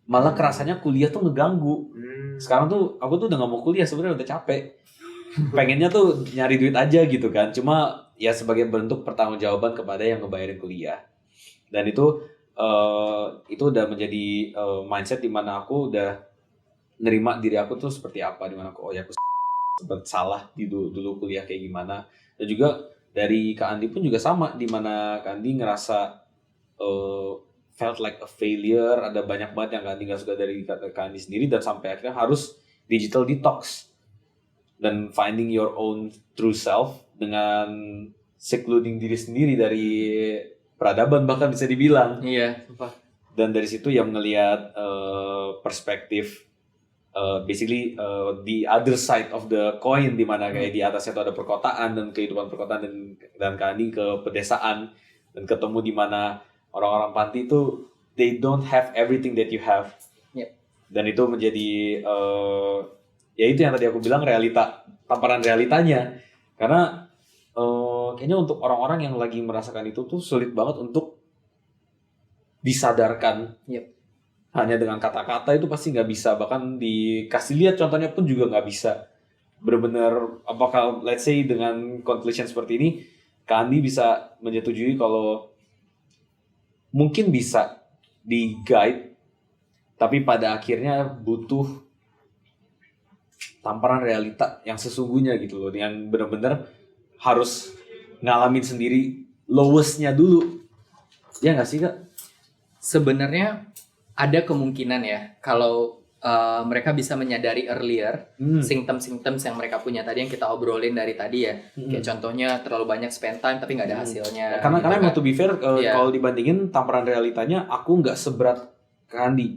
Speaker 1: malah kerasanya kuliah tuh ngeganggu. Sekarang tuh aku tuh udah nggak mau kuliah, sebenarnya udah capek, pengennya tuh nyari duit aja gitu kan, cuma ya sebagai bentuk pertanggungjawaban kepada yang ngebayarin kuliah. Dan itu udah menjadi mindset di mana aku udah nerima diri aku tuh seperti apa, di mana aku aku sempat salah di dulu kuliah kayak gimana. Dan juga dari Kak Andi pun juga sama, di mana Kak Andi ngerasa felt like a failure, ada banyak banget yang Kak Andi nggak suka dari Kak Andi sendiri, dan sampai akhirnya harus digital detox dan finding your own true self dengan secluding diri sendiri dari peradaban bahkan bisa dibilang.
Speaker 3: Iya, sumpah.
Speaker 1: Dan dari situ yang ngelihat perspektif basically the other side of the coin, di mana kayak di atasnya itu ada perkotaan dan kehidupan perkotaan, dan Kak Andi ke pedesaan dan ketemu di mana orang-orang panti itu they don't have everything that you have.
Speaker 3: Yep.
Speaker 1: Dan itu menjadi ya itu yang tadi aku bilang, tamparan realitanya. Karena kayaknya untuk orang-orang yang lagi merasakan itu tuh sulit banget untuk disadarkan.
Speaker 3: Yep.
Speaker 1: Hanya dengan kata-kata itu pasti nggak bisa, bahkan dikasih lihat contohnya pun juga nggak bisa. Benar-benar apakah let's say dengan conclusion seperti ini, Kak Andi bisa menyetujui kalau mungkin bisa di-guide, tapi pada akhirnya butuh tamparan realita yang sesungguhnya gitu loh, yang benar-benar harus ngalamin sendiri lowestnya dulu. Ya nggak sih Kak?
Speaker 3: Sebenarnya ada kemungkinan ya kalau mereka bisa menyadari earlier symptom-symptoms yang mereka punya tadi, yang kita obrolin dari tadi ya. Kayak contohnya terlalu banyak spend time tapi nggak ada hasilnya.
Speaker 1: Karena
Speaker 3: gitu
Speaker 1: emang to be fair,
Speaker 3: Iya.
Speaker 1: kalau dibandingin tamparan realitanya aku nggak seberat Kak Andi.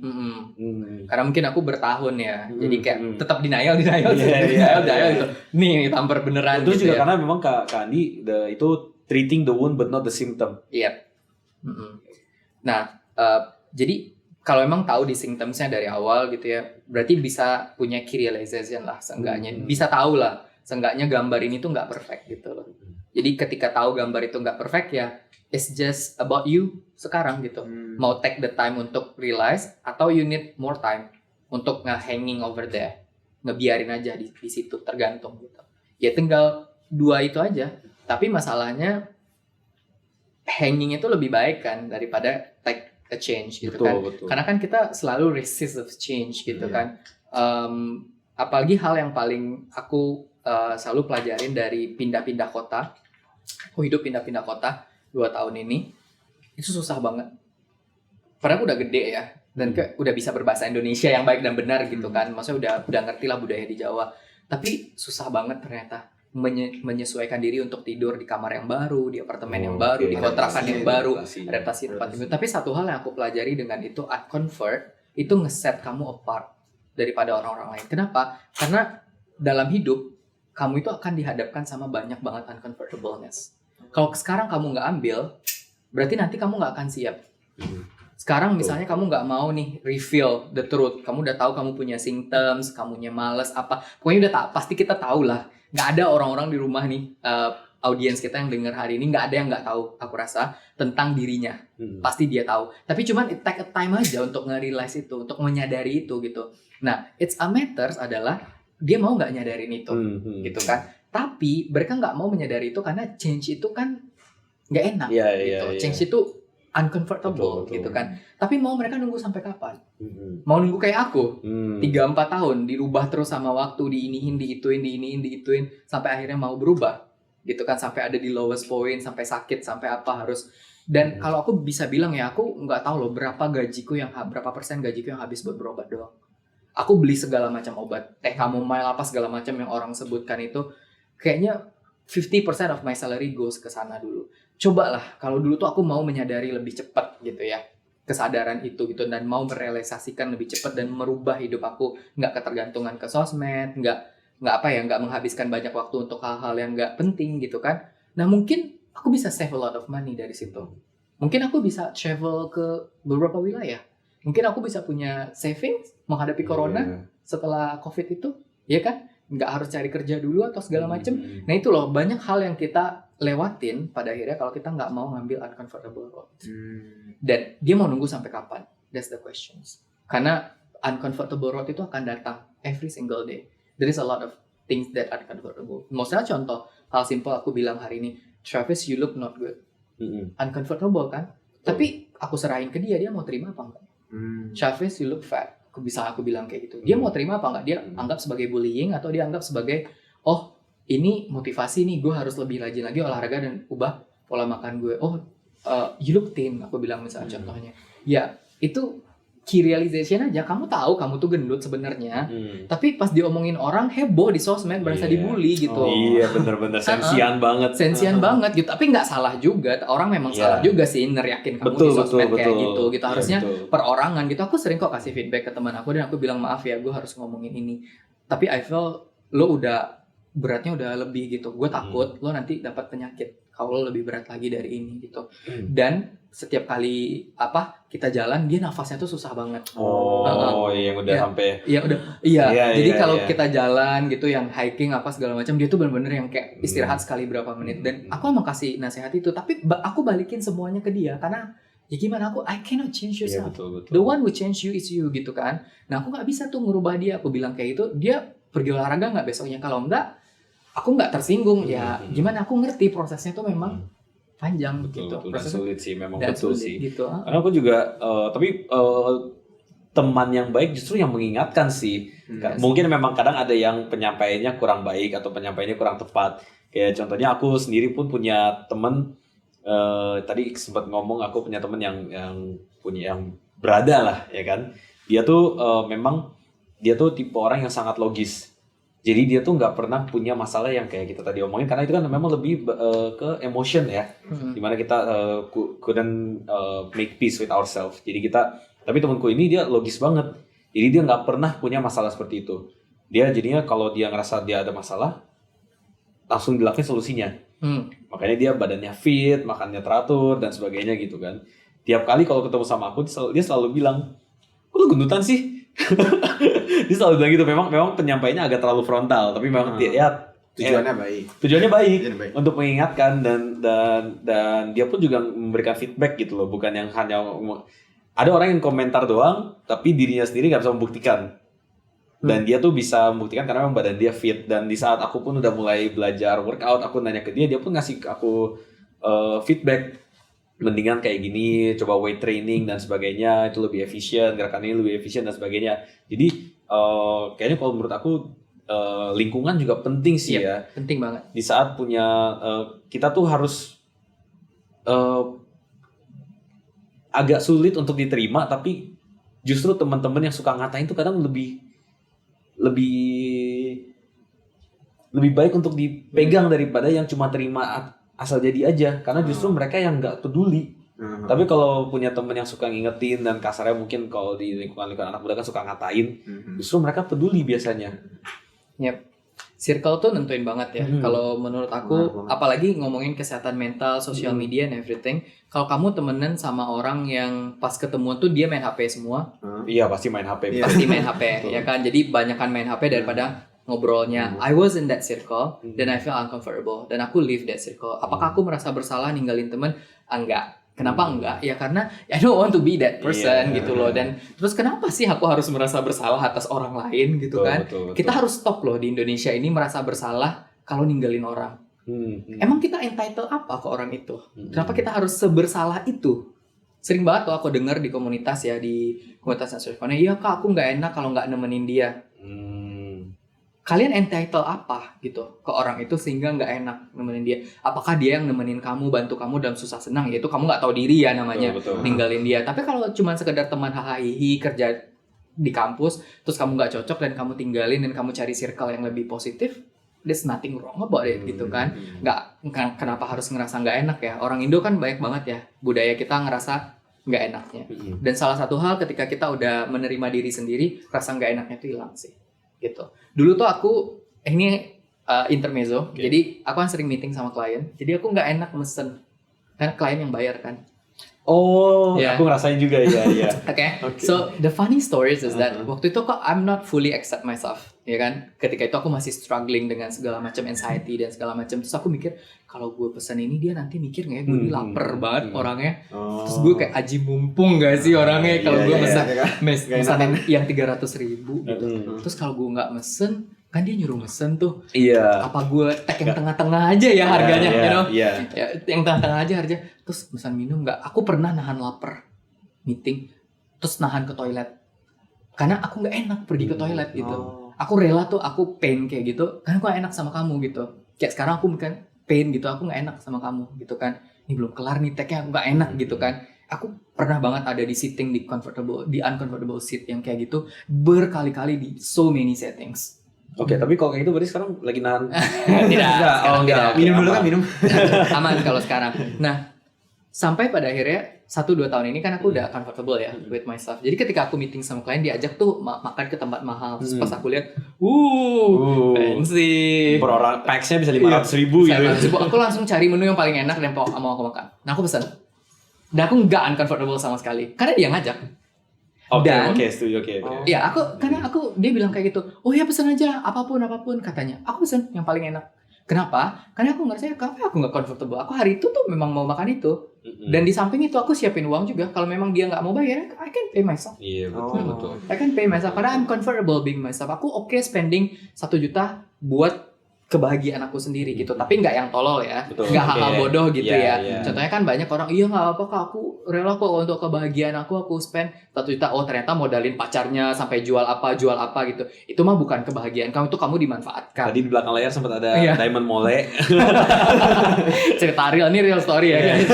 Speaker 3: Karena mungkin aku bertahun ya, jadi kayak tetap denial
Speaker 1: Iya,
Speaker 3: gitu. Nih tampar beneran.
Speaker 1: Terus
Speaker 3: gitu
Speaker 1: juga
Speaker 3: ya.
Speaker 1: karena memang Kak Andi itu treating the wound but not the symptom.
Speaker 3: Iya. Nah, jadi kalau emang tahu di symptomsnya dari awal gitu ya, berarti bisa punya key realization lah seenggaknya. Bisa tahu lah, seenggaknya gambar ini tuh nggak perfect gitu loh. Jadi ketika tahu gambar itu nggak perfect ya, it's just about you sekarang gitu. Mau take the time untuk realize atau you need more time untuk nge-hanging over there. Ngebiarin aja di situ, tergantung gitu. Ya tinggal dua itu aja. Tapi masalahnya hanging itu lebih baik kan daripada take a change gitu.
Speaker 1: Betul.
Speaker 3: Karena kan kita selalu resist of change gitu kan. Apalagi hal yang paling aku selalu pelajarin dari pindah-pindah kota. Aku hidup pindah-pindah kota 2 tahun ini. Itu susah banget. Padahal aku udah gede ya. Dan udah bisa berbahasa Indonesia yang baik dan benar gitu kan. Maksudnya udah ngerti lah budaya di Jawa. Tapi susah banget ternyata menyesuaikan diri untuk tidur di kamar yang baru, di apartemen yang baru, di kontrakan yang baru, adaptasi tempat tidur. Tapi satu hal yang aku pelajari dengan itu, uncomfort, itu ngeset kamu apart daripada orang-orang lain. Kenapa? Karena dalam hidup, kamu itu akan dihadapkan sama banyak banget uncomfortableness. Kalau sekarang kamu nggak ambil, berarti nanti kamu nggak akan siap. Sekarang misalnya kamu nggak mau nih reveal the truth, kamu udah tahu kamu punya symptoms, kamunya males apa, pokoknya udah pasti kita tahu lah. Nggak ada orang-orang di rumah nih, audiens kita yang dengar hari ini nggak ada yang nggak tahu, aku rasa tentang dirinya. Pasti dia tahu. Tapi cuman it take a time aja untuk nge-realize itu, untuk menyadari itu gitu. Nah, it's a matters adalah dia mau nggak nyadarin itu, gitu kan? Tapi mereka nggak mau menyadari itu karena change itu kan nggak enak, gitu. Change itu uncomfortable, betul. Gitu kan. Tapi mau mereka nunggu sampai kapan? Mau nunggu kayak aku 3-4 tahun dirubah terus sama waktu, diiniin, diituin sampai akhirnya mau berubah, gitu kan, sampai ada di lowest point, sampai sakit, sampai apa harus. Dan kalau aku bisa bilang ya, aku nggak tahu loh berapa persen gajiku yang habis buat berobat doang. Aku beli segala macam obat, teh chamomile apa segala macam yang orang sebutkan itu, kayaknya 50% of my salary goes ke sana dulu. Cobalah, kalau dulu tuh aku mau menyadari lebih cepat gitu ya, kesadaran itu gitu, dan mau merealisasikan lebih cepat dan merubah hidup aku, nggak ketergantungan ke sosmed, nggak menghabiskan banyak waktu untuk hal-hal yang nggak penting gitu kan. Nah mungkin aku bisa save a lot of money dari situ. Mungkin aku bisa travel ke beberapa wilayah. Mungkin aku bisa punya savings menghadapi corona setelah COVID itu, ya kan? Nggak harus cari kerja dulu atau segala macem. Nah itu loh, banyak hal yang kita lewatin pada akhirnya kalau kita nggak mau ngambil uncomfortable road. Dan dia mau nunggu sampai kapan? That's the questions. Karena uncomfortable road itu akan datang every single day. There is a lot of things that are uncomfortable. Maksudnya contoh, hal simple aku bilang hari ini, Travis, you look not good. Uncomfortable kan? Tapi aku serahin ke dia mau terima apa enggak? Travis, you look fat. Aku bilang kayak gitu. Dia mau terima apa enggak? Dia anggap sebagai bullying atau dia anggap sebagai, oh ini motivasi nih, gue harus lebih rajin lagi olahraga dan ubah pola makan gue. Oh, you look thin, aku bilang misalnya contohnya. Ya, itu key realization aja. Kamu tahu kamu tuh gendut sebenarnya, tapi pas diomongin orang heboh di sosmed, berasa dibully gitu.
Speaker 1: Iya, bener-bener sensian banget.
Speaker 3: Sensian banget gitu. Tapi nggak salah juga. Orang memang salah juga sih neriakin kamu di sosmed kayak gitu. Harusnya perorangan gitu. Aku sering kok kasih feedback ke teman aku dan aku bilang maaf ya, gue harus ngomongin ini. Tapi I feel lo udah beratnya udah lebih gitu. Gue takut lo nanti dapat penyakit kalau lo lebih berat lagi dari ini gitu. Dan setiap kali kita jalan dia nafasnya tuh susah banget.
Speaker 1: Yang udah sampai.
Speaker 3: Jadi kalau kita jalan gitu yang hiking apa segala macam, dia tuh benar-benar yang kayak istirahat sekali berapa menit. Dan aku emang kasih nasihat itu, tapi aku balikin semuanya ke dia karena ya gimana, I cannot change yourself.
Speaker 1: Betul.
Speaker 3: The one who change you is you gitu kan. Nah aku nggak bisa tuh ngerubah dia. Aku bilang kayak gitu, dia pergi olahraga nggak besoknya? Kalau enggak, aku nggak tersinggung. Ya gimana, aku ngerti prosesnya tuh memang panjang gitu.
Speaker 1: Prosesnya sulit sih, memang betul
Speaker 3: sulit,
Speaker 1: sih.
Speaker 3: Gitu.
Speaker 1: Karena aku juga, tapi teman yang baik justru yang mengingatkan sih. Mungkin memang kadang ada yang penyampaiannya kurang baik atau penyampaiannya kurang tepat. Kayak contohnya aku sendiri pun punya teman, tadi sempat ngomong aku punya teman yang berada lah, ya kan. Dia tuh memang dia tuh tipe orang yang sangat logis. Jadi dia tuh nggak pernah punya masalah yang kayak kita tadi omongin, karena itu kan memang lebih ke emotion ya, dimana kita couldn't make peace with ourselves. Jadi tapi temanku ini dia logis banget. Jadi dia nggak pernah punya masalah seperti itu. Dia jadinya kalau dia ngerasa dia ada masalah, langsung dilakukan solusinya. Makanya dia badannya fit, makannya teratur dan sebagainya gitu kan. Tiap kali kalau ketemu sama aku dia selalu bilang, "Kok lu gendutan sih?" Dia selalu bilang gitu. Memang penyampaiannya agak terlalu frontal, tapi memang tujuannya baik untuk mengingatkan dan dia pun juga memberikan feedback gitu loh, bukan yang hanya ada orang yang komentar doang tapi dirinya sendiri nggak bisa membuktikan. Dan dia tuh bisa membuktikan karena memang badan dia fit. Dan di saat aku pun udah mulai belajar workout, aku nanya ke dia pun ngasih aku feedback, mendingan kayak gini, coba weight training dan sebagainya, itu lebih efisien, gerakannya lebih efisien dan sebagainya. Jadi kayaknya kalau menurut aku lingkungan juga penting sih ya.
Speaker 3: Penting banget.
Speaker 1: Di saat punya kita tuh harus agak sulit untuk diterima, tapi justru teman-teman yang suka ngatain itu kadang lebih baik untuk dipegang daripada yang cuma terima asal jadi aja, karena justru mereka yang nggak peduli. Tapi kalau punya temen yang suka ngingetin dan kasarnya mungkin kalau di lingkungan anak muda kan suka ngatain, justru mereka peduli biasanya.
Speaker 3: Yep. Circle tuh nentuin banget ya. Kalau menurut aku,
Speaker 2: Benar.
Speaker 3: apalagi ngomongin kesehatan mental, social media and everything. Kalau kamu temenan sama orang yang pas ketemu tuh dia main HP semua,
Speaker 1: Iya pasti main HP.
Speaker 2: Iya.
Speaker 3: pasti main HP ya kan. Jadi banyakan main HP daripada ngobrolnya. I was in that circle dan I feel uncomfortable dan aku leave that circle. Apakah aku merasa bersalah ninggalin temen? Enggak. Kenapa enggak? Ya karena I don't want to be that person gitu loh. Dan terus kenapa sih aku harus merasa bersalah atas orang lain gitu kan?
Speaker 1: Betul.
Speaker 3: Kita harus stop loh di Indonesia ini merasa bersalah kalau ninggalin orang. Emang kita entitled apa ke orang itu? Kenapa kita harus sebersalah itu? Sering banget tuh aku denger di komunitas ya, di komunitas Nasional, iya kak aku nggak enak kalau nggak nemenin dia. Kalian entitled apa gitu ke orang itu sehingga nggak enak nemenin dia? Apakah dia yang nemenin kamu, bantu kamu dalam susah senang? Yaitu kamu nggak tahu diri ya namanya,
Speaker 1: Betul.
Speaker 3: ninggalin dia. Tapi kalau cuma sekedar teman hahaha kerja di kampus, terus kamu nggak cocok dan kamu tinggalin dan kamu cari circle yang lebih positif, there's nothing wrong about it gitu kan. Kenapa harus ngerasa nggak enak ya? Orang Indo kan banyak banget ya budaya kita ngerasa nggak enaknya. Dan salah satu hal ketika kita udah menerima diri sendiri, rasa nggak enaknya itu hilang sih. Gitu. Dulu tuh aku ini intermezzo. Jadi aku kan sering meeting sama klien. Jadi aku nggak enak mesen. Kan klien yang bayar kan.
Speaker 1: Oh,
Speaker 3: Yeah.
Speaker 1: aku ngerasain juga ya.
Speaker 3: Okay. So the funny stories is that waktu itu kok I'm not fully accept myself, ya kan? Ketika itu aku masih struggling dengan segala macam anxiety dan segala macam. Terus aku mikir kalau gue pesan ini dia nanti mikir nggak ya gue ini lapar banget orangnya. Terus gue kayak aji mumpung gak sih orangnya kalau gue mesen yang 300.000 gitu. Terus kalau gue nggak mesen kan dia nyuruh mesen tuh.
Speaker 1: Iya.
Speaker 3: Apa gue tag yang tengah-tengah aja ya harganya, you know?
Speaker 1: Iya.
Speaker 3: Ya, yang tengah-tengah aja harga. Terus pesan minum nggak? Aku pernah nahan lapar meeting, terus nahan ke toilet karena aku nggak enak pergi ke toilet gitu. Aku rela tuh aku pain kayak gitu karena aku gak enak sama kamu gitu. Kayak sekarang aku bukan pain gitu, aku nggak enak sama kamu gitu kan. Ini belum kelar nih tagnya, aku nggak enak gitu kan. Aku pernah banget ada di sitting di uncomfortable seat yang kayak gitu berkali-kali di so many settings.
Speaker 1: Oke, tapi kalau kayak gitu berarti sekarang lagi nahan.
Speaker 3: Tidak, sekarang tidak.
Speaker 2: Minum dulu kan, minum.
Speaker 3: Aman kalau sekarang. Nah, sampai pada akhirnya 1-2 tahun ini kan aku udah comfortable ya with myself. Jadi ketika aku meeting sama klien diajak tuh makan ke tempat mahal. Terus pas aku lihat, fancy.
Speaker 1: Per orang packsnya bisa 500.000 gitu.
Speaker 3: Aku langsung cari menu yang paling enak dan mau aku makan. Nah aku pesan. Dan aku nggak uncomfortable sama sekali karena dia ngajak.
Speaker 1: Oke, setuju. Oke.
Speaker 3: Ya karena dia bilang kayak gitu. Oh ya pesan aja apapun katanya. Aku pesan yang paling enak. Kenapa? Karena aku ngerasa kenapa aku nggak comfortable. Aku hari itu tuh memang mau makan itu. Dan di samping itu aku siapin uang juga. Kalau memang dia nggak mau bayar, I can pay myself.
Speaker 1: Iya betul.
Speaker 3: I can pay myself karena I'm comfortable being myself. Aku spending 1 juta buat kebahagiaan aku sendiri gitu. Tapi nggak yang tolol ya. Nggak hal-hal bodoh gitu ya. Contohnya kan banyak orang, iya nggak apa-apa kak, aku rela kok untuk kebahagiaan aku spend 1 juta. Oh ternyata modalin pacarnya sampai jual apa gitu. Itu mah bukan kebahagiaan kamu, itu kamu dimanfaatkan.
Speaker 1: Tadi di belakang layar sempat ada Diamond Mole.
Speaker 3: Cerita real, ini real story ya guys.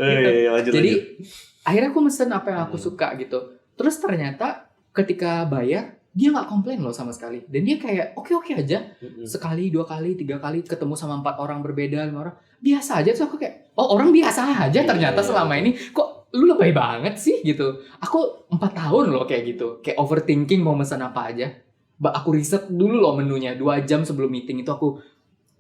Speaker 1: Lanjut.
Speaker 3: Jadi akhirnya aku mesen apa yang aku suka gitu. Terus ternyata ketika bayar dia nggak komplain loh sama sekali, dan dia kayak oke aja. Sekali, 2 kali, 3 kali ketemu sama 4 orang berbeda, 5 orang biasa aja. Terus aku kayak orang biasa aja ternyata selama ini. Kok lu lebay banget sih gitu. Aku 4 tahun loh kayak gitu, kayak overthinking mau mesen apa aja. Aku riset dulu loh menunya 2 jam sebelum meeting itu. Aku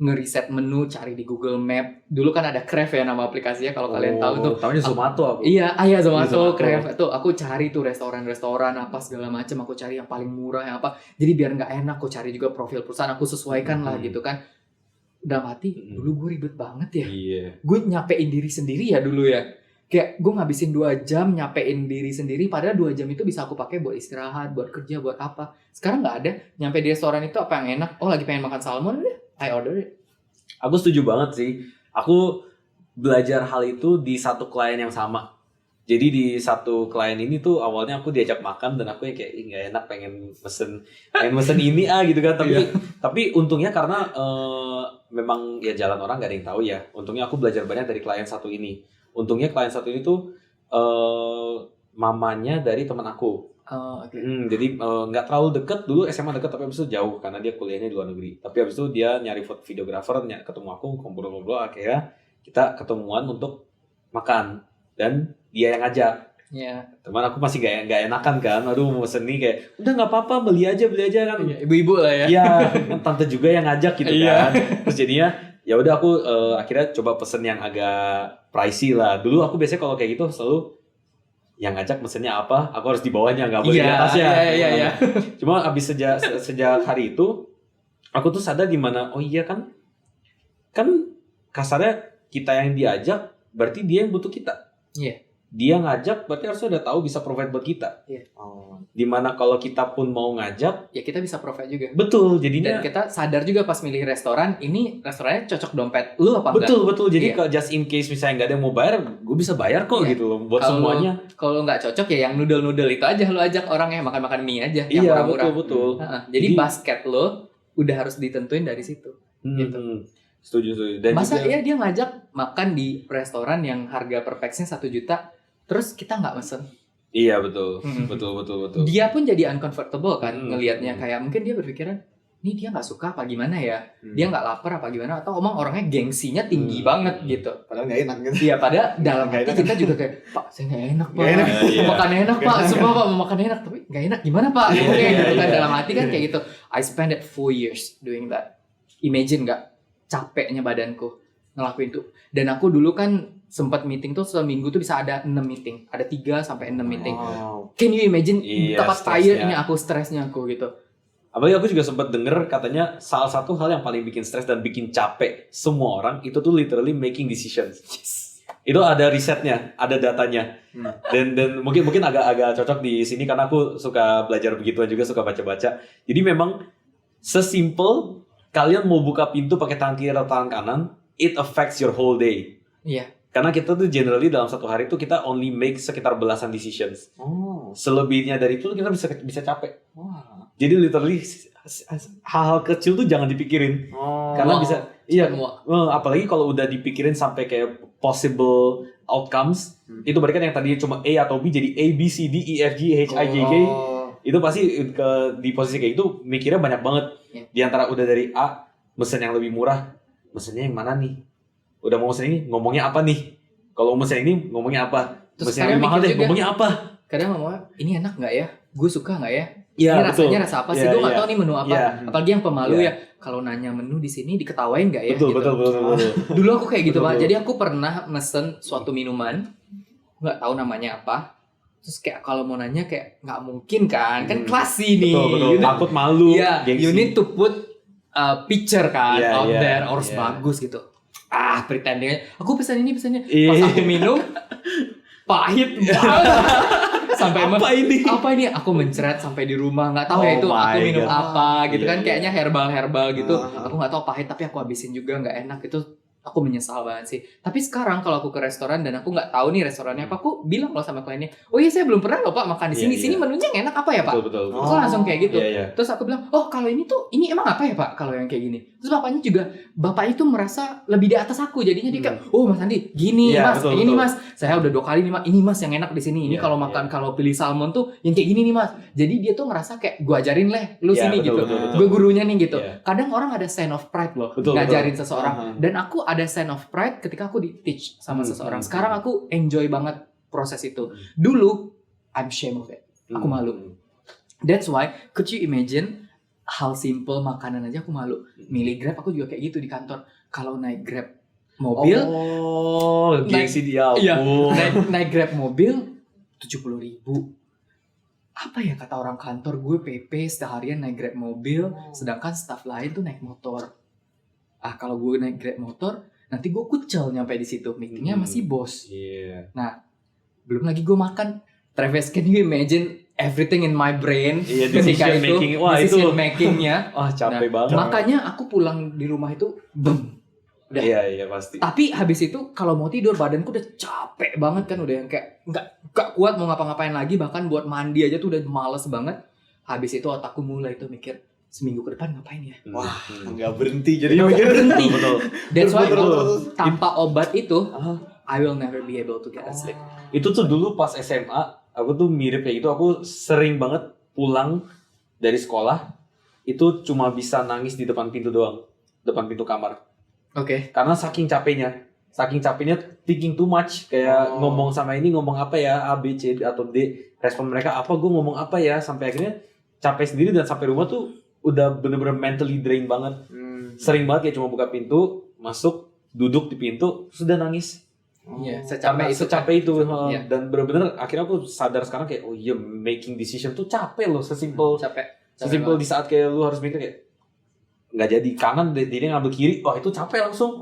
Speaker 3: ngeriset menu, cari di Google Map. Dulu kan ada Crave ya nama aplikasinya, kalau kalian tahu tuh.
Speaker 1: Tahunya Zomato aku.
Speaker 3: Iya, Zomato, Crave tuh. Aku cari tuh restoran apa segala macam. Aku cari yang paling murah yang apa. Jadi biar nggak enak, aku cari juga profil perusahaan. Aku sesuaikan lah gitu kan. Dalam hati, dulu gue ribet banget ya.
Speaker 1: Iya.
Speaker 3: Gue nyapein diri sendiri ya dulu ya. Kayak gue ngabisin 2 jam nyapein diri sendiri. Padahal 2 jam itu bisa aku pakai buat istirahat, buat kerja, buat apa. Sekarang nggak ada. Nyampe di restoran itu apa yang enak. Oh lagi pengen makan salmon deh. I order it.
Speaker 1: Aku setuju banget sih. Aku belajar hal itu di satu klien yang sama. Jadi di satu klien ini tuh awalnya aku diajak makan dan aku yang kayak nggak enak, pengen mesen ini gitu kan. Tapi untungnya karena memang ya jalan orang nggak ada yang tahu ya. Untungnya aku belajar banyak dari klien satu ini. Untungnya klien satu ini tuh mamanya dari teman aku. Jadi nggak terlalu deket, dulu SMA deket tapi abis itu jauh karena dia kuliahnya di luar negeri. Tapi abis itu dia nyari videographer, ketemu aku, ngobrol-ngobrol, akhirnya kita ketemuan untuk makan dan dia yang ngajak.
Speaker 3: Iya.
Speaker 1: Teman aku masih nggak enakan kan, aduh mau pesen nih kayak udah nggak apa-apa beli aja kan.
Speaker 3: Ibu-ibu lah ya.
Speaker 1: Iya, kan tante juga yang ngajak gitu
Speaker 3: Iya.
Speaker 1: kan. Terus jadinya ya udah aku akhirnya coba pesen yang agak pricey lah. Dulu aku biasanya kalau kayak gitu selalu yang ngajak mesennya apa, aku harus di bawahnya, nggak boleh di atasnya.
Speaker 3: Iya.
Speaker 1: Cuma abis sejak hari itu aku tuh sadar di mana, oh iya kan kasarnya kita yang diajak berarti dia yang butuh kita.
Speaker 3: Iya.
Speaker 1: Dia ngajak berarti harusnya udah tahu bisa provide buat kita.
Speaker 3: Iya.
Speaker 1: Dimana kalau kita pun mau ngajak,
Speaker 3: Ya kita bisa provide juga.
Speaker 1: betul jadinya.
Speaker 3: Dan kita sadar juga pas milih restoran, ini restorannya cocok dompet lu apa enggak?
Speaker 1: Betul. Jadi
Speaker 3: Iya.
Speaker 1: kalau just in case misalnya nggak ada yang mau bayar, gue bisa bayar kok
Speaker 3: Iya.
Speaker 1: gitu loh buat
Speaker 3: Kalau
Speaker 1: semuanya.
Speaker 3: Kalau nggak cocok ya yang noodle itu aja lu ajak orangnya makan mie aja yang
Speaker 1: Iya
Speaker 3: murah-murah.
Speaker 1: betul.
Speaker 3: Jadi basket lo udah harus ditentuin dari situ. Gitu.
Speaker 1: Setuju. Dan
Speaker 3: Masa
Speaker 1: juga,
Speaker 3: dia ngajak makan di restoran yang harga per pax-nya 1 juta, terus kita nggak mesen?
Speaker 1: iya betul.
Speaker 3: Hmm.
Speaker 1: Betul.
Speaker 3: Dia pun jadi uncomfortable kan ngelihatnya,
Speaker 1: Hmm.
Speaker 3: kayak mungkin dia berpikiran, nih dia nggak suka apa gimana ya? Dia nggak lapar apa gimana? Atau emang orangnya gengsinya tinggi banget gitu.
Speaker 2: Padahal nggak enak gitu.
Speaker 3: Iya, padahal dalam
Speaker 2: Nggak
Speaker 3: hati
Speaker 2: enak.
Speaker 3: kita juga kayak, Pak, saya nggak enak, Pak.
Speaker 2: Nggak enak.
Speaker 1: Iya.
Speaker 3: Mau makan enak, Pak. Semua Pak mau makan enak, tapi nggak enak gimana, Pak?
Speaker 1: Iya,
Speaker 3: Oke,
Speaker 1: iya,
Speaker 3: gitu kan
Speaker 1: iya.
Speaker 3: dalam hati kan kayak gitu. I spent that 4 years doing that. Imagine nggak capeknya badanku ngelakuin itu. Dan aku dulu kan sempat meeting tuh seminggu tuh bisa ada 6 meeting. Ada 3 sampai 6 meeting.
Speaker 1: Wow.
Speaker 3: Can you imagine
Speaker 1: Iya,
Speaker 3: betapa
Speaker 1: stresnya.
Speaker 3: tirednya aku, stresnya aku gitu.
Speaker 1: Apalagi aku juga sempat denger katanya salah satu hal yang paling bikin stres dan bikin capek semua orang itu tuh literally making decisions. Itu ada risetnya, ada datanya. Dan mungkin agak cocok di sini karena aku suka belajar begituan juga, suka baca-baca. Jadi memang sesimpel kalian mau buka pintu pakai tangan kiri atau tangan kanan, it affects your whole day.
Speaker 3: Iya.
Speaker 1: Karena kita tuh generally dalam satu hari tuh kita only make sekitar belasan decisions. Selebihnya dari itu kita bisa capek. Jadi literally hal-hal kecil tuh jangan dipikirin. Karena
Speaker 3: Muak.
Speaker 1: bisa iya,
Speaker 3: Muak.
Speaker 1: apalagi kalau udah dipikirin sampai kayak possible outcomes, itu berarti kan yang tadinya cuma A atau B jadi A, B, C, D, E, F, G, H, I, J, K. Itu pasti di posisi kayak itu mikirnya banyak banget.
Speaker 3: Iya.
Speaker 1: Di antara udah dari A, mesen yang lebih murah, mesennya yang mana nih? Udah mau mesen ini, ngomongnya apa nih? Kalau mesen ini, ngomongnya apa?
Speaker 3: Terus
Speaker 1: Mesen yang lebih
Speaker 3: kadang
Speaker 1: mahal
Speaker 3: mikir
Speaker 1: deh,
Speaker 3: juga.
Speaker 1: ngomongnya apa?
Speaker 3: Kadang ngomong, ini enak nggak ya? Gue suka nggak ya?
Speaker 1: Iya,
Speaker 3: Ini
Speaker 1: betul.
Speaker 3: rasanya rasa apa sih?
Speaker 1: Iya,
Speaker 3: Gue nggak
Speaker 1: iya.
Speaker 3: tahu nih menu apa.
Speaker 1: Iya.
Speaker 3: Apalagi yang pemalu
Speaker 1: Iya.
Speaker 3: ya. Kalau nanya menu di sini diketawain nggak ya?
Speaker 1: Betul,
Speaker 3: gitu.
Speaker 1: betul.
Speaker 3: Dulu aku kayak gitu
Speaker 1: Betul,
Speaker 3: Pak.
Speaker 1: betul.
Speaker 3: Jadi aku pernah mesen suatu minuman, nggak tahu namanya apa. Terus kayak kalau mau nanya kayak nggak mungkin kan? Kan classy nih.
Speaker 1: Betul.
Speaker 3: You know?
Speaker 1: Takut malu,
Speaker 3: Iya,
Speaker 1: gengsi.
Speaker 3: you need to put a picture kan
Speaker 1: Iya,
Speaker 3: out
Speaker 1: iya,
Speaker 3: there, harus
Speaker 1: iya.
Speaker 3: bagus gitu. Pretending aku pesan ini pesannya.
Speaker 1: Iya.
Speaker 3: Pas aku minum pahit banget. Sampai
Speaker 1: Apa ini?
Speaker 3: apa ini? Aku mencret sampai di rumah, nggak tahu ya
Speaker 1: Oh
Speaker 3: itu aku
Speaker 1: my
Speaker 3: minum
Speaker 1: God.
Speaker 3: apa gitu
Speaker 1: Iya,
Speaker 3: kan,
Speaker 1: iya.
Speaker 3: kayaknya herbal gitu.
Speaker 2: Ah.
Speaker 3: Aku nggak tahu pahit tapi aku habisin juga, nggak enak itu. Aku menyesal banget sih. Tapi sekarang kalau aku ke restoran dan aku nggak tahu nih restorannya apa, aku bilang loh sama kliennya, oh iya saya belum pernah loh Pak makan di
Speaker 1: Iya,
Speaker 3: sini.
Speaker 1: iya.
Speaker 3: Sini menunya yang enak apa ya Pak?
Speaker 1: Betul.
Speaker 3: Aku langsung kayak gitu.
Speaker 1: Iya.
Speaker 3: Terus aku bilang, oh kalau ini tuh, ini emang apa ya Pak kalau yang kayak gini? Terus bapaknya tuh merasa lebih di atas aku. Jadinya dia kayak, oh Mas Andi, gini
Speaker 1: Iya,
Speaker 3: Mas,
Speaker 1: betul,
Speaker 3: ini
Speaker 1: betul.
Speaker 3: Mas. Saya udah 2 kali nih Mas, ini Mas yang enak di sini. Ini
Speaker 1: Iya,
Speaker 3: kalau
Speaker 1: iya.
Speaker 3: makan, kalau pilih salmon tuh yang kayak gini nih Mas. Jadi dia tuh ngerasa kayak, gua ajarin leh, lu
Speaker 1: Iya,
Speaker 3: sini
Speaker 1: betul,
Speaker 3: gitu.
Speaker 1: betul.
Speaker 3: Gue gurunya nih gitu.
Speaker 1: Iya.
Speaker 3: Kadang orang ada sign of pride loh,
Speaker 1: Betul,
Speaker 3: ngajarin
Speaker 1: betul.
Speaker 3: seseorang.
Speaker 1: Aha.
Speaker 3: Dan aku ada sign of pride ketika aku di teach sama seseorang. Sekarang aku enjoy banget proses itu. Dulu, I'm ashamed of it. Aku malu. That's why, could you imagine hal simple makanan aja aku malu. Milih Grab aku juga kayak gitu di kantor. Kalau naik Grab mobil,
Speaker 1: Oh, gengsi dia.
Speaker 3: iya,
Speaker 1: ampun.
Speaker 3: naik Grab mobil 70.000. Apa ya kata orang kantor, gue PP seharian naik Grab mobil, sedangkan staff lain tuh naik motor. Kalau gue naik Grab motor, nanti gue kucel nyampe di situ, meetingnya masih bos.
Speaker 1: Iya.
Speaker 3: Belum lagi gue makan. Travis, can you imagine everything in my brain
Speaker 1: Iya,
Speaker 3: ketika
Speaker 1: decision
Speaker 3: itu
Speaker 1: making. Wah,
Speaker 3: decision
Speaker 1: itu.
Speaker 3: makingnya.
Speaker 1: Wah, capek banget.
Speaker 3: Makanya aku pulang di rumah itu udah.
Speaker 1: Iya, pasti.
Speaker 3: Tapi habis itu kalau mau tidur badanku udah capek banget kan, udah yang kayak nggak kuat mau ngapa-ngapain lagi, bahkan buat mandi aja tuh udah males banget. Habis itu otakku mulai tuh mikir, seminggu ke depan ngapain ya?
Speaker 2: Wah,
Speaker 1: Hmm.
Speaker 2: nggak berhenti jadi
Speaker 3: Nggak
Speaker 2: mikir.
Speaker 3: berhenti.
Speaker 1: Betul.
Speaker 3: That's why
Speaker 2: Betul.
Speaker 3: tanpa obat itu
Speaker 1: Ah.
Speaker 3: I will never be able to get a sleep.
Speaker 1: Itu tuh dulu pas SMA, aku tuh mirip kayak gitu. Aku sering banget pulang dari sekolah, itu cuma bisa nangis di depan pintu doang. Depan pintu kamar.
Speaker 3: Oke.
Speaker 1: Karena saking capeknya. saking capeknya thinking too much, kayak ngomong sama ini ngomong apa ya, A B C atau D, respon mereka apa, gue ngomong apa ya, sampai akhirnya capek sendiri dan sampai rumah tuh udah bener-bener mentally drain banget. Sering banget kayak cuma buka pintu, masuk, duduk di pintu, sudah nangis.
Speaker 3: Iya,
Speaker 1: secapek itu
Speaker 3: Iya.
Speaker 1: dan bener-bener akhirnya aku sadar sekarang kayak oh iya, making decision tuh capek loh, sesimpel
Speaker 3: capek
Speaker 1: di saat kayak lu harus mikir kayak nggak jadi kanan dia ngambil kiri, wah itu capek langsung.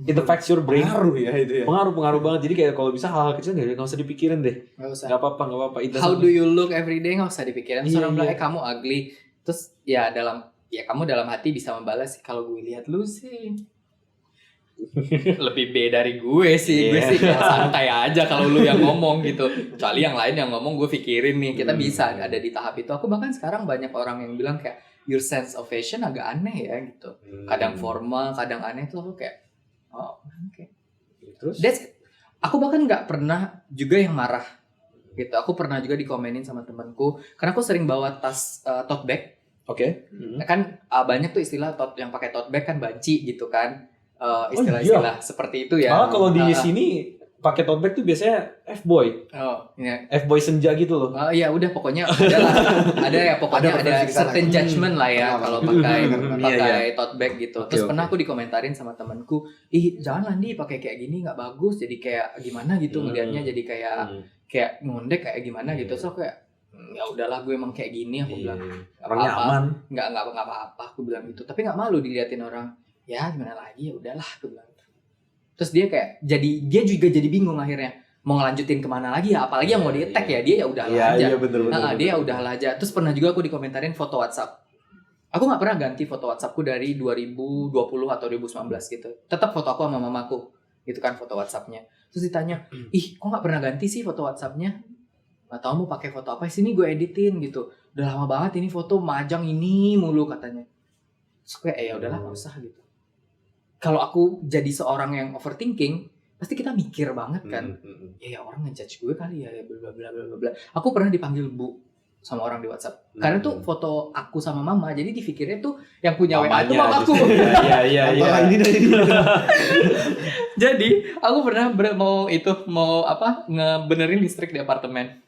Speaker 1: It affects your brain.
Speaker 2: Pengaruh ya itu ya.
Speaker 1: Pengaruh banget. Jadi kayak kalau bisa hal kecil nggak usah dipikirin deh.
Speaker 3: Nggak usah.
Speaker 1: Nggak apa-apa.
Speaker 3: How do you look every day nggak usah dipikirin. Terus orang bilang kamu ugly. Terus ya kamu dalam hati bisa membalas, kalau gue lihat lu sih lebih B dari gue sih. Gue sih kayak santai aja kalau lu yang ngomong gitu. Kecuali yang lain yang ngomong gue pikirin nih. Kita bisa ada di tahap itu. Aku bahkan sekarang banyak orang yang bilang kayak your sense of fashion agak aneh ya gitu. Kadang formal, kadang aneh tuh aku kayak oke.
Speaker 1: Terus?
Speaker 3: Aku bahkan nggak pernah juga yang marah gitu. Aku pernah juga dikomenin sama temanku karena aku sering bawa tas tote bag.
Speaker 1: Oke.
Speaker 3: Kan banyak tuh istilah yang pakai tote bag kan banci gitu kan. Istilah-istilah seperti itu ya.
Speaker 1: Malah kalau di sini pakai tote bag tuh biasanya F-boy.
Speaker 3: Iya.
Speaker 1: F-boy senja gitu loh.
Speaker 3: Iya udah pokoknya ada certain judgment lah ya kalau pakai tote bag gitu. Terus pernah aku dikomentarin sama temanku, ih jangan Landi pakai kayak gini nggak bagus, jadi kayak gimana gitu ngelihatnya, jadi kayak ngondek kayak gimana gitu. So kayak ya udahlah gue emang kayak gini, aku bilang
Speaker 1: orangnya aman.
Speaker 3: nggak apa-apa aku bilang gitu. Tapi nggak malu diliatin orang. Ya gimana lagi, ya udahlah aku bilang. Terus dia dia juga jadi bingung akhirnya mau ngelanjutin kemana lagi ya, apalagi yang mau di tag ya dia udahlah aja. Dia udahlah aja. Terus pernah juga aku dikomentarin foto WhatsApp. Aku nggak pernah ganti foto WhatsAppku dari 2020 atau 2019 gitu. Tetap foto aku sama mamaku gitu kan foto WhatsAppnya. Terus ditanya, ih kok nggak pernah ganti sih foto WhatsAppnya? Nggak tahu mau pakai foto apa, sini gue editin gitu. Udah lama banget ini foto majang ini mulu katanya. Terus kayak ya udahlah nggak usah gitu. Kalau aku jadi seorang yang overthinking, pasti kita mikir banget kan. Ya orang ngejudge gue kali ya, bla bla bla bla. Aku pernah dipanggil Bu sama orang di WhatsApp. Karena tuh foto aku sama mama, jadi dipikirnya tuh yang punya WA itu mamaku.
Speaker 1: Iya.
Speaker 3: Jadi aku pernah mau ngebenerin listrik di apartemen.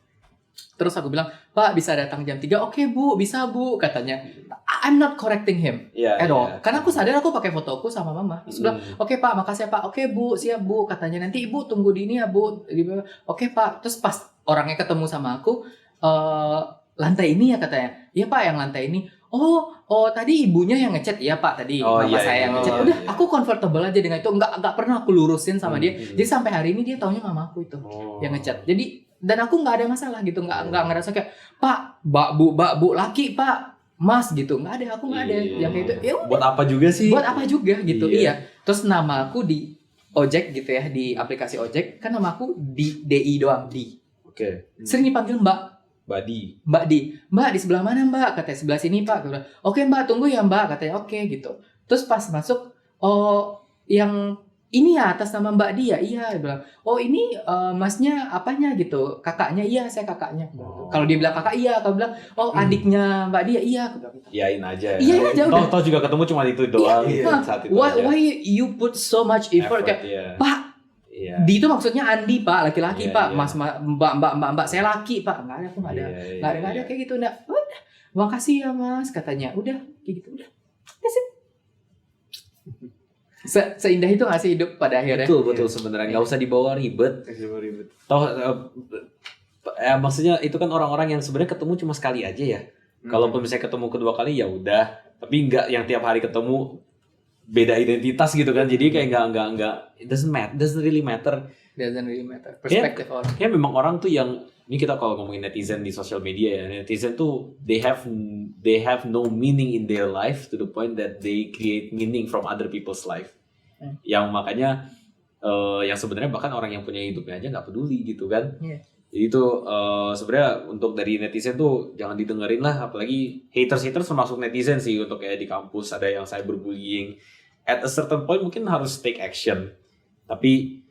Speaker 3: Terus aku bilang, Pak bisa datang jam 3? Oke Bu, bisa Bu, katanya. I'm not correcting him at all. Karena aku sadar aku pakai fotoku sama mama. Terus bilang, oke Pak, makasih ya Pak. Oke Bu, siap Bu, katanya. Nanti Ibu tunggu di ini ya Bu. Oke Pak. Terus pas orangnya ketemu sama aku, lantai ini ya katanya. Iya Pak, yang lantai ini. Oh tadi ibunya yang ngechat. Iya Pak, tadi mama saya yang ngechat. Udah, aku comfortable aja dengan itu. Enggak pernah aku lurusin sama dia. Jadi sampai hari ini dia taunya mamaku itu yang ngechat. Jadi dan aku nggak ada masalah gitu, nggak ngerasa kayak Pak, Mbak Bu laki Pak, Mas gitu, nggak ada, aku nggak ada yang kayak itu. Ya
Speaker 1: buat apa juga sih?
Speaker 3: Buat apa juga gitu, iya. Terus nama aku di ojek gitu ya, di aplikasi ojek kan nama aku di DI doang, di.
Speaker 1: Oke.
Speaker 3: Sering dipanggil Mbak di sebelah mana Mbak? Katanya sebelah sini Pak. Oke Mbak, tunggu ya Mbak, katanya oke gitu. Terus pas masuk, yang ini ya atas nama Mbak Dia, iya dia bilang. Oh ini masnya apanya gitu, kakaknya, iya saya kakaknya. Kalau dia bilang kakak iya, kalau bilang adiknya Mbak Dia, iya.
Speaker 1: Iyain aja.
Speaker 3: Iyain aja udah.
Speaker 1: Toh juga ketemu cuma itu doang. Saat itu
Speaker 3: why you put so much effort kayak Pak? Di itu maksudnya Andi Pak, laki-laki Pak, Mas Mbak saya laki Pak, nggak ada, aku nggak ada kayak gitu, nggak. Udah, makasih ya Mas katanya, udah kayak gitu udah. That's it. Seindah itu nggak sih hidup pada akhirnya?
Speaker 1: Betul sebenarnya nggak usah dibawa ribet. Toh maksudnya itu kan orang-orang yang sebenarnya ketemu cuma sekali aja ya. Kalaupun misalnya ketemu kedua kali ya udah, tapi nggak yang tiap hari ketemu beda identitas gitu kan. Jadi kayak nggak it doesn't really matter.
Speaker 3: Perspektif orang.
Speaker 1: Ya memang orang tuh yang ini kita kalau ngomongin netizen di sosial media ya, netizen tuh they have no meaning in their life to the point that they create meaning from other people's life. Yang makanya yang sebenarnya bahkan orang yang punya hidupnya aja nggak peduli gitu kan. Jadi itu sebenarnya untuk dari netizen tuh jangan didengerin lah, apalagi haters termasuk netizen sih. Untuk kayak di kampus ada yang cyberbullying, at a certain point mungkin harus take action, tapi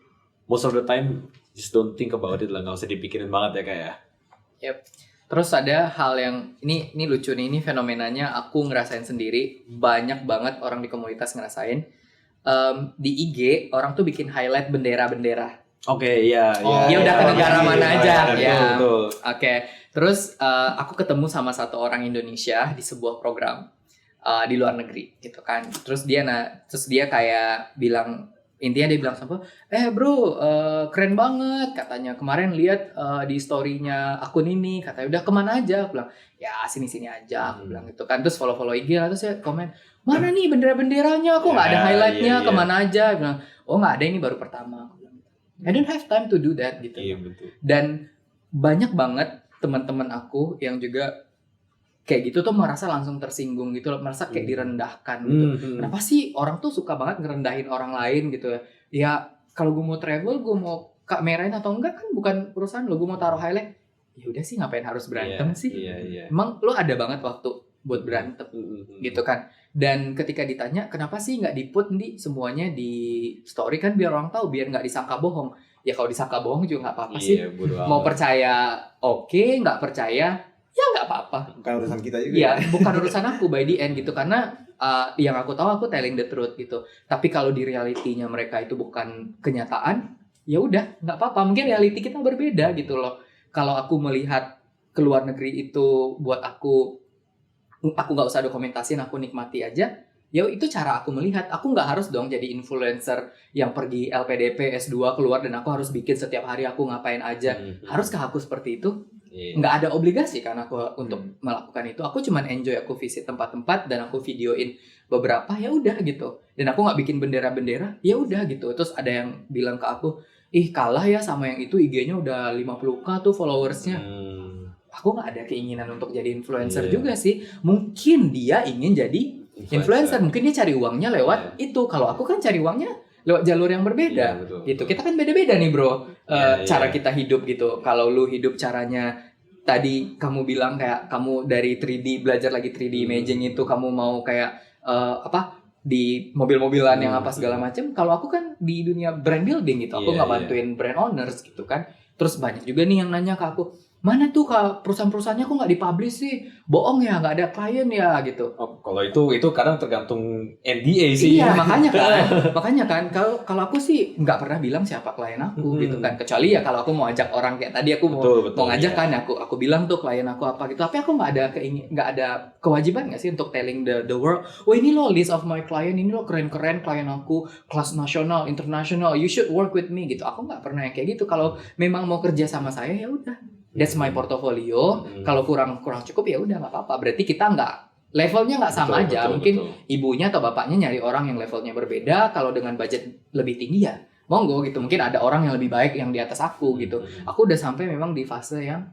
Speaker 1: most of the time just don't think about it lah, nggak usah dipikirin banget ya kayak.
Speaker 3: Yep. Terus ada hal yang ini lucu nih, ini fenomenanya aku ngerasain sendiri, banyak banget orang di komunitas ngerasain. di IG orang tuh bikin highlight bendera-bendera.
Speaker 1: Oke, iya.
Speaker 2: Oh,
Speaker 3: Dia udah ke negara mana aja, ya.
Speaker 1: Betul.
Speaker 3: Oke, terus aku ketemu sama satu orang Indonesia di sebuah program di luar negeri, gitu kan. Terus dia kayak bilang, intinya dia bilang sama, bro, keren banget katanya. Kemarin lihat di story-nya akun ini, katanya udah kemana aja? Aku bilang, ya sini-sini aja, aku bilang gitu kan. Terus follow IG lah, terus saya komen, mana nih bendera-benderanya? Kok nggak ada highlight-nya?
Speaker 1: Iya.
Speaker 3: Kemana aja? Aku bilang, oh nggak ada, ini baru pertama. Aku bilang, I don't have time to do that gitu.
Speaker 1: Iya, betul.
Speaker 3: Dan banyak banget teman-teman aku yang juga kayak gitu tuh merasa langsung tersinggung gitu loh, merasa kayak direndahkan gitu. Kenapa sih orang tuh suka banget ngerendahin orang lain gitu ya? Ya kalau gue mau travel, gue mau kamerain atau enggak kan bukan urusan lo, gue mau taruh highlight. Ya udah sih, ngapain harus berantem sih?
Speaker 1: Iya.
Speaker 3: Emang lo ada banget waktu buat berantem gitu kan? Dan ketika ditanya kenapa sih nggak di-put nih semuanya di story, kan biar orang tahu, biar nggak disangka bohong. Ya kalau disangka bohong juga nggak apa-apa sih. Mau percaya oke, nggak percaya ya nggak apa-apa.
Speaker 2: Bukan urusan kita juga.
Speaker 3: Iya, bukan urusan aku by the end gitu, karena yang aku tahu aku telling the truth gitu. Tapi kalau di realitinya mereka itu bukan kenyataan, ya udah nggak apa-apa. Mungkin reality kita berbeda gitu loh. Kalau aku melihat ke luar negeri itu buat aku nggak usah dokumentasiin, aku nikmati aja. Ya itu cara aku melihat. Aku nggak harus dong jadi influencer yang pergi LPDP S2 keluar dan aku harus bikin setiap hari aku ngapain aja. Haruskah aku seperti itu? Nggak ada obligasi kan aku untuk melakukan itu. Aku cuman enjoy, aku visit tempat-tempat dan aku videoin beberapa, ya udah gitu. Dan aku nggak bikin bendera-bendera, ya udah gitu. Terus ada yang bilang ke aku, ih kalah ya sama yang itu, IG-nya udah 50k tuh followersnya. Aku nggak ada keinginan untuk jadi influencer juga sih. Mungkin dia ingin jadi influencer, mungkin dia cari uangnya lewat itu. Kalau aku kan cari uangnya lewat jalur yang berbeda, gitu. Kita kan beda-beda nih bro, cara kita hidup gitu. Kalau lu hidup caranya tadi kamu bilang kayak kamu dari 3D belajar lagi 3D imaging itu, kamu mau kayak di mobil-mobilan yang apa segala macam. Kalau aku kan di dunia brand building gitu, aku nggak bantuin brand owners gitu kan. Terus banyak juga nih yang nanya ke aku, mana tuh perusahaan-perusahaannya kok nggak dipublish sih? Bohong ya, nggak ada klien ya gitu.
Speaker 1: Oh, kalau itu kadang tergantung NDA sih.
Speaker 3: Iya, makanya kan kalau aku sih nggak pernah bilang siapa klien aku gitu kan, kecuali ya kalau aku mau ajak orang kayak tadi aku mau ngajak kan, aku bilang tuh klien aku apa gitu. Tapi aku nggak ada kewajiban nggak sih untuk telling the world, oh ini loh list of my client, ini loh keren-keren klien aku, kelas nasional, internasional, you should work with me gitu. Aku nggak pernah yang kayak gitu. Kalau memang mau kerja sama saya ya udah. That's my portfolio. Kalau kurang cukup ya udah nggak apa-apa. Berarti kita levelnya nggak sama aja. Mungkin ibunya atau bapaknya nyari orang yang levelnya berbeda. Kalau dengan budget lebih tinggi ya monggo gitu. Mungkin ada orang yang lebih baik yang di atas aku gitu. Aku udah sampai memang di fase yang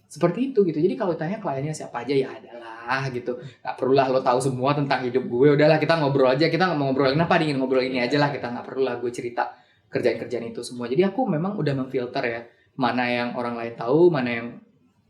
Speaker 3: seperti itu gitu. Jadi kalau tanya kliennya siapa aja ya adalah gitu. Gak perlulah lo tahu semua tentang hidup gue. Udahlah kita ngobrol aja. Kita mau ngobrolin apa nih? Ngobrol ini aja lah. Kita nggak perlulah gue cerita kerjaan-kerjaan itu semua. Jadi aku memang udah memfilter ya. Mana yang orang lain tahu, mana yang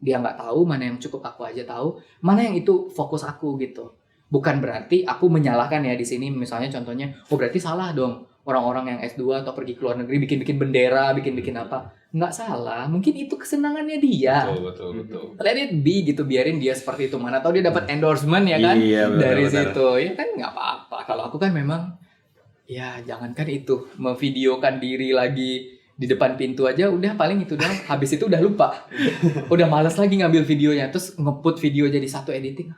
Speaker 3: dia nggak tahu, mana yang cukup aku aja tahu, mana yang itu fokus aku gitu. Bukan berarti aku menyalahkan ya di sini, misalnya contohnya, oh berarti salah dong orang-orang yang S2 atau pergi ke luar negeri bikin-bikin bendera, bikin-bikin apa. Nggak salah, mungkin itu kesenangannya dia.
Speaker 1: Betul.
Speaker 3: Let it be gitu, biarin dia seperti itu. Mana tahu dia dapat endorsement ya kan, dari situ. Ya kan nggak apa-apa. Kalau aku kan memang, ya jangankan itu, memvideokan diri lagi di depan pintu aja udah paling itu doang. Habis itu udah lupa. Udah malas lagi ngambil videonya, terus nge-put video jadi satu editing.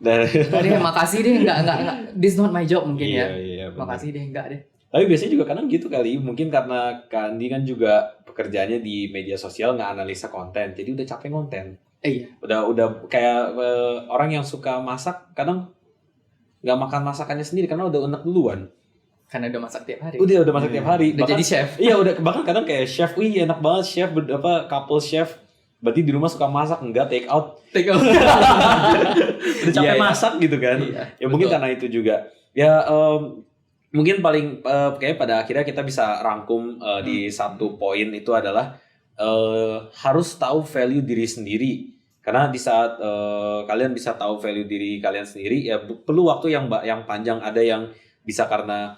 Speaker 3: Udah deh, makasih deh, enggak. This not my job mungkin ya. Makasih deh, enggak deh.
Speaker 1: Tapi biasanya juga kadang gitu kali, mungkin karena Kandi kan juga pekerjaannya di media sosial nggak analisa konten, jadi udah capek konten.
Speaker 3: Iya.
Speaker 1: Udah kayak orang yang suka masak kadang nggak makan masakannya sendiri karena udah enak duluan.
Speaker 3: Karena udah masak tiap hari.
Speaker 1: Udah masak tiap hari.
Speaker 3: Udah jadi chef.
Speaker 1: Iya, bahkan kadang kayak chef, wih enak banget chef, couple chef. Berarti di rumah suka masak, enggak take out. Udah capek masak gitu kan. Iya, ya mungkin karena itu juga. Ya mungkin paling kayak pada akhirnya kita bisa rangkum di satu poin itu adalah harus tahu value diri sendiri. Karena di saat kalian bisa tahu value diri kalian sendiri, ya perlu waktu yang panjang. Ada yang bisa karena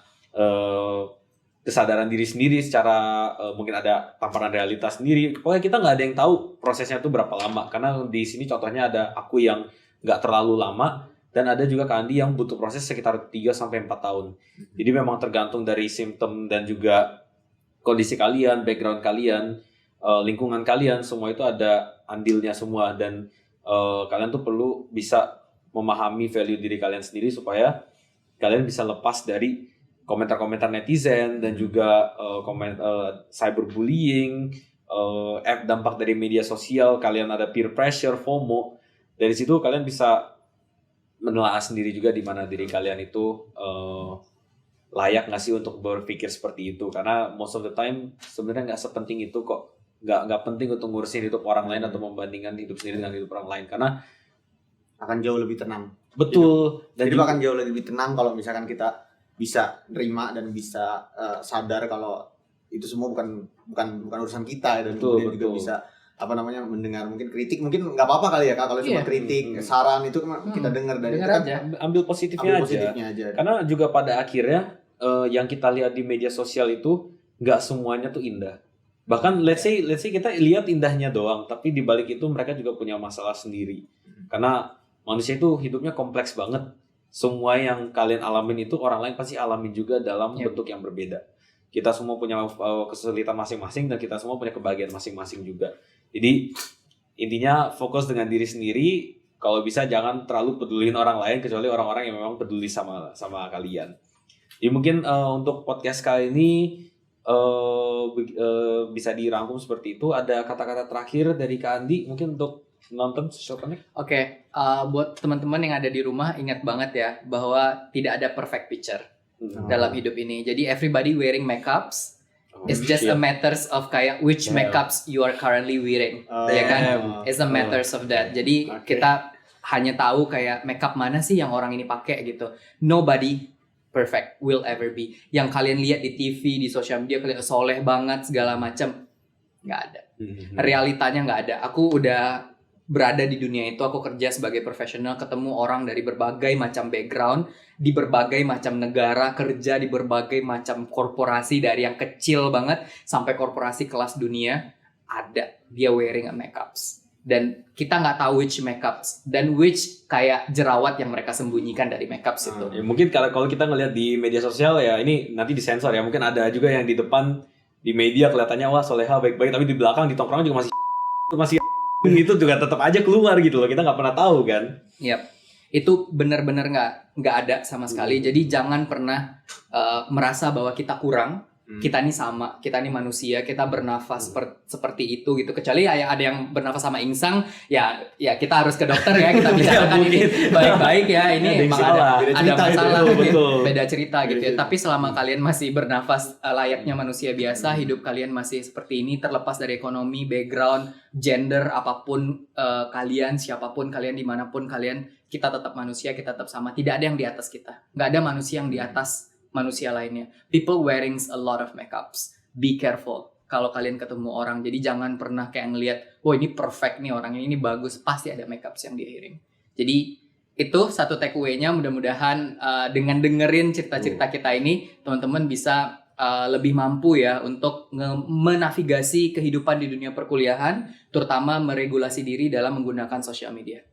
Speaker 1: kesadaran diri sendiri secara mungkin ada tamparan realitas sendiri. Pokoknya kita nggak ada yang tahu prosesnya itu berapa lama. Karena di sini contohnya ada aku yang nggak terlalu lama, dan ada juga Kak Andi yang butuh proses sekitar 3-4 tahun. Jadi memang tergantung dari simptom dan juga kondisi kalian, background kalian, lingkungan kalian, semua itu ada andilnya semua. Dan kalian tuh perlu bisa memahami value diri kalian sendiri supaya kalian bisa lepas dari komentar-komentar netizen dan juga cyberbullying, dampak dari media sosial, kalian ada peer pressure, FOMO. Dari situ kalian bisa menelaah sendiri juga di mana diri kalian itu layak nggak sih untuk berpikir seperti itu. Karena most of the time sebenarnya nggak sepenting itu kok. Nggak penting untuk ngurusin hidup orang lain atau membandingkan hidup sendiri dengan hidup orang lain, karena
Speaker 2: akan jauh lebih tenang.
Speaker 1: betul.
Speaker 2: Dan hidup akan jauh lebih tenang kalau misalkan kita bisa terima dan bisa sadar kalau itu semua bukan urusan kita, dan
Speaker 1: Betul,
Speaker 2: kemudian juga
Speaker 1: betul.
Speaker 2: bisa mendengar mungkin kritik, mungkin nggak apa-apa kali ya Kak, kalau cuma kritik, saran itu kita dengar dari itu kan,
Speaker 3: aja.
Speaker 1: Ambil positifnya aja. Karena juga pada akhirnya yang kita lihat di media sosial itu nggak semuanya tuh indah. Bahkan let's say kita lihat indahnya doang, tapi di balik itu mereka juga punya masalah sendiri. Karena manusia itu hidupnya kompleks banget. Semua yang kalian alamin itu orang lain pasti alamin juga dalam bentuk yang berbeda. Kita semua punya kesulitan masing-masing dan kita semua punya kebahagiaan masing-masing juga. Jadi intinya fokus dengan diri sendiri. Kalau bisa jangan terlalu peduliin orang lain, kecuali orang-orang yang memang peduli sama kalian. Jadi mungkin untuk podcast kali ini bisa dirangkum seperti itu. Ada kata-kata terakhir dari Kak Andi mungkin untuk nonton Social Connect?
Speaker 3: Oke, buat teman-teman yang ada di rumah, ingat banget ya bahwa tidak ada perfect picture dalam hidup ini. Jadi everybody wearing makeups. It's just a matters of kayak which makeups you are currently wearing, ya kan? It's a matters of that. Jadi kita hanya tahu kayak makeup mana sih yang orang ini pakai gitu. Nobody perfect will ever be. Yang kalian lihat di TV, di sosial media, kalian soleh banget segala macam, nggak ada. Realitanya nggak ada. Aku udah berada di dunia itu, aku kerja sebagai profesional, ketemu orang dari berbagai macam background, di berbagai macam negara, kerja di berbagai macam korporasi, dari yang kecil banget sampai korporasi kelas dunia, ada dia wearing a makeups. Dan kita nggak tahu which makeups dan which kayak jerawat yang mereka sembunyikan dari makeups itu.
Speaker 1: Ya, mungkin kalau kita ngelihat di media sosial ya, ini nanti disensor ya, mungkin ada juga yang di depan di media kelihatannya wah soleha baik-baik, tapi di belakang di tongkrong juga masih itu juga tetap aja keluar gitu loh, kita nggak pernah tahu kan.
Speaker 3: Yap, itu benar-benar nggak ada sama sekali. Jadi jangan pernah merasa bahwa kita kurang. Kita ini sama, kita ini manusia, kita bernafas seperti itu gitu. Kecuali ya ada yang bernafas sama insang, ya kita harus ke dokter ya, kita bicarakan ini baik-baik ya. Ini emang ada masalah,
Speaker 1: betul.
Speaker 3: Beda cerita gitu ya. Tapi selama kalian masih bernafas layaknya manusia biasa, hidup kalian masih seperti ini, terlepas dari ekonomi, background, gender, apapun kalian, siapapun kalian, dimanapun kalian, kita tetap manusia, kita tetap sama. Tidak ada yang di atas kita. Nggak ada manusia yang di atas manusia lainnya. People wearing a lot of makeups. Be careful kalau kalian ketemu orang. Jadi jangan pernah kayak ngelihat, wah ini perfect nih orangnya, ini bagus. Pasti ada makeups yang diiring. Jadi itu satu takeaway-nya. Mudah-mudahan dengan dengerin cerita-cerita kita ini, teman-teman bisa lebih mampu ya untuk menavigasi kehidupan di dunia perkuliahan, terutama meregulasi diri dalam menggunakan sosial media.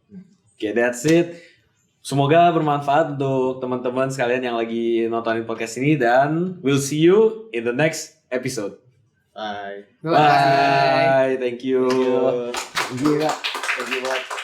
Speaker 1: Okay, that's it. Semoga bermanfaat untuk teman-teman sekalian yang lagi nontonin podcast ini, dan we'll see you in the next episode.
Speaker 2: Bye.
Speaker 1: Bye. Thank you.
Speaker 2: Thank you. Thank you.